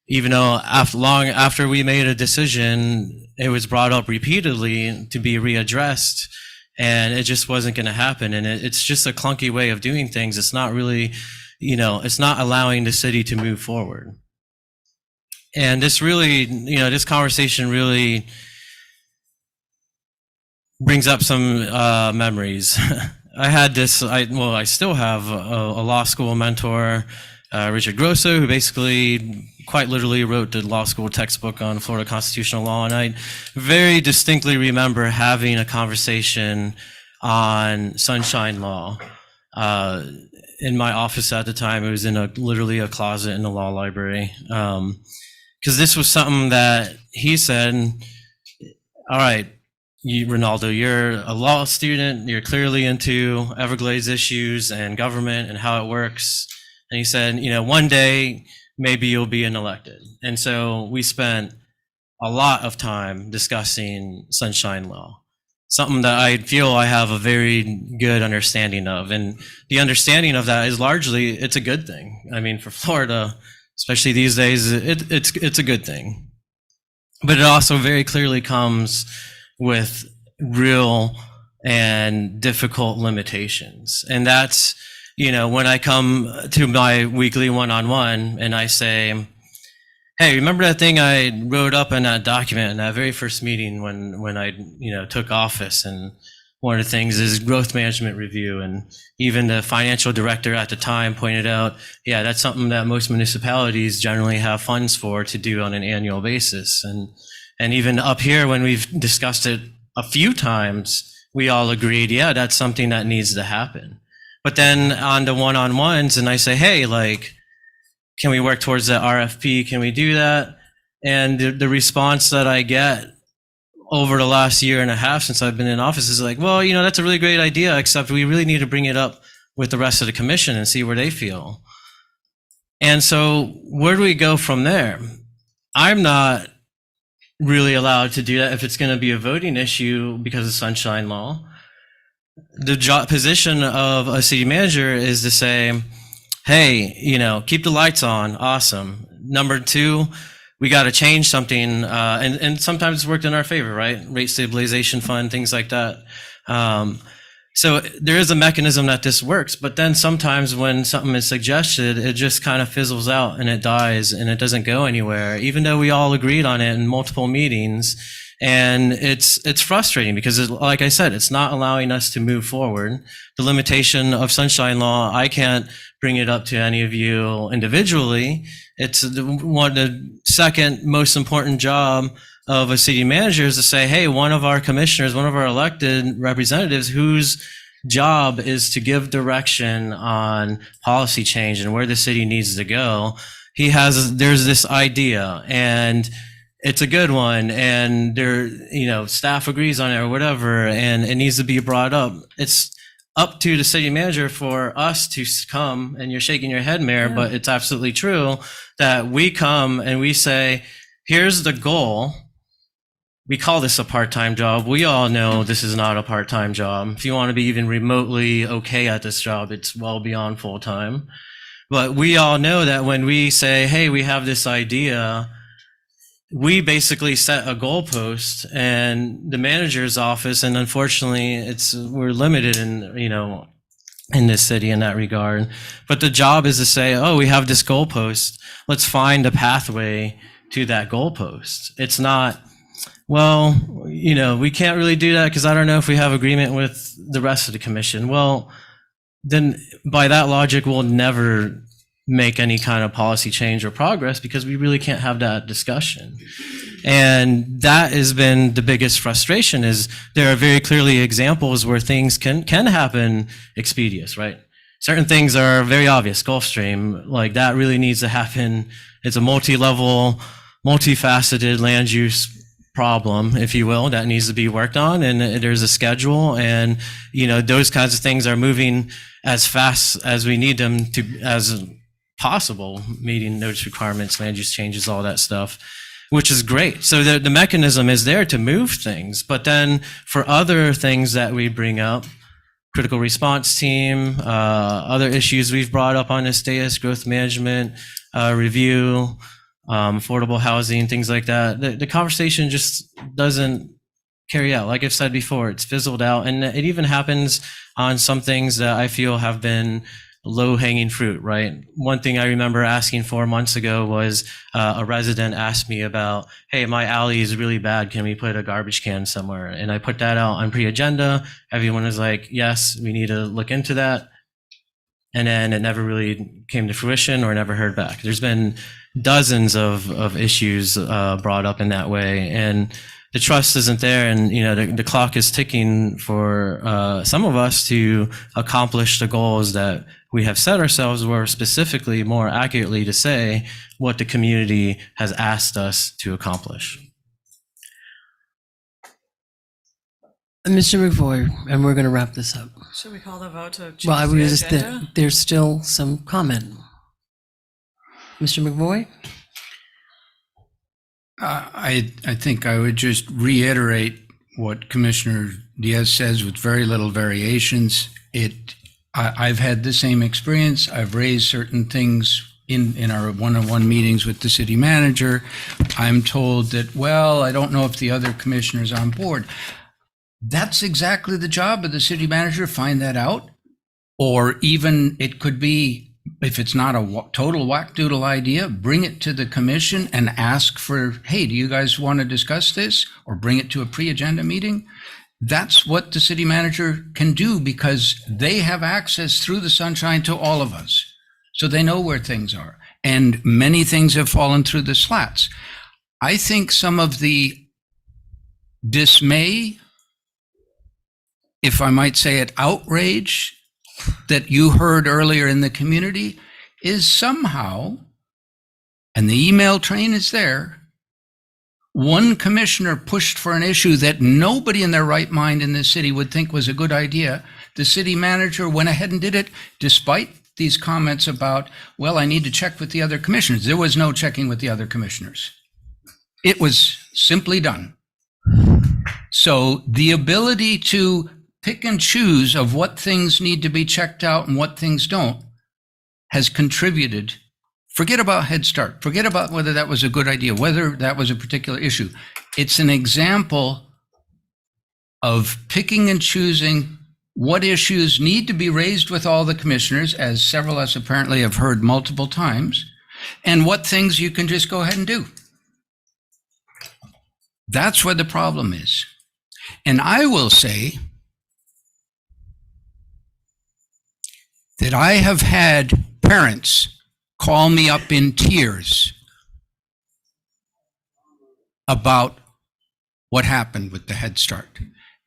even though long after we made a decision, it was brought up repeatedly to be readdressed. And it just wasn't going to happen. And it's just a clunky way of doing things. It's not really, it's not allowing the city to move forward. And this really, this conversation really brings up some memories. I had this, I still have a law school mentor, Richard Grosso, who basically quite literally wrote the law school textbook on Florida constitutional law. And I very distinctly remember having a conversation on sunshine law in my office at the time. It was in literally a closet in the law library. Because this was something that he said, all right, Ronaldo, you're a law student. You're clearly into Everglades issues and government and how it works. And he said, one day, maybe you'll be elected. And so we spent a lot of time discussing sunshine law, something that I feel I have a very good understanding of. And the understanding of that is largely, it's a good thing. I mean, for Florida, especially these days, it's a good thing. But it also very clearly comes with real and difficult limitations. And that's, when I come to my weekly one-on-one and I say, hey, remember that thing I wrote up in that document in that very first meeting when I, took office? And one of the things is growth management review. And even the financial director at the time pointed out, yeah, that's something that most municipalities generally have funds for to do on an annual basis. And even up here, when we've discussed it a few times, we all agreed, yeah, that's something that needs to happen. But then on the one-on-ones, and I say, hey, can we work towards that RFP? Can we do that? And the response that I get over the last year and a half since I've been in office is like, well, that's a really great idea, except we really need to bring it up with the rest of the commission and see where they feel. And so where do we go from there? I'm not really allowed to do that if it's going to be a voting issue because of sunshine law. The position of a city manager is to say, hey, keep the lights on. Awesome. Number two, we got to change something, and sometimes it's worked in our favor, right? Rate stabilization fund, things like that. So there is a mechanism that this works, but then sometimes when something is suggested, it just kind of fizzles out and it dies and it doesn't go anywhere, even though we all agreed on it in multiple meetings. And it's frustrating because, like I said, it's not allowing us to move forward. The limitation of sunshine law, I can't bring it up to any of you individually. It's the second most important job of a city manager is to say, hey, one of our commissioners, one of our elected representatives whose job is to give direction on policy change and where the city needs to go. There's this idea and it's a good one, and staff agrees on it or whatever, and it needs to be brought up. It's up to the city manager for us to come, and you're shaking your head, Mayor, but it's absolutely true that we come and we say, here's the goal. We call this a part-time job. We all know this is not a part-time job. If you want to be even remotely okay at this job, it's well beyond full-time. But we all know that when we say, hey, we have this idea, we basically set a goalpost, and the manager's office, and unfortunately we're limited in this city in that regard. But the job is to say, oh, we have this goalpost. Let's find a pathway to that goalpost. It's not, well, we can't really do that because I don't know if we have agreement with the rest of the commission. Well, then by that logic, we'll never make any kind of policy change or progress because we really can't have that discussion. And that has been the biggest frustration is there are very clearly examples where things can happen expeditious, right? Certain things are very obvious. Gulfstream, like that really needs to happen. It's a multi-level, multifaceted land use problem, if you will, that needs to be worked on, and there's a schedule, and those kinds of things are moving as fast as we need them to as possible, meeting notice requirements, land use changes, all that stuff, which is great. So the mechanism is there to move things, but then for other things that we bring up, critical response team, other issues we've brought up on this dais, growth management, review, affordable housing, things like that, the conversation just doesn't carry out. Like I've said before, it's fizzled out, and it even happens on some things that I feel have been low-hanging fruit, right? One thing I remember asking 4 months ago was a resident asked me about, hey, my alley is really bad. Can we put a garbage can somewhere? And I put that out on pre-agenda. Everyone was like, yes, we need to look into that. And then it never really came to fruition or never heard back. There's been dozens of issues brought up in that way. And the trust isn't there, and the clock is ticking for some of us to accomplish the goals that we have set ourselves, or specifically, more accurately, to say what the community has asked us to accomplish. Mr. McVoy, and we're going to wrap this up. Should we call the vote to change Well, the agenda? there's still some comment. Mr. McVoy? I think I would just reiterate what Commissioner Diaz says with very little variations. I've had the same experience. I've raised certain things in our one-on-one meetings with the city manager. I'm told that, well, I don't know if the other commissioner's on board. That's exactly the job of the city manager, find that out. Or even it could be, if it's not a total whack-doodle idea, bring it to the commission and ask for, hey, do you guys want to discuss this? Or bring it to a pre-agenda meeting. That's what the city manager can do because they have access through the sunshine to all of us. So they know where things are. And many things have fallen through the slats. I think some of the dismay, if I might say it, outrage that you heard earlier in the community is somehow, and the email train is there, one commissioner pushed for an issue that nobody in their right mind in this city would think was a good idea. The city manager went ahead and did it despite these comments about, well, I need to check with the other commissioners. There was no checking with the other commissioners. It was simply done. So the ability to pick and choose of what things need to be checked out and what things don't has contributed Forget about Head Start. Forget about whether that was a good idea, whether that was a particular issue. It's an example of picking and choosing what issues need to be raised with all the commissioners, as several of us apparently have heard multiple times, and what things you can just go ahead and do. That's where the problem is. And I will say that I have had parents call me up in tears about what happened with the Head Start.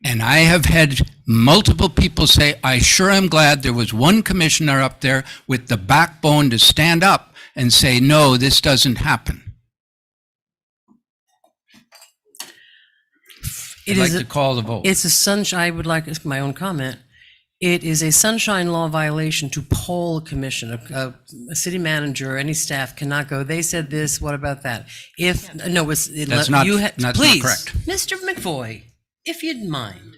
And I have had multiple people say, I sure am glad there was one commissioner up there with the backbone to stand up and say, no, this doesn't happen. I'd like to call the vote. It's a sunshine, I would like my own comment. It is a sunshine law violation to poll a commission. A city manager or any staff cannot go, they said this, what about that? If, no, it's. That's not Please, correct. Mr. McVoy, if you'd mind.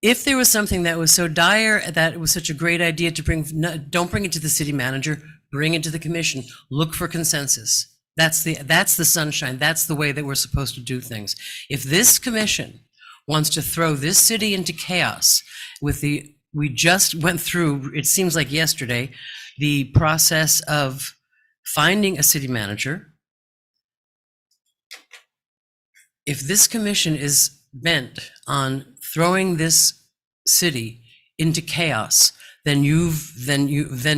If there was something that was so dire, that it was such a great idea to bring, don't bring it to the city manager, bring it to the commission, look for consensus. That's the sunshine. That's the way that we're supposed to do things. If this commission wants to throw this city into chaos with we just went through, it seems like yesterday, the process of finding a city manager. If this commission is bent on throwing this city into chaos, then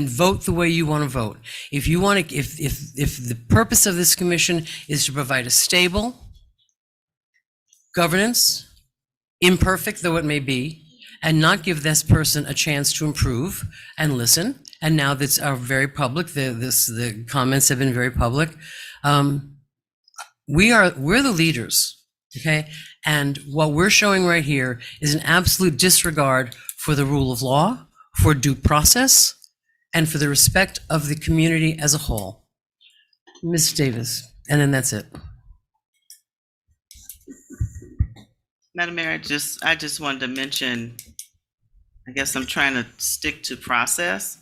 vote the way you want to vote. If you want to, if the purpose of this commission is to provide a stable governance, imperfect though it may be, and not give this person a chance to improve and listen. And now that's very public. The comments have been very public. We're the leaders, okay? And what we're showing right here is an absolute disregard for the rule of law, for due process, and for the respect of the community as a whole. Ms. Davis, and then that's it. Madam Mayor, I just wanted to mention, I guess I'm trying to stick to process.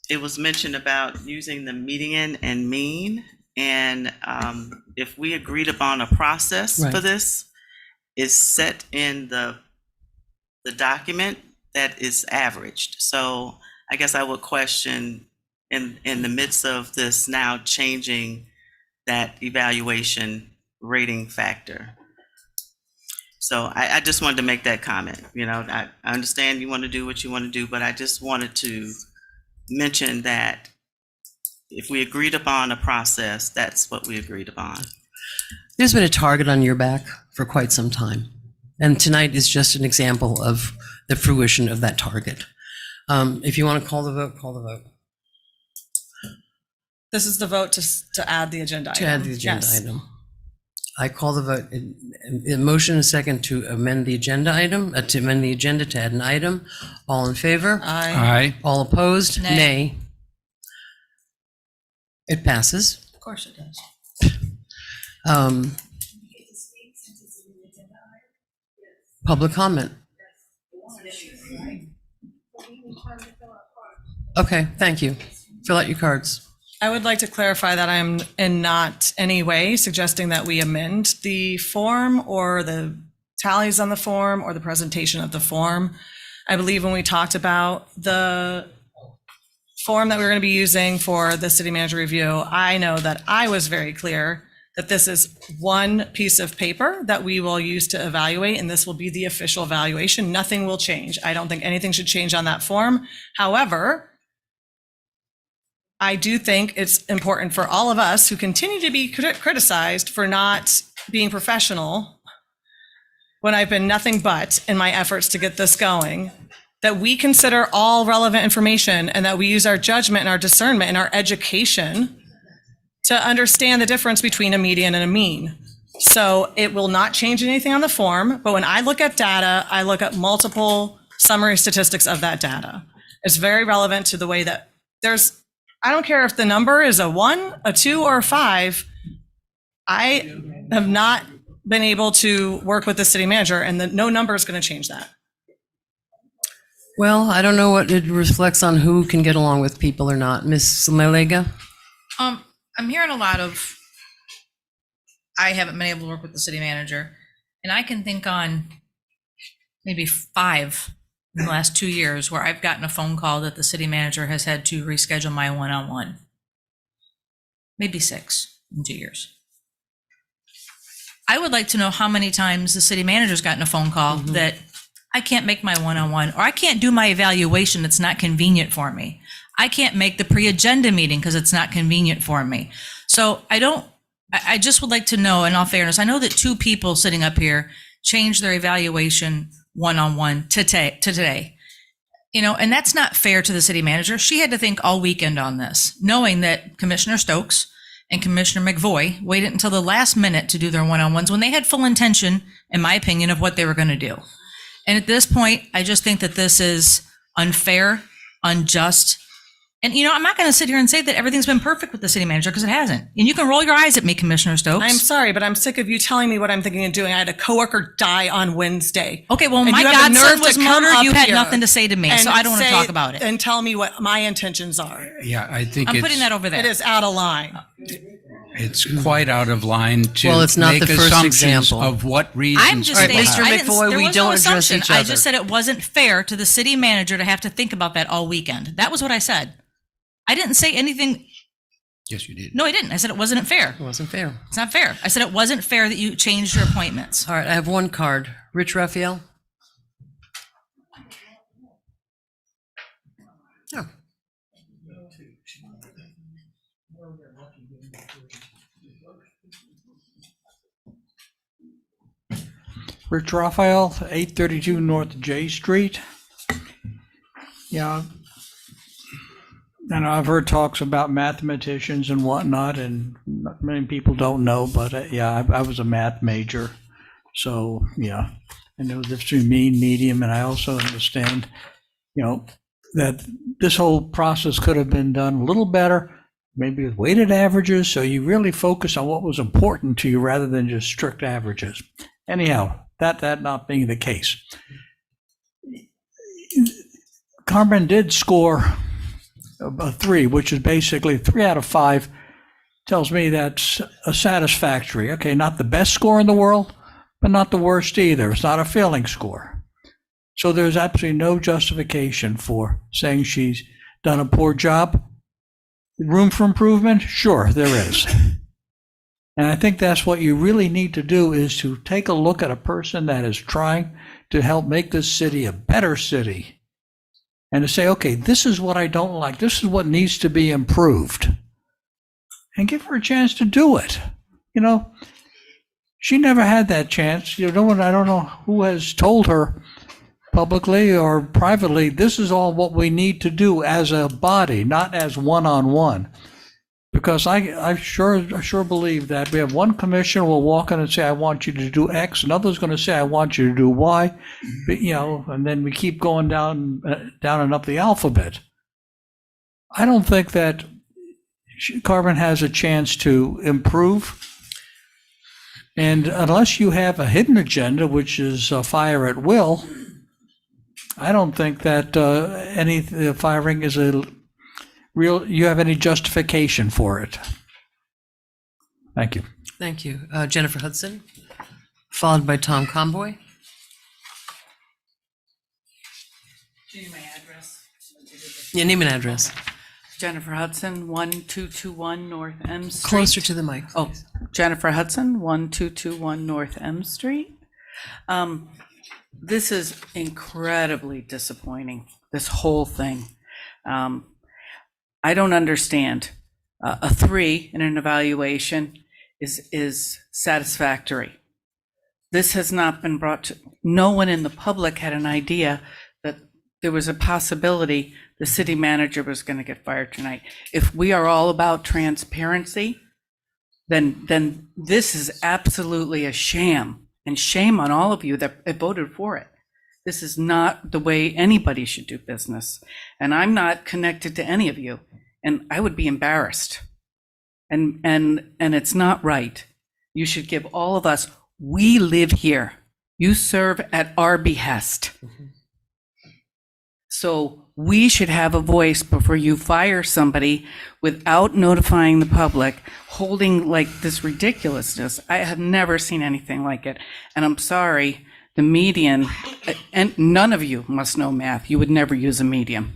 It was mentioned about using the median and mean, and if we agreed upon a process for this, is set in the document that is averaged. So I guess I would question in the midst of this now changing that evaluation rating factor. So I just wanted to make that comment. You know, I understand you want to do what you want to do, but I just wanted to mention that if we agreed upon a process, that's what we agreed upon. There's been a target on your back for quite some time. And tonight is just an example of the fruition of that target. If you want to call the vote, call the vote. This is the vote to add the agenda item. To add the agenda Yes. item. I call the vote. A motion and a second to amend the agenda item, to amend the agenda to add an item. All in favor? Aye. Aye. All opposed? Nay. Nay. It passes. Of course it does. Public comment. Okay, thank you. Fill out your cards. I would like to clarify that I'm in not any way suggesting that we amend the form or the tallies on the form or the presentation of the form. I believe when we talked about the form that we were going to be using for the city manager review, I know that I was very clear that this is one piece of paper that we will use to evaluate, and this will be the official evaluation. Nothing will change. I don't think anything should change on that form. However, I do think it's important for all of us who continue to be criticized for not being professional when I've been nothing but in my efforts to get this going, that we consider all relevant information and that we use our judgment and our discernment and our education to understand the difference between a median and a mean. So it will not change anything on the form, but when I look at data, I look at multiple summary statistics of that data. It's very relevant to the way that I don't care if the number is a 1, a 2, or a 5. I have not been able to work with the city manager, and no number is going to change that. Well, I don't know what it reflects on who can get along with people or not. Ms. Malega? I'm hearing a lot of, I haven't been able to work with the city manager, and I can think on maybe 5 in the last 2 years where I've gotten a phone call that the city manager has had to reschedule my one-on-one. Maybe 6 in 2 years. I would like to know how many times the city manager's gotten a phone call that I can't make my one-on-one, or I can't do my evaluation, it's not convenient for me. I can't make the pre-agenda meeting because it's not convenient for me. So I just would like to know, in all fairness, I know that 2 people sitting up here changed their evaluation one-on-one to today. And that's not fair to the city manager. She had to think all weekend on this, knowing that Commissioner Stokes and Commissioner McVoy waited until the last minute to do their one-on-ones when they had full intention, in my opinion, of what they were going to do. And at this point, I just think that this is unfair, unjust. And, I'm not going to sit here and say that everything's been perfect with the city manager, because it hasn't. And you can roll your eyes at me, Commissioner Stokes. I'm sorry, but I'm sick of you telling me what I'm thinking of doing. I had a coworker die on Wednesday. Okay, well, And my you have the godson nerve was to come murdered. up You had here nothing to say to me, so I don't want to say- talk about it. And tell me what my intentions are. Yeah, I think I'm putting that over there. It is out of line. it's quite out of line to Well, it's not make the first assumptions example. of what reasons. I'm just All right, saying, Mr. I didn't- McFoy, there we was don't no address assumption. each I other. just said it wasn't fair to the city manager to have to think about that all weekend. That was what I said. I didn't say anything. Yes, you did. No, I didn't. I said it wasn't fair. It wasn't fair. It's not fair. I said it wasn't fair that you changed your appointments. All right, I have one card. Rich Raphael? Oh. Rich Raphael, 832 North J Street. Yeah. And I've heard talks about mathematicians and whatnot, and not many people don't know, but yeah, I was a math major. So, yeah, I know the difference between mean, medium, and I also understand, that this whole process could have been done a little better, maybe with weighted averages, so you really focus on what was important to you rather than just strict averages. Anyhow, that not being the case. Carmen did score a 3, which is basically 3 out of 5, tells me that's a satisfactory. Okay, not the best score in the world, but not the worst either. It's not a failing score. So there's absolutely no justification for saying she's done a poor job. Room for improvement? Sure, there is. And I think that's what you really need to do, is to take a look at a person that is trying to help make this city a better city, and to say, okay, this is what I don't like. This is what needs to be improved. And give her a chance to do it. She never had that chance. I don't know who has told her publicly or privately, this is all what we need to do as a body, not as one-on-one. Because I sure believe that we have one commissioner will walk in and say, I want you to do X, another's going to say, I want you to do Y, and then we keep going down and up the alphabet. I don't think that Carmen has a chance to improve. And unless you have a hidden agenda, which is fire at will, I don't think that any firing is you have any justification for it. Thank you. Thank you. Jennifer Hudson, followed by Tom Conboy. Name my address. Yeah, name and address. Jennifer Hudson, 1221 North M Street. Closer to the mic. Oh, Jennifer Hudson, 1221 North M Street. This is incredibly disappointing, this whole thing. I don't understand. A 3 in an evaluation is satisfactory. This has not been brought to, no one in the public had an idea that there was a possibility the city manager was going to get fired tonight. If we are all about transparency, then this is absolutely a sham, and shame on all of you that voted for it. This is not the way anybody should do business. And I'm not connected to any of you, and I would be embarrassed. And it's not right. You should give all of us, we live here. You serve at our behest. So we should have a voice before you fire somebody without notifying the public, holding like this ridiculousness. I have never seen anything like it. And I'm sorry, the median, and none of you must know math. You would never use a median.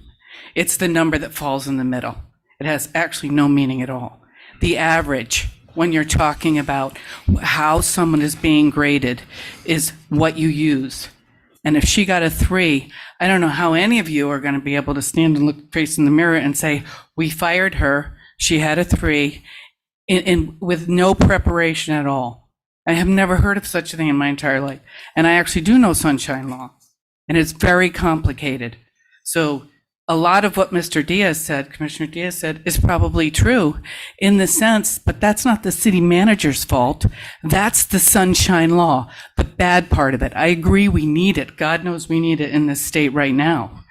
It's the number that falls in the middle. It has actually no meaning at all. The average, when you're talking about how someone is being graded, is what you use. And if she got a 3, I don't know how any of you are going to be able to stand and look face in the mirror and say, we fired her, she had a 3, with no preparation at all. I have never heard of such a thing in my entire life. And I actually do know sunshine law, and it's very complicated. So a lot of what Mr. Diaz said, Commissioner Diaz said, is probably true in the sense, but that's not the city manager's fault. That's the sunshine law, the bad part of it. I agree we need it. God knows we need it in this state right now.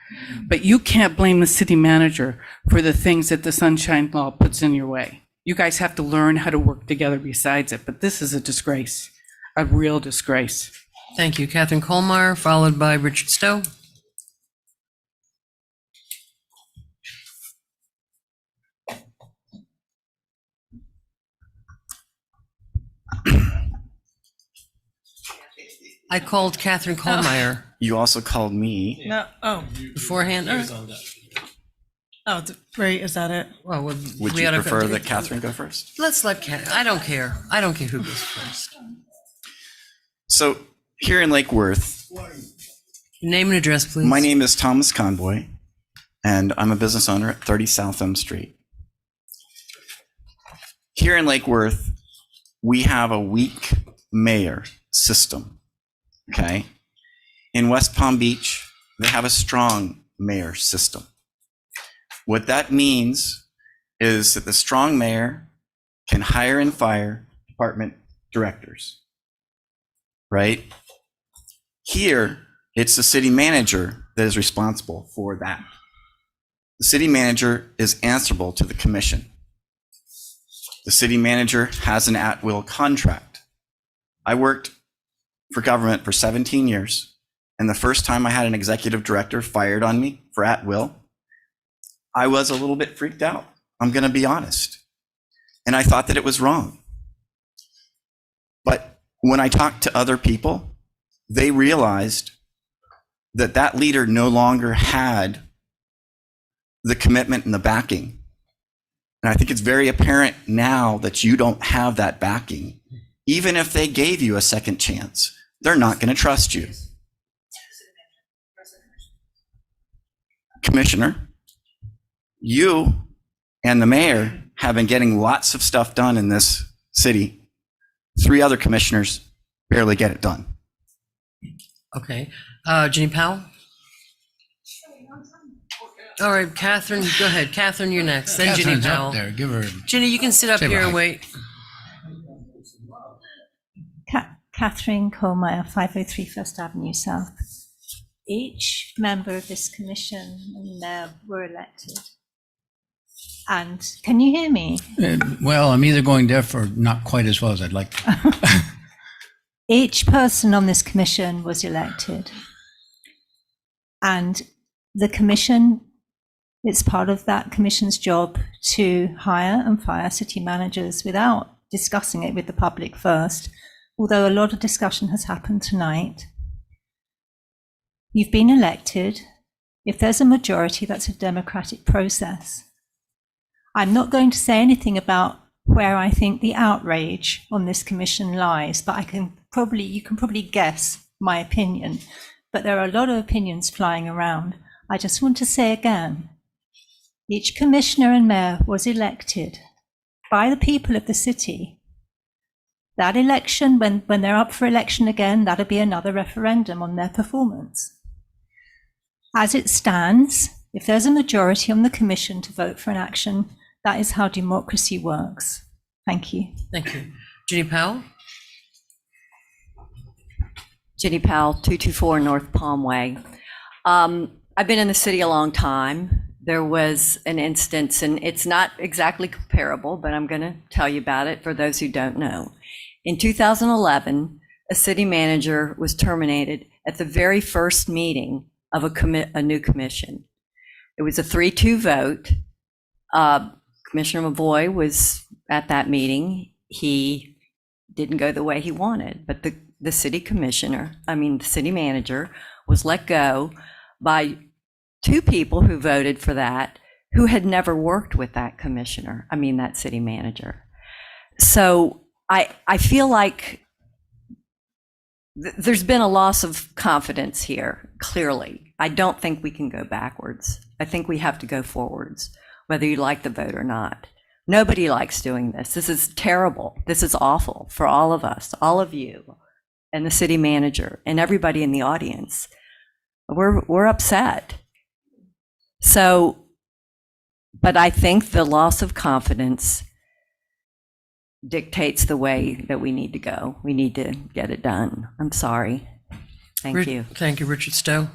But you can't blame the city manager for the things that the sunshine law puts in your way. You guys have to learn how to work together besides it. But this is a disgrace, a real disgrace. Thank you. Catherine Colmeyer, followed by Richard Stowe. I called Catherine Colmeyer You also called me. No, oh, beforehand. great, is that it? Well, Would we you oughta prefer go- that Catherine go first? Let's let I don't care. I don't care who goes first. So here in Lake Worth, Name and address, please. my name is Thomas Conboy, and I'm a business owner at 30 South M Street. Here in Lake Worth, we have a weak mayor system, okay? In West Palm Beach, they have a strong mayor system. What that means is that the strong mayor can hire and fire department directors, right? Here, it's the city manager that is responsible for that. The city manager is answerable to the commission. The city manager has an at-will contract. I worked for government for 17 years, and the first time I had an executive director fired on me for at-will, I was a little bit freaked out. I'm going to be honest. And I thought that it was wrong. But when I talked to other people, they realized that that leader no longer had the commitment and the backing. And I think it's very apparent now that you don't have that backing. Even if they gave you a second chance, they're not going to trust you. Commissioner, you and the mayor have been getting lots of stuff done in this city. 3 other commissioners barely get it done. Okay. Ginny Powell? All right, Catherine, go ahead. Catherine, you're next. Then Ginny Catherine's Powell. up there. Give her. Ginny, you can sit up Say here bye. and wait. Catherine Colmeyer, 503 First Avenue South. Each member of this commission and mayor were elected. And can you hear me? Well, I'm either going deaf or not quite as well as I'd like to. Each person on this commission was elected. And the commission, it's part of that commission's job to hire and fire city managers without discussing it with the public first, although a lot of discussion has happened tonight. You've been elected. If there's a majority, that's a democratic process. I'm not going to say anything about where I think the outrage on this commission lies, but you can probably guess my opinion. But there are a lot of opinions flying around. I just want to say again, each commissioner and mayor was elected by the people of the city. That election, when they're up for election again, that'll be another referendum on their performance. As it stands, if there's a majority on the commission to vote for an action, that is how democracy works. Thank you. Thank you. Ginny Powell? Ginny Powell, 224 North Palm Way. I've been in the city a long time. There was an instance, and it's not exactly comparable, but I'm going to tell you about it for those who don't know. In 2011, a city manager was terminated at the very first meeting of a new commission. It was a 3-2 vote. Commissioner Mavoy was at that meeting. He didn't go the way he wanted, but the city manager was let go by 2 people who voted for that, who had never worked with that that city manager. So I feel like there's been a loss of confidence here, clearly. I don't think we can go backwards. I think we have to go forwards, whether you like the vote or not. Nobody likes doing this. This is terrible. This is awful for all of us, all of you, and the city manager, and everybody in the audience. We're upset. So, but I think the loss of confidence dictates the way that we need to go. We need to get it done. I'm sorry. Thank you. Thank you, Richard Stowe.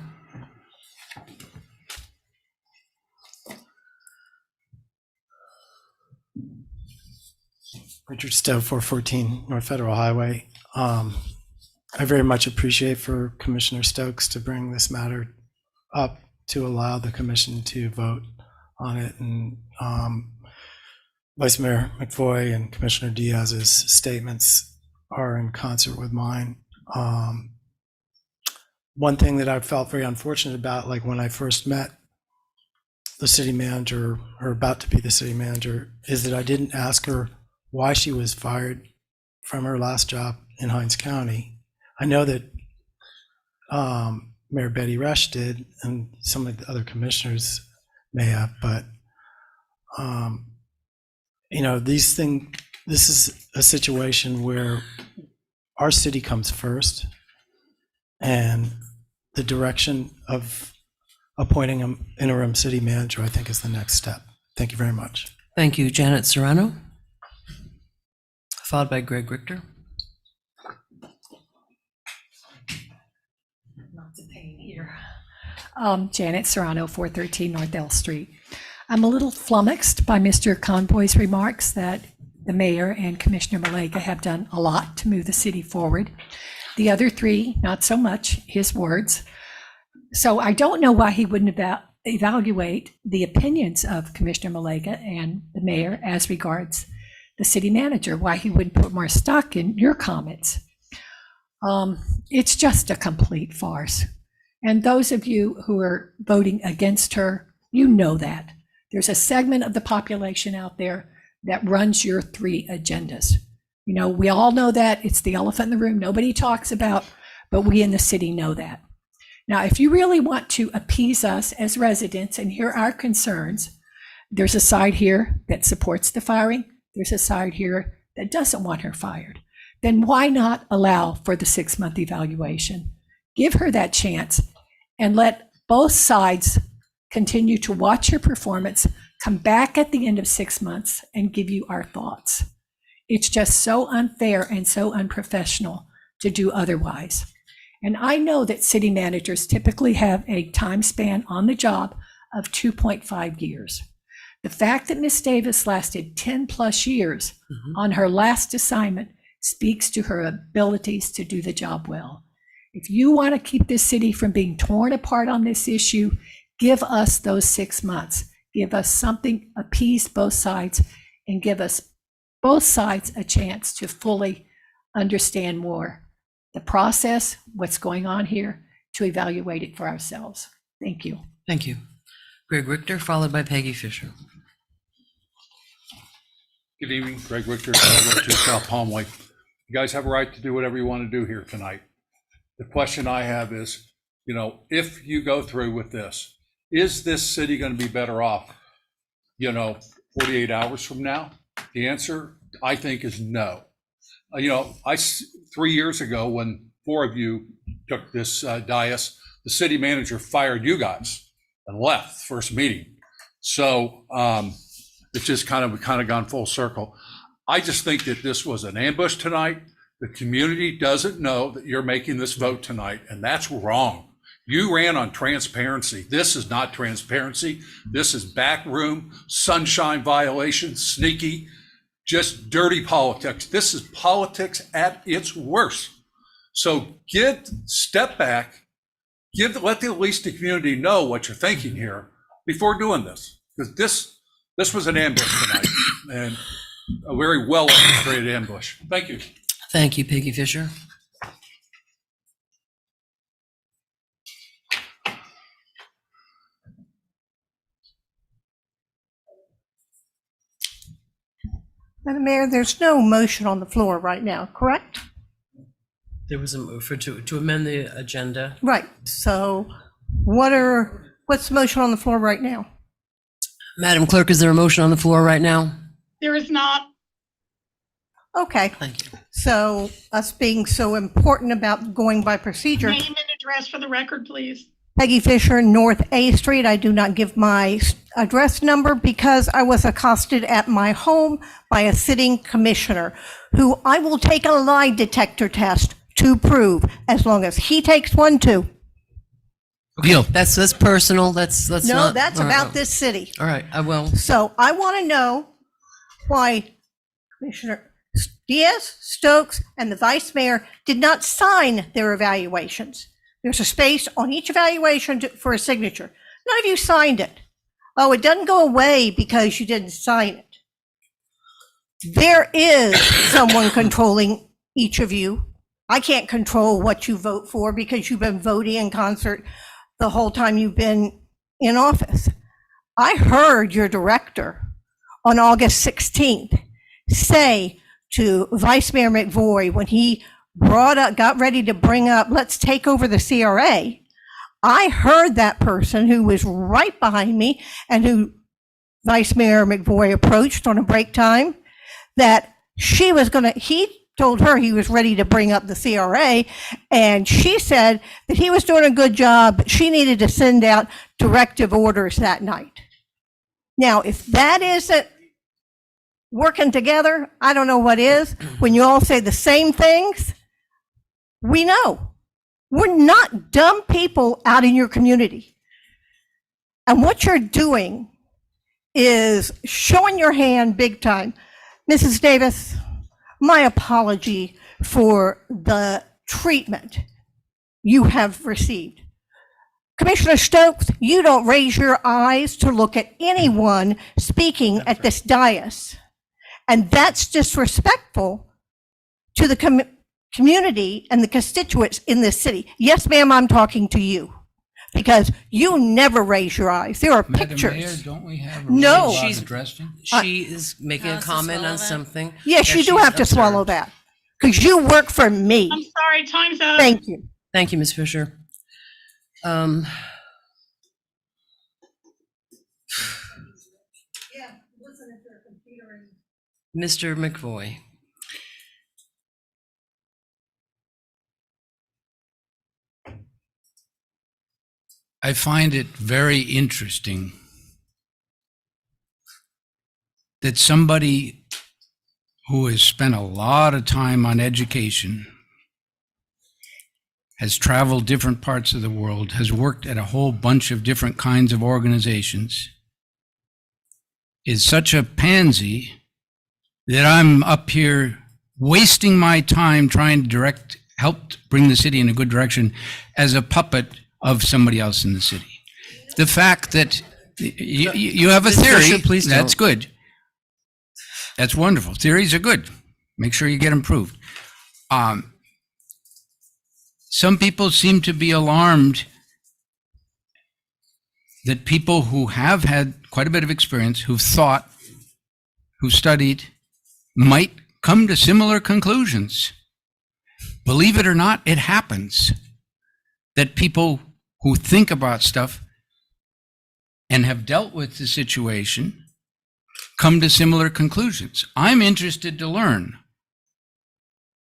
Richard Stowe, 414 North Federal Highway. I very much appreciate for Commissioner Stokes to bring this matter up to allow the commission to vote on it. And Vice Mayor McVoy and Commissioner Diaz's statements are in concert with mine. One thing that I felt very unfortunate about, like when I first met the city manager, or about to be the city manager, is that I didn't ask her why she was fired from her last job in Hinds County. I know that Mayor Betty Rush did, and some of the other commissioners may have, but this is a situation where our city comes first, and the direction of appointing an interim city manager, I think, is the next step. Thank you very much. Thank you, Janet Serrano, followed by Greg Richter. Lots of pain here. Janet Serrano, 413 North L Street. I'm a little flummoxed by Mr. Conboy's remarks that the mayor and Commissioner Malega have done a lot to move the city forward. The other 3, not so much, his words. So I don't know why he wouldn't evaluate the opinions of Commissioner Malega and the mayor as regards the city manager, why he wouldn't put more stock in your comments. It's just a complete farce. And those of you who are voting against her, you know that. There's a segment of the population out there that runs your 3 agendas. We all know that. It's the elephant in the room nobody talks about, but we in the city know that. Now, if you really want to appease us as residents and hear our concerns, there's a side here that supports the firing. There's a side here that doesn't want her fired. Then why not allow for the 6-month evaluation? Give her that chance and let both sides continue to watch her performance, come back at the end of 6 months and give you our thoughts. It's just so unfair and so unprofessional to do otherwise. And I know that city managers typically have a time span on the job of 2.5 years. The fact that Ms. Davis lasted 10 plus years on her last assignment speaks to her abilities to do the job well. If you want to keep this city from being torn apart on this issue, give us those 6 months. Give us something, appease both sides, and give us both sides a chance to fully understand more the process, what's going on here, to evaluate it for ourselves. Thank you. Thank you. Greg Richter, followed by Peggy Fisher. Good evening, Greg Richter, to South Palmway. You guys have a right to do whatever you want to do here tonight. The question I have is, if you go through with this, is this city going to be better off, 48 hours from now? The answer, I think, is no. 3 years ago, when 4 of you took this dais, the city manager fired you guys and left the first meeting. So it's just kind of gone full circle. I just think that this was an ambush tonight. The community doesn't know that you're making this vote tonight, and that's wrong. You ran on transparency. This is not transparency. This is backroom, sunshine violation, sneaky, just dirty politics. This is politics at its worst. So step back, let at least the community know what you're thinking here before doing this. Because this was an ambush tonight, and a very well orchestrated ambush. Thank you. Thank you, Peggy Fisher. Madam Mayor, there's no motion on the floor right now, correct? There was a move to amend the agenda. Right. So what's the motion on the floor right now? Madam Clerk, is there a motion on the floor right now? There is not. Okay. Thank you. So us being so important about going by procedure, Name and address for the record, please. Peggy Fisher, North A Street. I do not give my address number because I was accosted at my home by a sitting commissioner who I will take a lie detector test to prove, as long as he takes one too. Deal. That's personal. That's No, not. that's all right. about this city. All right, I will. So I want to know why Commissioner Diaz, Stokes, and the vice mayor did not sign their evaluations. There's a space on each evaluation for a signature. None of you signed it. Oh, it doesn't go away because you didn't sign it. There is someone controlling each of you. I can't control what you vote for because you've been voting in concert the whole time you've been in office. I heard your director on August 16th say to Vice Mayor McVoy when he got ready to bring up, let's take over the CRA. I heard that person who was right behind me and who Vice Mayor McVoy approached on a break time, that he told her he was ready to bring up the CRA, and she said that he was doing a good job, but she needed to send out directive orders that night. Now, if that isn't working together, I don't know what is. When you all say the same things, we know. We're not dumb people out in your community. And what you're doing is showing your hand big time. Mrs. Davis, my apology for the treatment you have received. Commissioner Stokes, you don't raise your eyes to look at anyone speaking at this dais. And that's disrespectful to the community and the constituents in this city. Yes, ma'am, I'm talking to you because you never raise your eyes. There are pictures. Madam Mayor, don't we have a No. rule about addressing? She is making a comment on something. Yes, that you do she's have to swallow observed. that because you work for me. I'm sorry, time's up. Thank you. Thank you, Ms. Fisher. Mr. McVoy. I find it very interesting that somebody who has spent a lot of time on education, has traveled different parts of the world, has worked at a whole bunch of different kinds of organizations, is such a pansy that I'm up here wasting my time trying to help bring the city in a good direction as a puppet of somebody else in the city. The fact that you have a Ms. theory, Fisher, please that's don't. good. That's wonderful. Theories are good. Make sure you get them proved. Some people seem to be alarmed that people who have had quite a bit of experience, who've thought, who've studied, might come to similar conclusions. Believe it or not, it happens that people who think about stuff and have dealt with the situation come to similar conclusions. I'm interested to learn.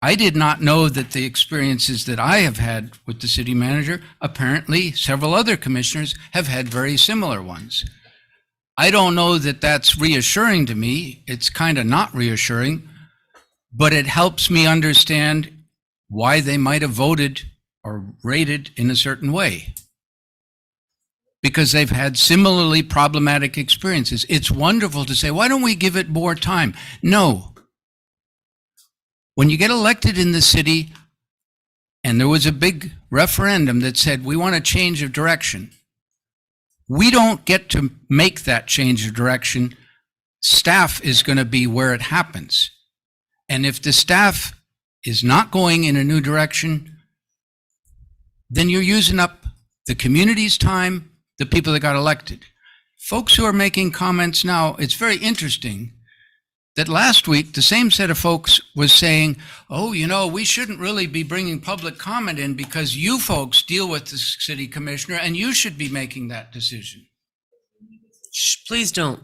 I did not know that the experiences that I have had with the city manager, apparently several other commissioners have had very similar ones. I don't know that that's reassuring to me. It's kind of not reassuring, but it helps me understand why they might have voted or rated in a certain way. Because they've had similarly problematic experiences. It's wonderful to say, why don't we give it more time? No. When you get elected in the city, and there was a big referendum that said, we want a change of direction, we don't get to make that change of direction. Staff is going to be where it happens. And if the staff is not going in a new direction, then you're using up the community's time, the people that got elected. Folks who are making comments now, it's very interesting that last week, the same set of folks was saying, oh, you know, we shouldn't really be bringing public comment in because you folks deal with the city commissioner and you should be making that decision. Shh, please don't.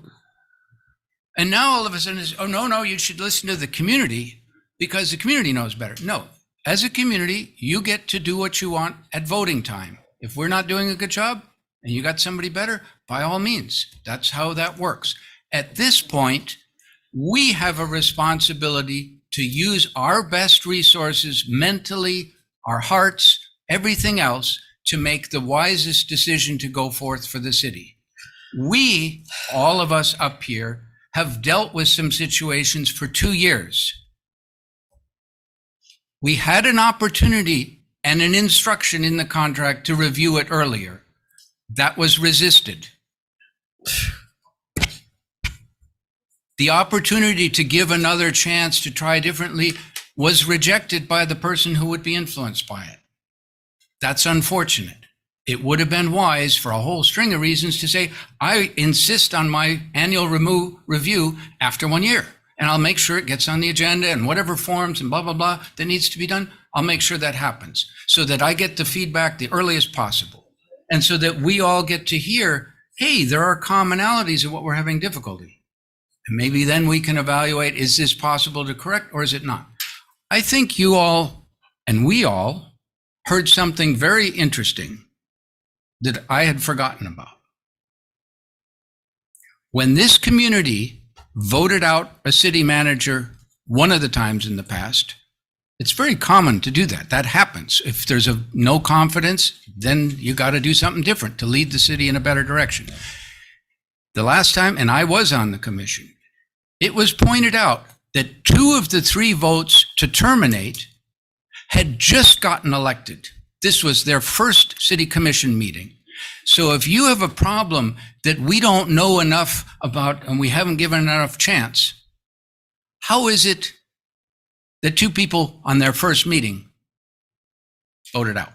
And now all of a sudden, it's, oh, no, you should listen to the community because the community knows better. No, as a community, you get to do what you want at voting time. If we're not doing a good job and you got somebody better, by all means, that's how that works. At this point, we have a responsibility to use our best resources mentally, our hearts, everything else to make the wisest decision to go forth for the city. We, all of us up here, have dealt with some situations for 2 years. We had an opportunity and an instruction in the contract to review it earlier. That was resisted. The opportunity to give another chance to try differently was rejected by the person who would be influenced by it. That's unfortunate. It would have been wise for a whole string of reasons to say, I insist on my annual review after 1 year, and I'll make sure it gets on the agenda and whatever forms and blah, blah, blah that needs to be done, I'll make sure that happens so that I get the feedback the earliest possible. And so that we all get to hear, hey, there are commonalities of what we're having difficulty. And maybe then we can evaluate, is this possible to correct or is it not? I think you all and we all heard something very interesting that I had forgotten about. When this community voted out a city manager one of the times in the past, it's very common to do that. That happens. If there's no confidence, then you got to do something different to lead the city in a better direction. The last time, and I was on the commission, it was pointed out that 2 of the 3 votes to terminate had just gotten elected. This was their first city commission meeting. So if you have a problem that we don't know enough about and we haven't given enough chance, how is it that 2 people on their first meeting voted out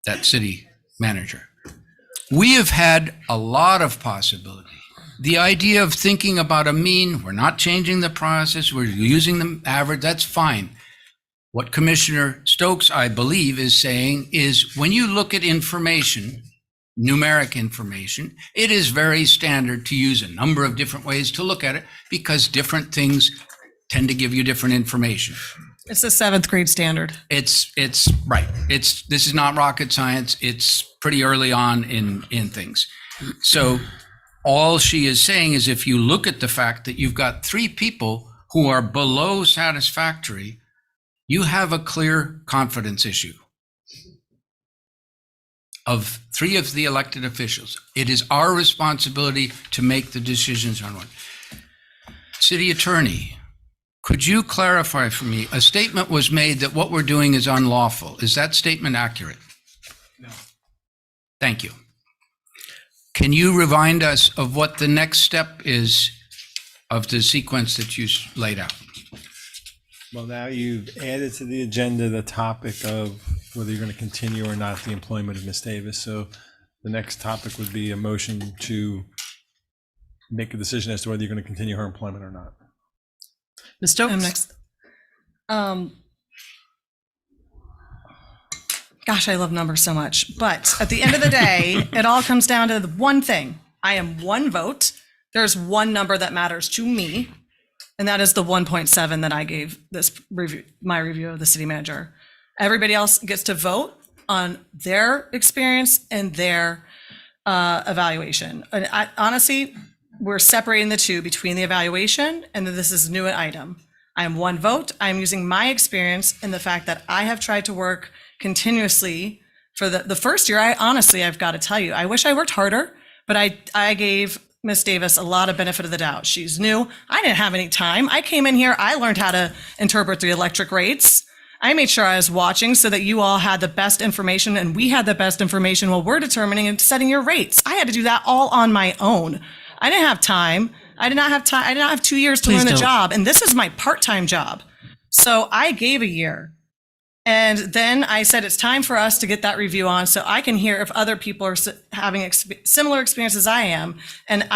that city manager? We have had a lot of possibility. The idea of thinking about a mean, we're not changing the process, we're using the average, that's fine. What Commissioner Stokes, I believe, is saying is when you look at information, numeric information, it is very standard to use a number of different ways to look at it because different things tend to give you different information. It's the 7th grade standard. It's right. This is not rocket science. It's pretty early on in things. So all she is saying is if you look at the fact that you've got 3 people who are below satisfactory, you have a clear confidence issue of 3 of the elected officials. It is our responsibility to make the decisions on one. City Attorney, could you clarify for me? A statement was made that what we're doing is unlawful. Is that statement accurate? No. Thank you. Can you remind us of what the next step is of the sequence that you laid out? Well, now you've added to the agenda the topic of whether you're going to continue or not the employment of Ms. Davis. So the next topic would be a motion to make a decision as to whether you're going to continue her employment or not. Ms. Stokes? Next. Gosh, I love numbers so much. But at the end of the day, it all comes down to the one thing. I am 1 vote. There's 1 number that matters to me, and that is the 1.7 that I gave this review, my review of the city manager. Everybody else gets to vote on their experience and their evaluation. And honestly, we're separating the 2 between the evaluation and this is a new item. I am 1 vote. I'm using my experience and the fact that I have tried to work continuously for the first year. I've got to tell you, I wish I worked harder, but I gave Ms. Davis a lot of benefit of the doubt. She's new. I didn't have any time. I came in here. I learned how to interpret the electric rates. I made sure I was watching so that you all had the best information and we had the best information while we're determining and setting your rates. I had to do that all on my own. I didn't have time. I did not have 2 years to Please learn the don't. job. And this is my part-time job. So I gave a year. And then I said, it's time for us to get that review on so I can hear if other people are having similar experiences I am. And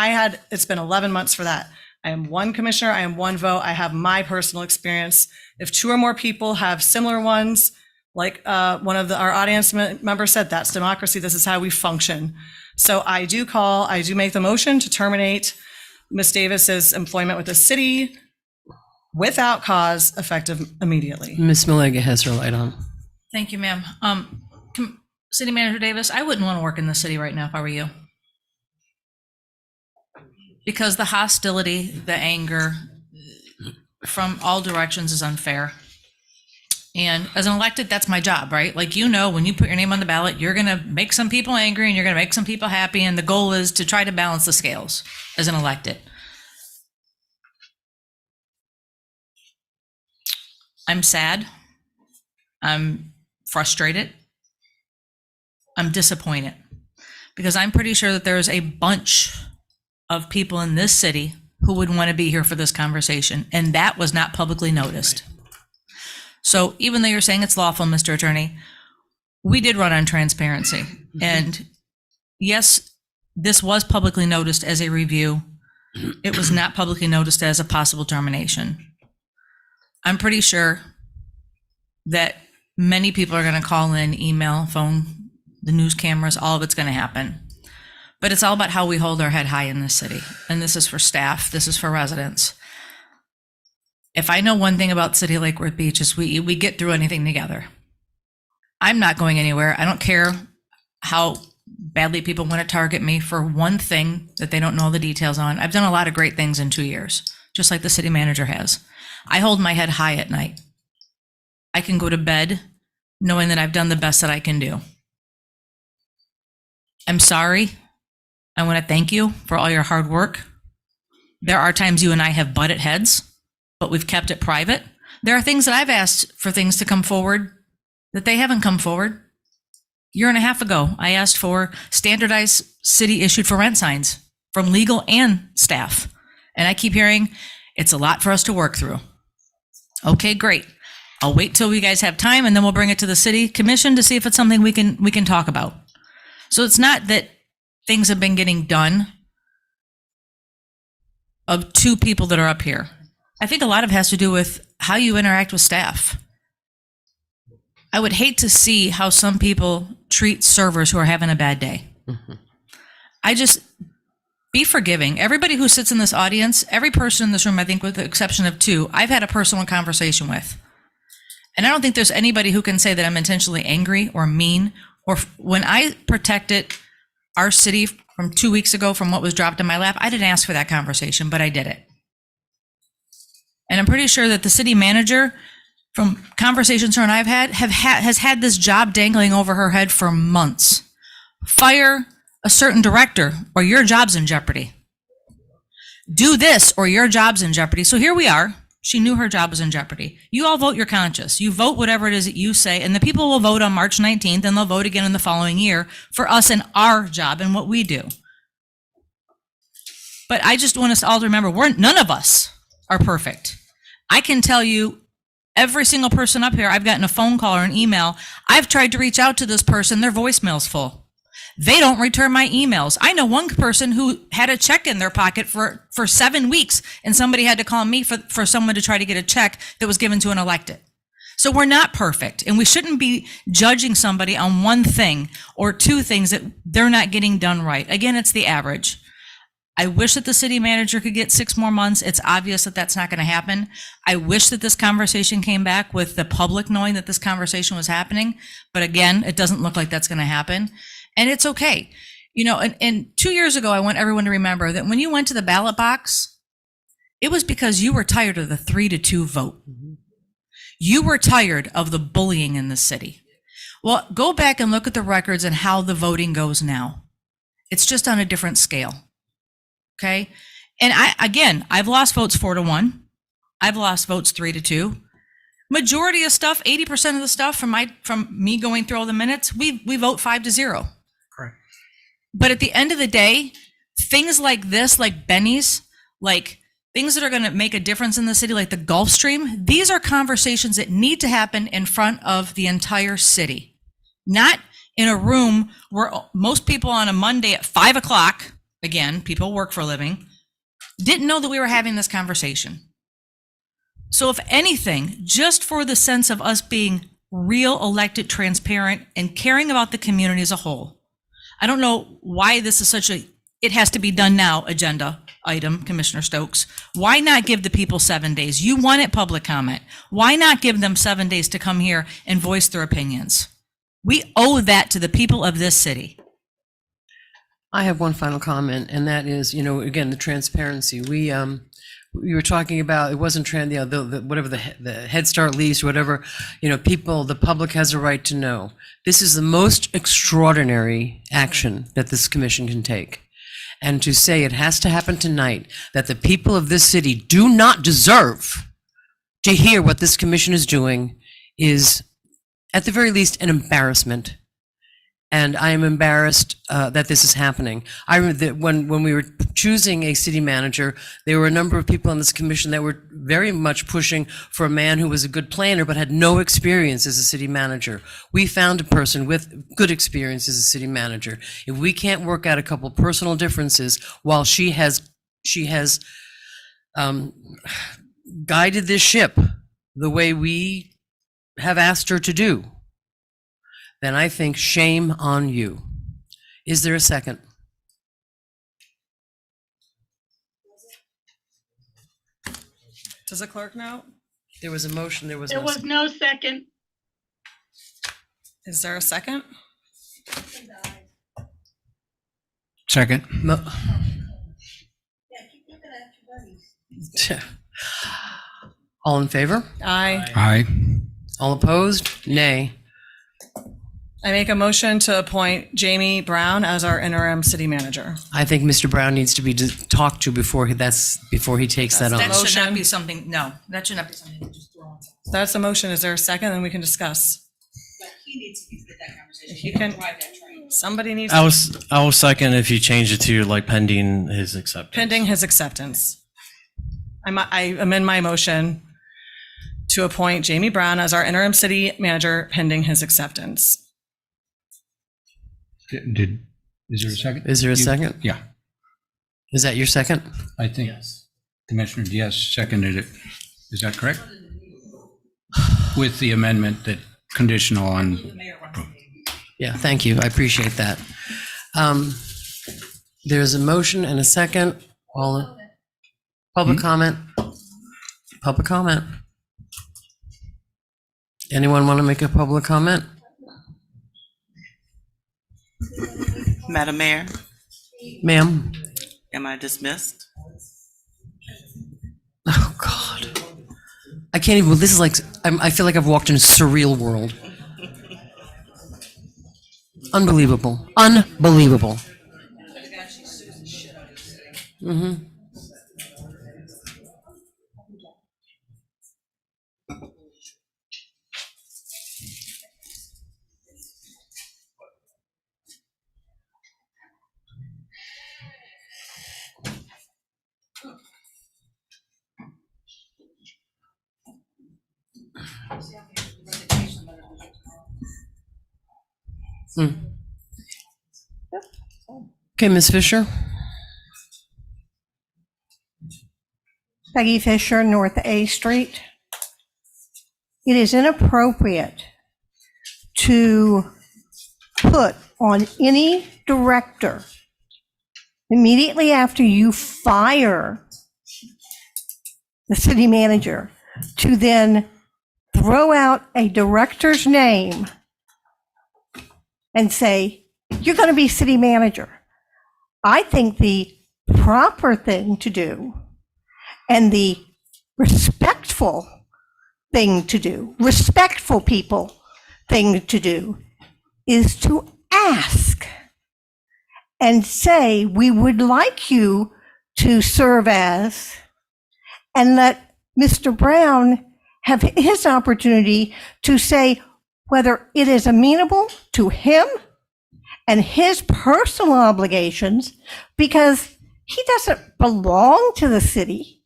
it's been 11 months for that. I am one commissioner. I am one vote. I have my personal experience. If 2 or more people have similar ones, like one of our audience members said, that's democracy. This is how we function. So I do make the motion to terminate Ms. Davis's employment with the city without cause, effective immediately. Ms. Malega has her light on. Thank you, ma'am. City Manager Davis, I wouldn't want to work in the city right now if I were you. Because the hostility, the anger from all directions is unfair. And as an elected, that's my job, right? Like, when you put your name on the ballot, you're going to make some people angry and you're going to make some people happy. And the goal is to try to balance the scales as an elected. I'm sad. I'm frustrated. I'm disappointed because I'm pretty sure that there's a bunch of people in this city who would want to be here for this conversation, and that was not publicly noticed. So even though you're saying it's lawful, Mr. Attorney, we did run on transparency. And yes, this was publicly noticed as a review. It was not publicly noticed as a possible termination. I'm pretty sure that many people are going to call in, email, phone, the news cameras, all of it's going to happen. But it's all about how we hold our head high in this city. And this is for staff. This is for residents. If I know one thing about City of Lake Worth Beach is we get through anything together. I'm not going anywhere. I don't care how badly people want to target me for one thing that they don't know the details on. I've done a lot of great things in 2 years, just like the city manager has. I hold my head high at night. I can go to bed knowing that I've done the best that I can do. I'm sorry. I want to thank you for all your hard work. There are times you and I have butted heads, but we've kept it private. There are things that I've asked for things to come forward that they haven't come forward. A year and a half ago, I asked for standardized city issued for rent signs from legal and staff. And I keep hearing it's a lot for us to work through. Okay, great. I'll wait till you guys have time and then we'll bring it to the city commission to see if it's something we can talk about. So it's not that things have been getting done of 2 people that are up here. I think a lot of it has to do with how you interact with staff. I would hate to see how some people treat servers who are having a bad day. Be forgiving. Everybody who sits in this audience, every person in this room, I think with the exception of 2, I've had a personal conversation with. And I don't think there's anybody who can say that I'm intentionally angry or mean, or when I protected our city from 2 weeks ago from what was dropped in my lap, I didn't ask for that conversation, but I did it. And I'm pretty sure that the city manager, from conversations her and I've had, has had this job dangling over her head for months. Fire a certain director or your job's in jeopardy. Do this or your job's in jeopardy. So here we are. She knew her job was in jeopardy. You all vote your conscience. You vote whatever it is that you say, and the people will vote on March 19th, and they'll vote again in the following year for us and our job and what we do. But I just want us all to remember, none of us are perfect. I can tell you, every single person up here, I've gotten a phone call or an email. I've tried to reach out to this person. Their voicemail's full. They don't return my emails. I know one person who had a check in their pocket for 7 weeks, and somebody had to call me for someone to try to get a check that was given to an elected. So we're not perfect, and we shouldn't be judging somebody on one thing or 2 things that they're not getting done right. Again, it's the average. I wish that the city manager could get 6 more months. It's obvious that that's not going to happen. I wish that this conversation came back with the public knowing that this conversation was happening. But again, it doesn't look like that's going to happen. And it's okay. And 2 years ago, I want everyone to remember that when you went to the ballot box, it was because you were tired of the 3-2 vote. You were tired of the bullying in the city. Well, go back and look at the records and how the voting goes now. It's just on a different scale. Okay. And I've lost votes 4-1. I've lost votes 3-2. majority of stuff, 80% of the stuff from me going through all the minutes, we vote 5-0. Correct. But at the end of the day, things like this, like Benny's, like things that are going to make a difference in the city, like the Gulf Stream, these are conversations that need to happen in front of the entire city, not in a room where most people on a Monday at 5 o'clock, again, people work for a living, didn't know that we were having this conversation. So if anything, just for the sense of us being real, elected, transparent, and caring about the community as a whole, I don't know why this is such a, it has to be done now agenda item, Commissioner Stokes. Why not give the people 7 days? You wanted public comment. Why not give them 7 days to come here and voice their opinions? We owe that to the people of this city. I have one final comment, and that is, again, the transparency. We were talking about, it wasn't whatever the Head Start lease or whatever, people, the public has a right to know. This is the most extraordinary action that this commission can take. And to say it has to happen tonight, that the people of this city do not deserve to hear what this commission is doing, is at the very least an embarrassment. And I am embarrassed that this is happening. I remember that when we were choosing a city manager, there were a number of people on this commission that were very much pushing for a man who was a good planner but had no experience as a city manager. We found a person with good experience as a city manager. If we can't work out a couple personal differences while she has guided this ship the way we have asked her to do, then I think shame on you. Is there a second? Does the clerk know? There was a motion, there was There no was second. no second. Is there a second? Second. All in favor? Aye. Aye. All opposed? Nay. I make a motion to appoint Jamie Brown as our interim city manager. I think Mr. Brown needs to be talked to before he takes that on. That should not be something, no, that should not be something to just throw on. That's the motion. Is there a second? Then we can discuss. He needs to get that conversation. If you can, somebody needs. I will second if you change it to like pending his acceptance. Pending his acceptance. I amend my motion to appoint Jamie Brown as our interim city manager pending his acceptance. Is there a second? Is there a second? Yeah. Is that your second? I think Commissioner Diaz seconded it. Is that correct? With the amendment that conditional on. Yeah, thank you. I appreciate that. There's a motion and a second. Public comment? Public comment? Anyone want to make a public comment? Madam Mayor, Ma'am? am I dismissed? Oh, God. I can't even, this is like, I feel like I've walked in a surreal world. Unbelievable. Unbelievable. Mm-hmm. Okay, Ms. Fisher? Peggy Fisher, North A Street. It is inappropriate to put on any director immediately after you fire the city manager to then throw out a director's name and say, you're going to be city manager. I think the proper thing to do and the respectful thing to do, respectful people thing to do, is to ask and say, we would like you to serve as, and let Mr. Brown have his opportunity to say whether it is amenable to him and his personal obligations, because he doesn't belong to the city.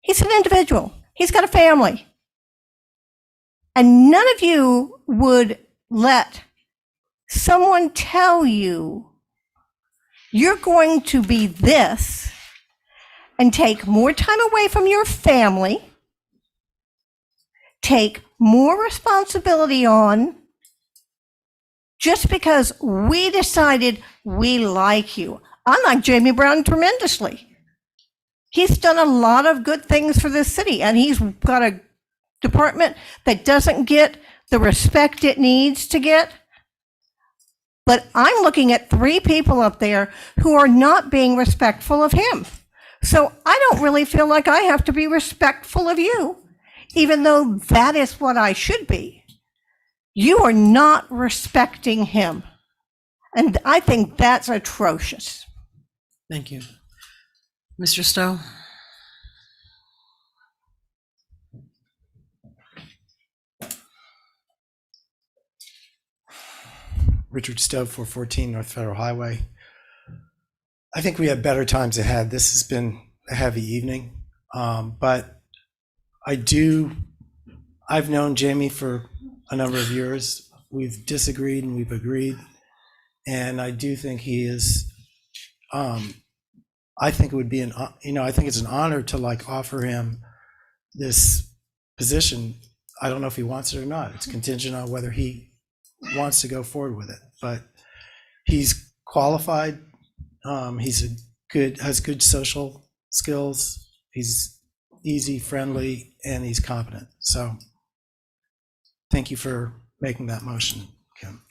He's an individual. He's got a family. And none of you would let someone tell you you're going to be this and take more time away from your family, take more responsibility on, just because we decided we like you. I like Jamie Brown tremendously. He's done a lot of good things for this city, and he's got a department that doesn't get the respect it needs to get. But I'm looking at 3 people up there who are not being respectful of him. So I don't really feel like I have to be respectful of you, even though that is what I should be. You are not respecting him. And I think that's atrocious. Thank you. Mr. Stowe? Richard Stowe, 414 North Federal Highway. I think we have better times ahead. This has been a heavy evening, but I've known Jamie for a number of years. We've disagreed and we've agreed, and I do think he is. I think it would be I think it's an honor to offer him this position. I don't know if he wants it or not. It's contingent on whether he wants to go forward with it, but he's qualified. Has good social skills. He's easy, friendly, and he's competent. So thank you for making that motion, Kim.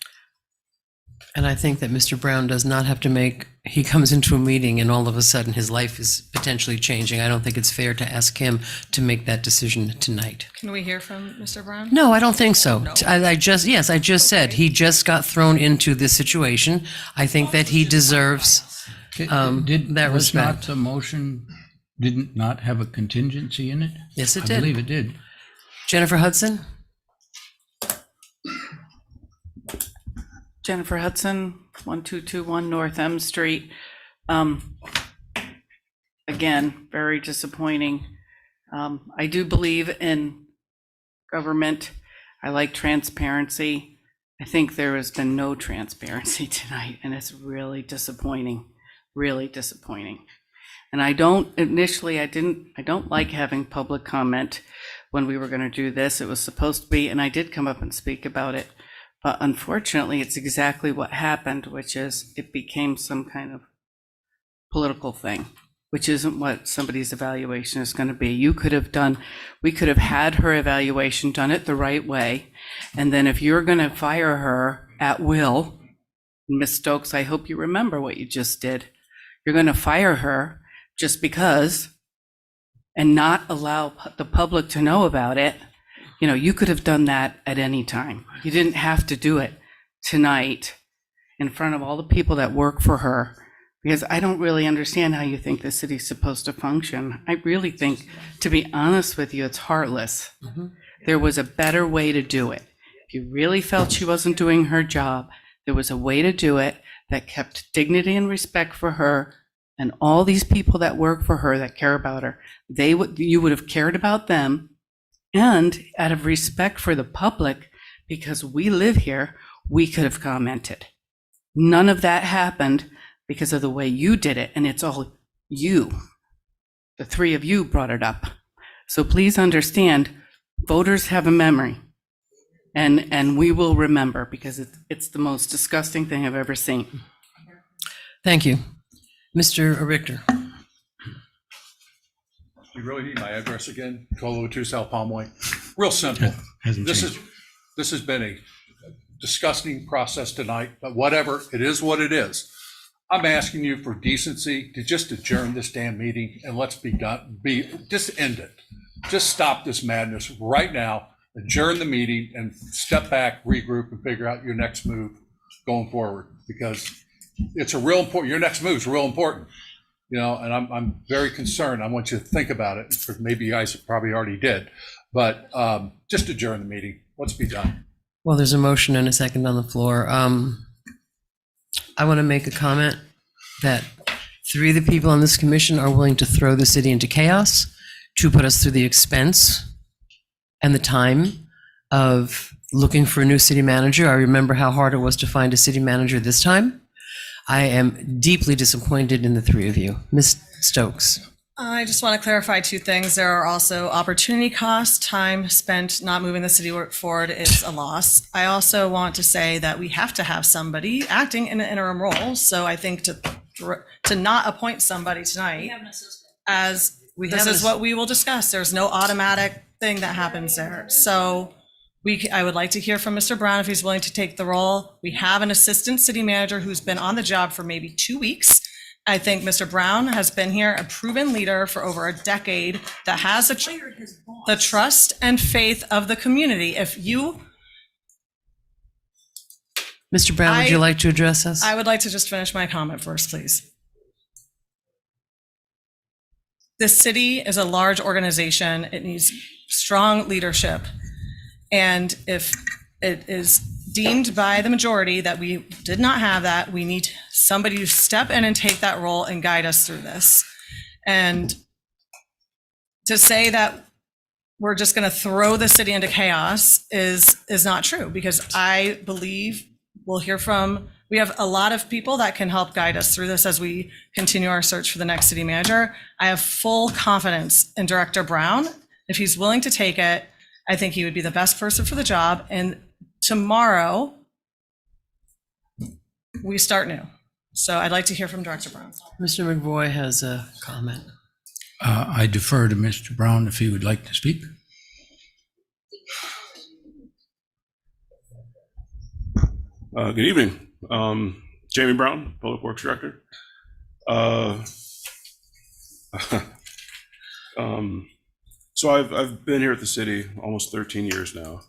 And I think that Mr. Brown does not have to he comes into a meeting and all of a sudden his life is potentially changing. I don't think it's fair to ask him to make that decision tonight. Can we hear from Mr. Brown? No, I don't think so. No. I just said he just got thrown into this situation. I think that he deserves that Was not respect. the motion, didn't not have a contingency in it? Yes, it I did. believe it did. Jennifer Hudson? Jennifer Hudson, 1221 North M Street. Again, very disappointing. I do believe in government. I like transparency. I think there has been no transparency tonight, and it's really disappointing, really disappointing. And I don't like having public comment when we were going to do this. It was supposed to be, and I did come up and speak about it. But unfortunately, it's exactly what happened, which is it became some kind of political thing, which isn't what somebody's evaluation is going to be. We could have had her evaluation done it the right way. And then if you're going to fire her at will, Ms. Stokes, I hope you remember what you just did. You're going to fire her just because and not allow the public to know about it. You could have done that at any time. You didn't have to do it tonight in front of all the people that work for her, because I don't really understand how you think the city's supposed to function. I really think, to be honest with you, it's heartless. There was a better way to do it. If you really felt she wasn't doing her job, there was a way to do it that kept dignity and respect for her and all these people that work for her that care about her. You would have cared about them. And out of respect for the public, because we live here, we could have commented. None of that happened because of the way you did it. And it's all you. The 3 of you brought it up. So please understand, voters have a memory. And we will remember, because it's the most disgusting thing I've ever seen. Thank you. Mr. Richter? You really need my address again? 1202 South Palmway. Real simple. This has been a disgusting process tonight, but whatever, it is what it is. I'm asking you for decency to just adjourn this damn meeting and let's be done. Just end it. Just stop this madness right now. Adjourn the meeting and step back, regroup, and figure out your next move going forward, because it's a real important. Your next move is real important. you know, and I'm very concerned. I want you to think about it. Maybe you guys probably already did, but just adjourn the meeting. Let's be done. Well, there's a motion and a second on the floor. I want to make a comment that 3 of the people on this commission are willing to throw the city into chaos to put us through the expense and the time of looking for a new city manager. I remember how hard it was to find a city manager this time. I am deeply disappointed in the 3 of you. Ms. Stokes. I just want to clarify 2 things. There are also opportunity costs. Time spent not moving the city forward is a loss. I also want to say that we have to have somebody acting in an interim role. So I think to not appoint somebody tonight, as this is what we will discuss. There's no automatic thing that happens there. So I would like to hear from Mr. Brown if he's willing to take the role. We have an assistant city manager who's been on the job for maybe 2 weeks. I think Mr. Brown has been here, a proven leader for over a decade that has the trust and faith of the community. Mr. Brown, would you like to address us? I would like to just finish my comment first, please. This city is a large organization. It needs strong leadership. And if it is deemed by the majority that we did not have that, we need somebody to step in and take that role and guide us through this. And to say that we're just going to throw the city into chaos is not true, because I believe we have a lot of people that can help guide us through this as we continue our search for the next city manager. I have full confidence in Director Brown. If he's willing to take it, I think he would be the best person for the job. And tomorrow, we start new. So I'd like to hear from Director Brown. Mr. McVoy has a comment. I defer to Mr. Brown if he would like to speak. Good evening. Jamie Brown, Public Works Director. So I've been here at the city almost 13 years now.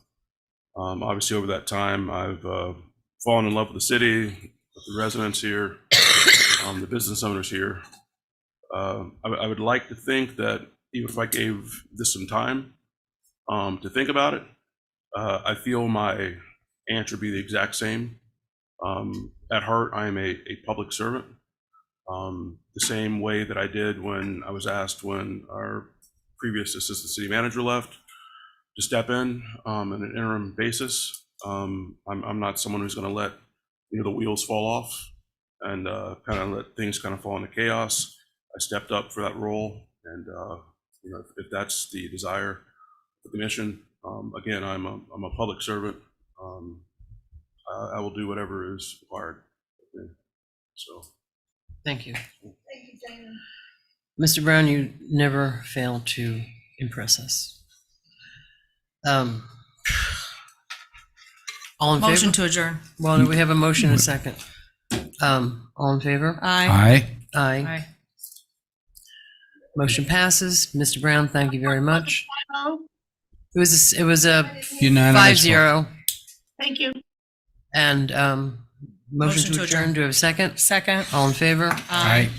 Obviously, over that time, I've fallen in love with the city, with the residents here, the business owners here. I would like to think that even if I gave this some time to think about it, I feel my answer would be the exact same. At heart, I am a public servant, the same way that I did when I was asked when our previous assistant city manager left to step in on an interim basis. I'm not someone who's going to let the wheels fall off and kind of let things kind of fall into chaos. I stepped up for that role, and if that's the desire of the commission, again, I'm a public servant. I will do whatever is required. Okay. So, thank you. Mr. Brown, you never fail to impress us. All in favor? Motion to adjourn. Well, we have a motion and a second. All in favor? Aye. Aye. Motion passes. Mr. Brown, thank you very much. It was a Unanimous. 5-0. Thank you. And motion to adjourn. Do we have a second? Second. All in favor? Aye.